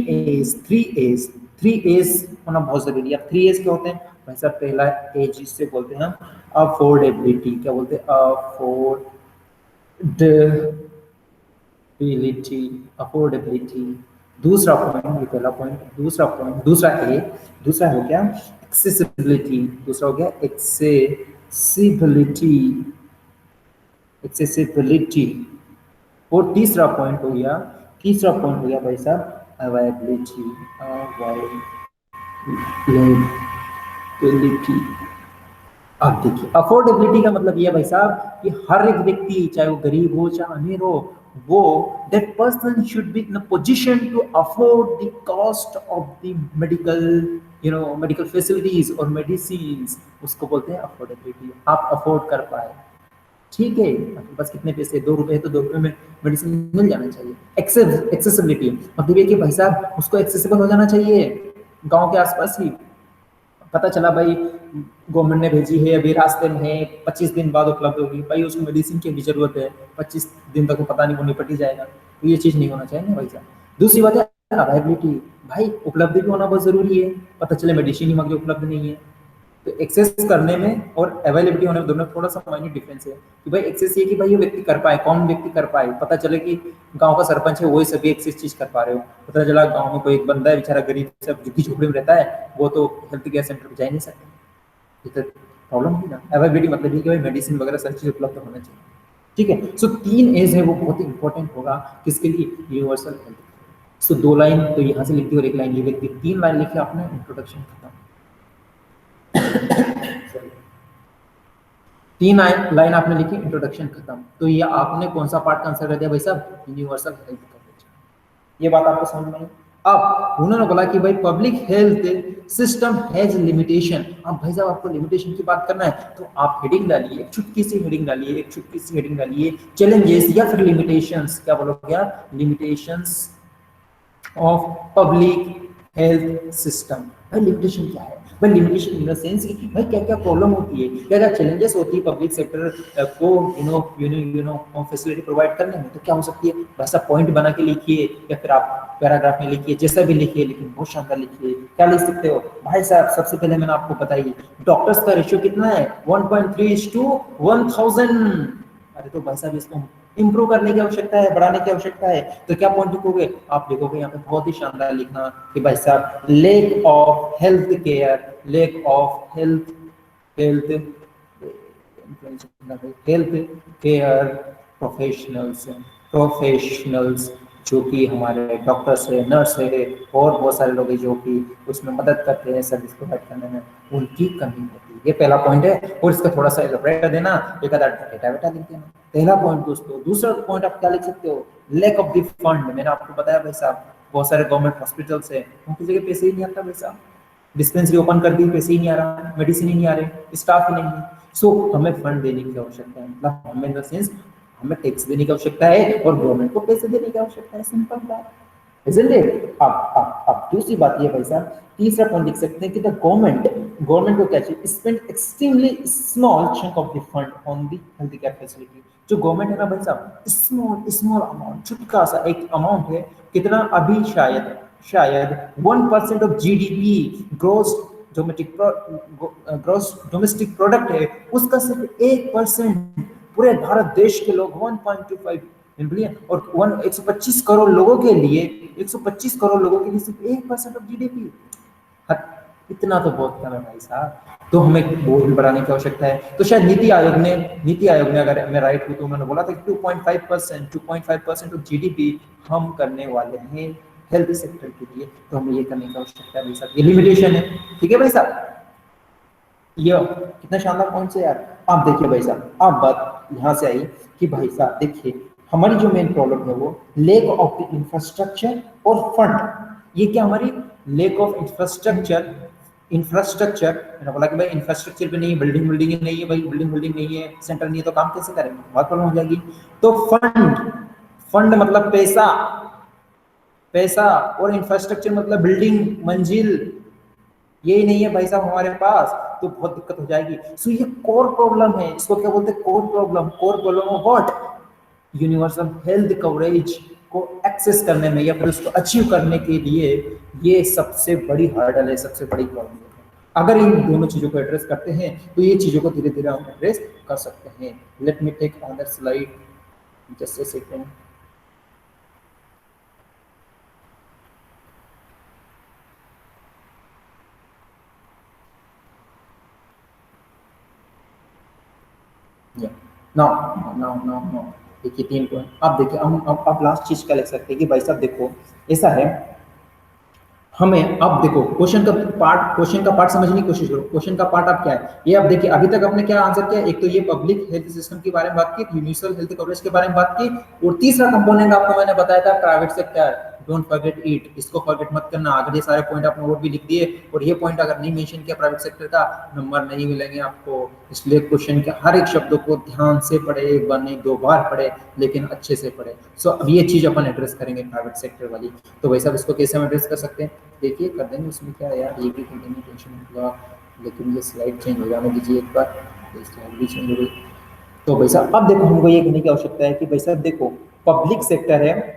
एज होना बहुत जरूरी है। 3 एज क्या होते हैं भाई साहब, पहला एज जिससे बोलते हैं हम अफोर्डेबिलिटी। क्या बोलते हैं, अफोर्डेबिलिटी। दूसरा पॉइंट, ये पहला पॉइंट, दूसरा हो गया एक्सेसिबिलिटी। एक्सेसिबिलिटी। और तीसरा पॉइंट हो गया भाई साहब अवेलेबिलिटी। अवेलेबिलिटी। अब देखिए अफोर्डेबिलिटी का मतलब ये है भाई साहब कि हर एक व्यक्ति चाहे वो गरीब हो चाहे अमीर हो, वो that person should be in a position to afford the cost of the medical medical facilities और मेडिसिन। उसको बोलते हैं अफोर्डेबिलिटी। आप अफोर्ड कर पाए, ठीक है, आपके पास कितने पैसे, 2 रुपए है तो 2 रुपए में मेडिसिन मिल जाना चाहिए। एक्सेसिबिलिटी मतलब ये कि भाई साहब उसको एक्सेसिबल हो जाना चाहिए, गांव के आसपास ही। पता चला भाई गवर्नमेंट ने भेजी है, अभी रास्ते में है, 25 दिन बाद उपलब्ध होगी, भाई उसको मेडिसिन की भी जरूरत है, 25 दिन तक वो पता नहीं वो निपट ही जाएगा, तो ये चीज़ नहीं होना चाहिए ना भाई साहब। दूसरी बात है अवेलेबिलिटी। भाई उपलब्धि भी होना बहुत जरूरी है, पता चले मेडिसिन ही मगर उपलब्ध नहीं है। तो एक्सेस करने में और अवेलेबिलिटी होने में दोनों में थोड़ा सा माइन्यूट डिफरेंस है कि भाई एक्सेस ये कि भाई ये व्यक्ति कर पाए, कौन व्यक्ति कर पाए, पता चले कि गांव का सरपंच है वही सभी एक्सेस चीज कर पा रहे हो, पता चला गांव में कोई एक बंदा है बेचारा गरीब सब झुग्गी झोपड़ी में रहता है, वो तो हेल्थ केयर सेंटर पर जा ही नहीं सकता, ये तो प्रॉब्लम है ना। अवेलेबिलिटी मतलब ये कि भाई मेडिसिन वगैरह सारी चीज उपलब्ध होना चाहिए, ठीक है। सो 3 एज है वो बहुत ही इंपॉर्टेंट होगा किसके लिए, यूनिवर्सल हेल्थ। सो 2 लाइन तो यहाँ से लिखती है और 1 लाइन ये लिखती है, 3 लाइन लिखे आपने, इंट्रोडक्शन खत्म। 3 लाइन आपने लिखी, इंट्रोडक्शन खत्म। तो ये आपने कौन सा पार्ट आंसर कर दिया भाई साहब, यूनिवर्सल हेल्थ कवरेज। ये बात आपको समझ में आई। अब उन्होंने बोला कि भाई public health system has limitation. अब भाई साहब आपको लिमिटेशन की बात करना है तो आप हेडिंग डालिए, एक छुटकी सी हेडिंग डालिए, चैलेंजेस या फिर लिमिटेशंस। क्या बोलोगे आप, limitations of public health system. भाई लिमिटेशन क्या है, भाई लिमिटेशन इन द सेंस कि भाई क्या क्या प्रॉब्लम होती है, क्या क्या चैलेंजेस होती है पब्लिक सेक्टर को फैसिलिटी प्रोवाइड करने में। तो क्या हो सकती है, वैसा पॉइंट बना के लिखिए या फिर आप पैराग्राफ में लिखिए, जैसा भी लिखिए, लेकिन बहुत शानदार लिखिए। क्या लिख सकते हो भाई साहब, सबसे पहले मैंने आपको बताइए डॉक्टर्स का रेशियो कितना है, 1.3:1000। अरे तो भाई साहब इसको इंप्रूव करने की आवश्यकता है, बढ़ाने की आवश्यकता है। तो क्या पॉइंट लिखोगे, आप लिखोगे यहाँ पे बहुत ही शानदार लिखना कि भाई साहब lake of health care, lake of health health health care professionals जो कि हमारे डॉक्टर्स है, नर्स है और बहुत सारे लोग हैं जो कि उसमें मदद करते हैं सर्विस प्रोवाइड करने में, उनकी कमी होती है। ये पहला पॉइंट है और इसका थोड़ा सा एलोबरेट कर देना, एक आधा डेटा वेटा लिख देना। पहला पॉइंट दोस्तों। दूसरा पॉइंट आप क्या लिख सकते हो, लैक ऑफ द फंड। मैंने आपको बताया भाई साहब बहुत सारे गवर्नमेंट हॉस्पिटल्स है, उनकी जगह पैसे ही नहीं आता भाई साहब, डिस्पेंसरी ओपन कर दी, पैसे ही नहीं आ रहा, मेडिसिन ही नहीं आ रहे, स्टाफ ही नहीं है। सो हमें फंड देने की आवश्यकता है, मतलब हमें इन द सेंस हमें टैक्स देने की आवश्यकता है और गवर्नमेंट को पैसे देने की आवश्यकता है, सिंपल बात, isn't it? अब दूसरी बात ये भाई साहब, तीसरा पॉइंट लिख सकते हैं कि द गवर्नमेंट को क्या चाहिए, spend extremely small chunk of the fund on the health care facility. जो गवर्नमेंट है ना भाई साहब, स्मॉल अमाउंट, छुटका सा एक अमाउंट है, कितना अभी शायद 1% of GDP, gross domestic product है, उसका सिर्फ 1%। पूरे भारत देश के लोग 1.25 मिलियन और 125 करोड़ लोगों के लिए 125 करोड़ लोगों के लिए सिर्फ 1% ऑफ जीडीपी, इतना तो बहुत कम है भाई साहब। तो हमें वो भी बढ़ाने की आवश्यकता है। तो शायद नीति आयोग ने अगर मैं राइट हूँ तो उन्होंने बोला था कि 2.5% ऑफ जीडीपी हम करने वाले हैं हेल्थ सेक्टर के लिए, तो हमें ये करने की आवश्यकता है भाई साहब, ये लिमिटेशन है, ठीक है भाई साहब। ये कितना शानदार पॉइंट है यार। आप देखिए भाई साहब, आप बात यहाँ से आई कि भाई साहब देखिए हमारी जो मेन प्रॉब्लम है वो लेक ऑफ द इंफ्रास्ट्रक्चर और फंड। ये क्या हमारी लेक ऑफ इंफ्रास्ट्रक्चर मैंने बोला कि भाई इंफ्रास्ट्रक्चर भी नहीं है, बिल्डिंग नहीं है, भाई बिल्डिंग नहीं है, सेंटर नहीं है, तो काम कैसे करेंगे, बहुत प्रॉब्लम हो जाएगी। तो फंड मतलब पैसा और इंफ्रास्ट्रक्चर मतलब बिल्डिंग, मंजिल, यही नहीं है भाई साहब हमारे पास, तो बहुत दिक्कत हो जाएगी। सो ये कोर प्रॉब्लम है, इसको क्या बोलते हैं, core problem of what, universal health coverage को एक्सेस करने में या फिर उसको अचीव करने के लिए ये सबसे बड़ी हर्डल है, सबसे बड़ी प्रॉब्लम है। अगर इन दोनों चीजों को एड्रेस करते हैं तो ये चीजों को धीरे धीरे हम एड्रेस कर सकते हैं। Let me take another slide, just a second. No no no no, देखिए 3 पॉइंट। अब देखिए हम अब लास्ट चीज क्या लिख सकते हैं कि भाई साहब देखो ऐसा है, हमें अब देखो क्वेश्चन का पार्ट समझने की कोशिश करो। क्वेश्चन का पार्ट अब क्या है, ये अब देखिए अभी तक आपने क्या आंसर किया, एक तो ये पब्लिक हेल्थ सिस्टम के बारे में बात की, यूनिवर्सल हेल्थ कवरेज के बारे में बात की, और तीसरा कंपोनेंट आपको मैंने बताया था private sector, don't forget it, इसको फॉरगेट मत करना। अगर ये सारे पॉइंट आपने और भी लिख दिए और ये पॉइंट अगर नहीं मेंशन किया प्राइवेट सेक्टर का, नंबर नहीं मिलेंगे आपको। इसलिए क्वेश्चन के हर एक शब्द को ध्यान से पढ़े, एक बार नहीं 2 बार पढ़े, लेकिन अच्छे से पढ़े। सो अब ये चीज अपन एड्रेस करेंगे प्राइवेट सेक्टर वाली। तो वैसा इसको कैसे हम एड्रेस कर सकते हैं, देखिए कर देंगे, उसमें क्या है यार, ये भी कर देंगे, टेंशन मत लो। लेकिन ये स्लाइड चेंज हो जाने दीजिए एक बार, ये स्लाइड भी चेंज हो गई। तो भाई साहब अब देखो हमको ये कहने की आवश्यकता है कि भाई साहब देखो पब्लिक सेक्टर है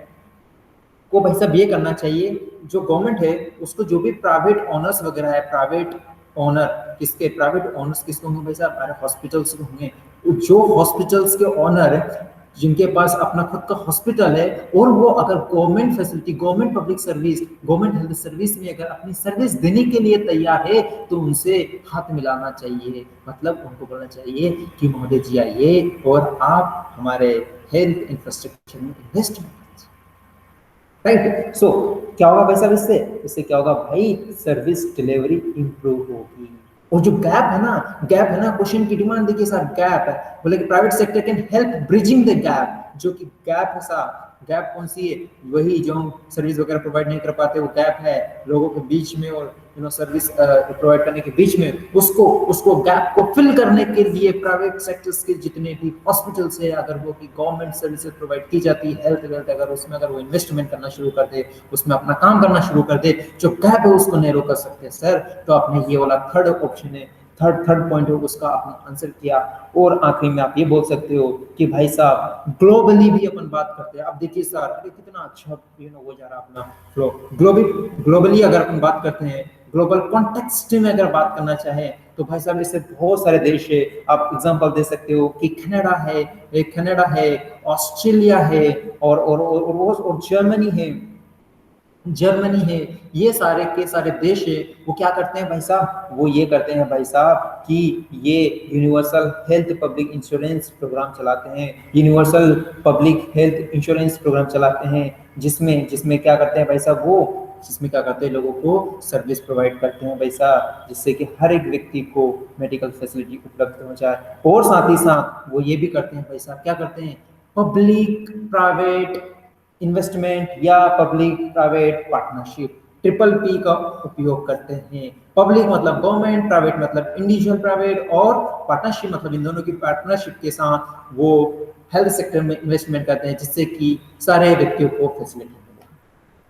को भाई साहब ये करना चाहिए, जो गवर्नमेंट है उसको जो भी प्राइवेट ऑनर्स वगैरह है, प्राइवेट ऑनर किसके, प्राइवेट ऑनर्स किसको होंगे भाई साहब, अरे हॉस्पिटल्स को होंगे। जो हॉस्पिटल्स के ऑनर जिनके पास अपना खुद का हॉस्पिटल है और वो अगर government facility, government public service, government health service में अगर अपनी सर्विस देने के लिए तैयार है तो उनसे हाथ मिलाना चाहिए। मतलब उनको बोलना चाहिए कि महोदय जी आइए और आप हमारे हेल्थ इंफ्रास्ट्रक्चर में इन्वेस्ट राइट। सो क्या होगा भाई साहब, इससे क्या होगा भाई, सर्विस डिलीवरी इंप्रूव होगी। और जो गैप है ना क्वेश्चन की डिमांड देखिए सर, गैप है, बोले कि private sector can help bridging the gap, जो कि गैप है सर। गैप कौन सी है, वही जो हम सर्विस वगैरह प्रोवाइड नहीं कर पाते, वो गैप है लोगों के बीच में और सर्विस प्रोवाइड करने के बीच में। उसको गैप को फिल करने के लिए प्राइवेट सेक्टर्स के जितने भी हॉस्पिटल्स है, अगर वो की गवर्नमेंट सर्विसेज प्रोवाइड की जाती है, हेल्थ अगर उसमें अगर वो इन्वेस्टमेंट करना शुरू कर दे, उसमें अपना काम करना शुरू कर दे, जो गैप है उसको नैरो कर सकते हैं सर। तो आपने ये वाला थर्ड ऑप्शन है, थर्ड पॉइंट है, उसका आपने आंसर किया। और आखिरी में आप ये बोल सकते हो कि भाई साहब ग्लोबली भी अपन बात करते हैं। अब देखिए सर, अरे कितना अच्छा हो जा रहा अपना फ्लो। ग्लोबली अगर अपन बात करते हैं, ग्लोबल कॉन्टेक्स्ट में अगर बात करना चाहें तो भाई साहब इससे बहुत सारे देश है। आप एग्जांपल दे सकते हो कि कनाडा है, ऑस्ट्रेलिया है और जर्मनी है। ये सारे के सारे देश है, वो क्या करते हैं भाई साहब, वो ये करते हैं भाई साहब कि ये universal health public insurance programme चलाते हैं, universal public health insurance programme चलाते हैं, जिसमें क्या करते हैं भाई साहब, वो जिसमें क्या करते हैं, लोगों को सर्विस प्रोवाइड करते हैं भाई साहब, जिससे कि हर एक व्यक्ति को मेडिकल फैसिलिटी उपलब्ध हो जाए। और साथ ही साथ वो ये भी करते हैं भाई साहब, क्या करते हैं, पब्लिक प्राइवेट इन्वेस्टमेंट या public private partnership, triple P का उपयोग करते हैं। पब्लिक मतलब गवर्नमेंट, प्राइवेट मतलब इंडिविजुअल प्राइवेट, और पार्टनरशिप मतलब इन दोनों की पार्टनरशिप के साथ वो हेल्थ सेक्टर में इन्वेस्टमेंट करते हैं, जिससे कि सारे व्यक्तियों को फैसिलिटी मिले।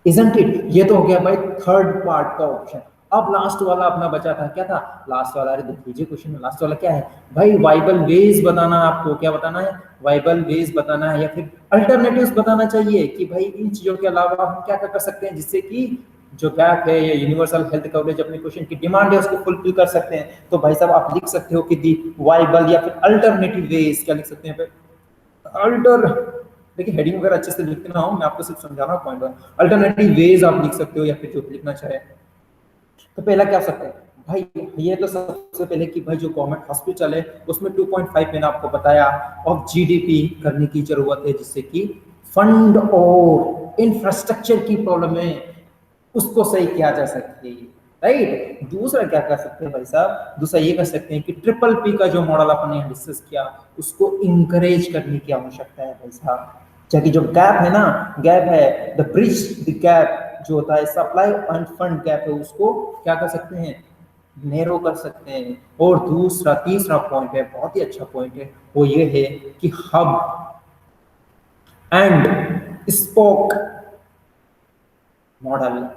इजंट इट, ये तो हो गया भाई थर्ड पार्ट का ऑप्शन। अब लास्ट वाला अपना बचा था, क्या था लास्ट वाला, अरे देख लीजिए क्वेश्चन में लास्ट वाला क्या है भाई, वाइबल वेज बताना है आपको। क्या बताना है, वाइबल वेज बताना है, या फिर अल्टरनेटिव्स बताना चाहिए कि भाई इन चीजों के अलावा हम क्या कर सकते हैं, जिससे कि जो गैप है या यूनिवर्सल हेल्थ कवरेज अपने क्वेश्चन की डिमांड है उसको फुलफिल कर सकते हैं। तो भाई साहब आप लिख सकते हो कि दी वाइबल या फिर अल्टरनेटिव वेज, क्या लिख सकते हैं देखिए हेडिंग वगैरह अच्छे से लिखते ना हो, मैं आपको सिर्फ समझा रहा हूँ पॉइंट वन। अल्टरनेटिव वेज आप लिख सकते हो या फिर जो लिखना चाहे। तो पहला क्या सकते हैं भाई, ये तो सबसे पहले कि भाई जो गवर्नमेंट हॉस्पिटल है उसमें 2.5 मैंने आपको बताया ऑफ जीडीपी करने की जरूरत है, जिससे कि फंड और इंफ्रास्ट्रक्चर की प्रॉब्लम है उसको सही किया जा सके, राइट। दूसरा क्या कर सकते हैं भाई साहब, दूसरा ये कर सकते हैं कि ट्रिपल पी का जो मॉडल अपन ने डिस्कस किया उसको इंकरेज करने की आवश्यकता है भाई साहब। ताकि जो गैप है ना, गैप है द ब्रिज द गैप जो होता है सप्लाई एंड फंड गैप है, उसको क्या कर सकते हैं, नैरो कर सकते हैं। और तीसरा पॉइंट है, बहुत ही अच्छा पॉइंट है, वो ये है कि हब एंड स्पोक मॉडल।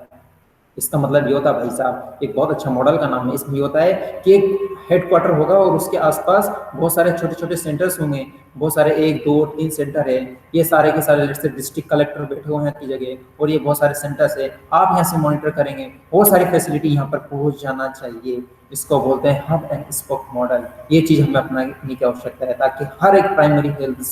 इसका मतलब ये होता है भाई साहब, एक बहुत अच्छा मॉडल का नाम है, इसमें ये होता है कि एक हेडक्वार्टर होगा और उसके आसपास बहुत सारे छोटे छोटे सेंटर्स होंगे, बहुत सारे 1 2 3 सेंटर है, ये सारे के सारे जैसे डिस्ट्रिक्ट कलेक्टर बैठे हुए हैं की जगह, और ये बहुत सारे सेंटर्स है, आप यहाँ से मॉनिटर करेंगे, बहुत सारी फैसिलिटी यहाँ पर पहुँच जाना चाहिए। इसको बोलते हैं हब एंड स्पोक मॉडल। ये चीज़ हमें अपनाने की आवश्यकता है ताकि हर एक प्राइमरी हेल्थ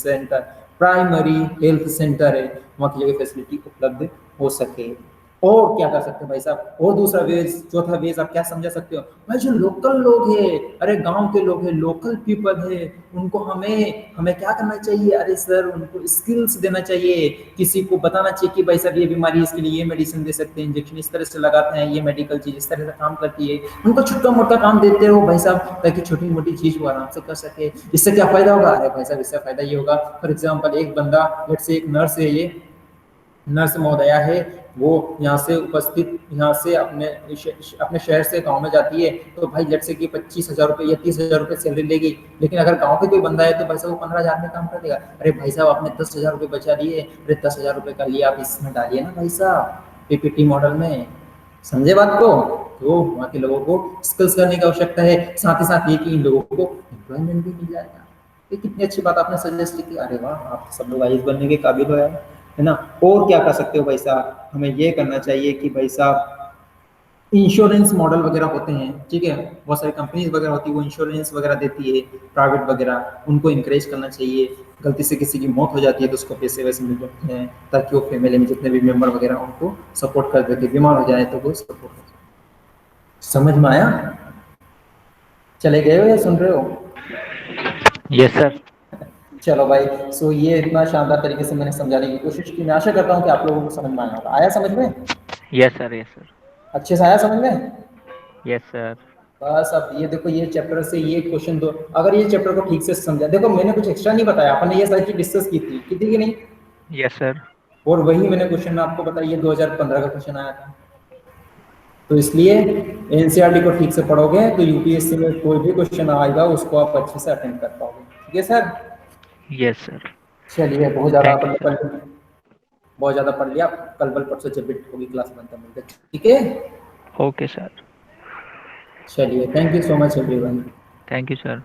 सेंटर है वहाँ की जगह फैसिलिटी उपलब्ध हो सके। और क्या कर सकते हो भाई साहब, और दूसरा वेज, चौथा वेज आप क्या समझा सकते हो भाई, जो लोकल लोग हैं, अरे गांव के लोग हैं, लोकल पीपल है, उनको हमें हमें क्या करना चाहिए, अरे सर उनको स्किल्स देना चाहिए, किसी को बताना चाहिए कि भाई साहब ये बीमारी है, इसके लिए ये मेडिसिन दे सकते हैं, इंजेक्शन इस तरह से लगाते हैं, ये मेडिकल चीज इस तरह से काम करती है, उनको छोटा मोटा काम देते हो भाई साहब, ताकि छोटी मोटी चीज वो आराम से कर सके। इससे क्या फायदा होगा, अरे भाई साहब इससे फायदा ये होगा, फॉर एग्जाम्पल एक बंदा, लेट से एक नर्स है, ये नर्स महोदया है, वो यहाँ से उपस्थित, यहाँ से अपने शहर से गांव में जाती है, तो भाई लेट से कि 25,000 रुपये या 30,000 रुपये सैलरी लेगी, लेकिन अगर गांव के कोई बंदा है तो भाई साहब वो 15,000 में काम कर देगा। अरे भाई साहब आपने 10,000 रुपये बचा लिए, अरे 10,000 रुपये का लिए आप इसमें डालिए ना भाई साहब, पीपीटी मॉडल में, समझे बात को। तो वहाँ के लोगों को स्किल्स करने की आवश्यकता है, साथ ही साथ ये कि इन लोगों को एम्प्लॉयमेंट भी मिल जाएगा। ये कितनी अच्छी बात आपने सजेस्ट की, अरे वाह आप सब लोग आईएएस बनने के काबिल हो यार, है ना। और क्या कर सकते हो भाई साहब, हमें ये करना चाहिए कि भाई साहब इंश्योरेंस मॉडल वगैरह होते हैं, ठीक है, बहुत सारी कंपनीज वगैरह होती है, वो इंश्योरेंस वगैरह देती है प्राइवेट वगैरह, उनको इंकरेज करना चाहिए। गलती से किसी की मौत हो जाती है तो उसको पैसे वैसे मिल जाते हैं, ताकि वो फैमिली में जितने भी मेंबर वगैरह उनको सपोर्ट कर देते, बीमार हो जाए तो वो सपोर्ट कर देते। समझ में आया, चले गए हो या सुन रहे हो? Yes sir. चलो भाई, सो ये इतना शानदार तरीके से मैंने समझाने की कोशिश की, मैं आशा करता हूँ कि आप लोगों को समझ में आया होगा। आया समझ में? Yes sir. Yes sir. अच्छे से आया समझ में? Yes sir. बस अब ये देखो, ये चैप्टर से ये क्वेश्चन दो, अगर ये चैप्टर को ठीक से समझा, देखो मैंने कुछ एक्स्ट्रा नहीं बताया, अपन ने ये सारी चीज डिस्कस की थी कि नहीं? Yes sir. और वही मैंने क्वेश्चन आपको बताया, ये 2015 का क्वेश्चन आया था, तो इसलिए एनसीईआरटी को ठीक से पढ़ोगे तो यूपीएससी में कोई भी क्वेश्चन आएगा उसको आप अच्छे से अटेंड कर पाओगे। ठीक है सर? Yes sir. चलिए, बहुत ज्यादा Thank अपन you, ने बहुत ज्यादा पढ़ लिया, कल परसों जब भी होगी क्लास बनता मिलते, ठीक है? Okay sir. चलिए, thank you so much everyone. Thank you sir.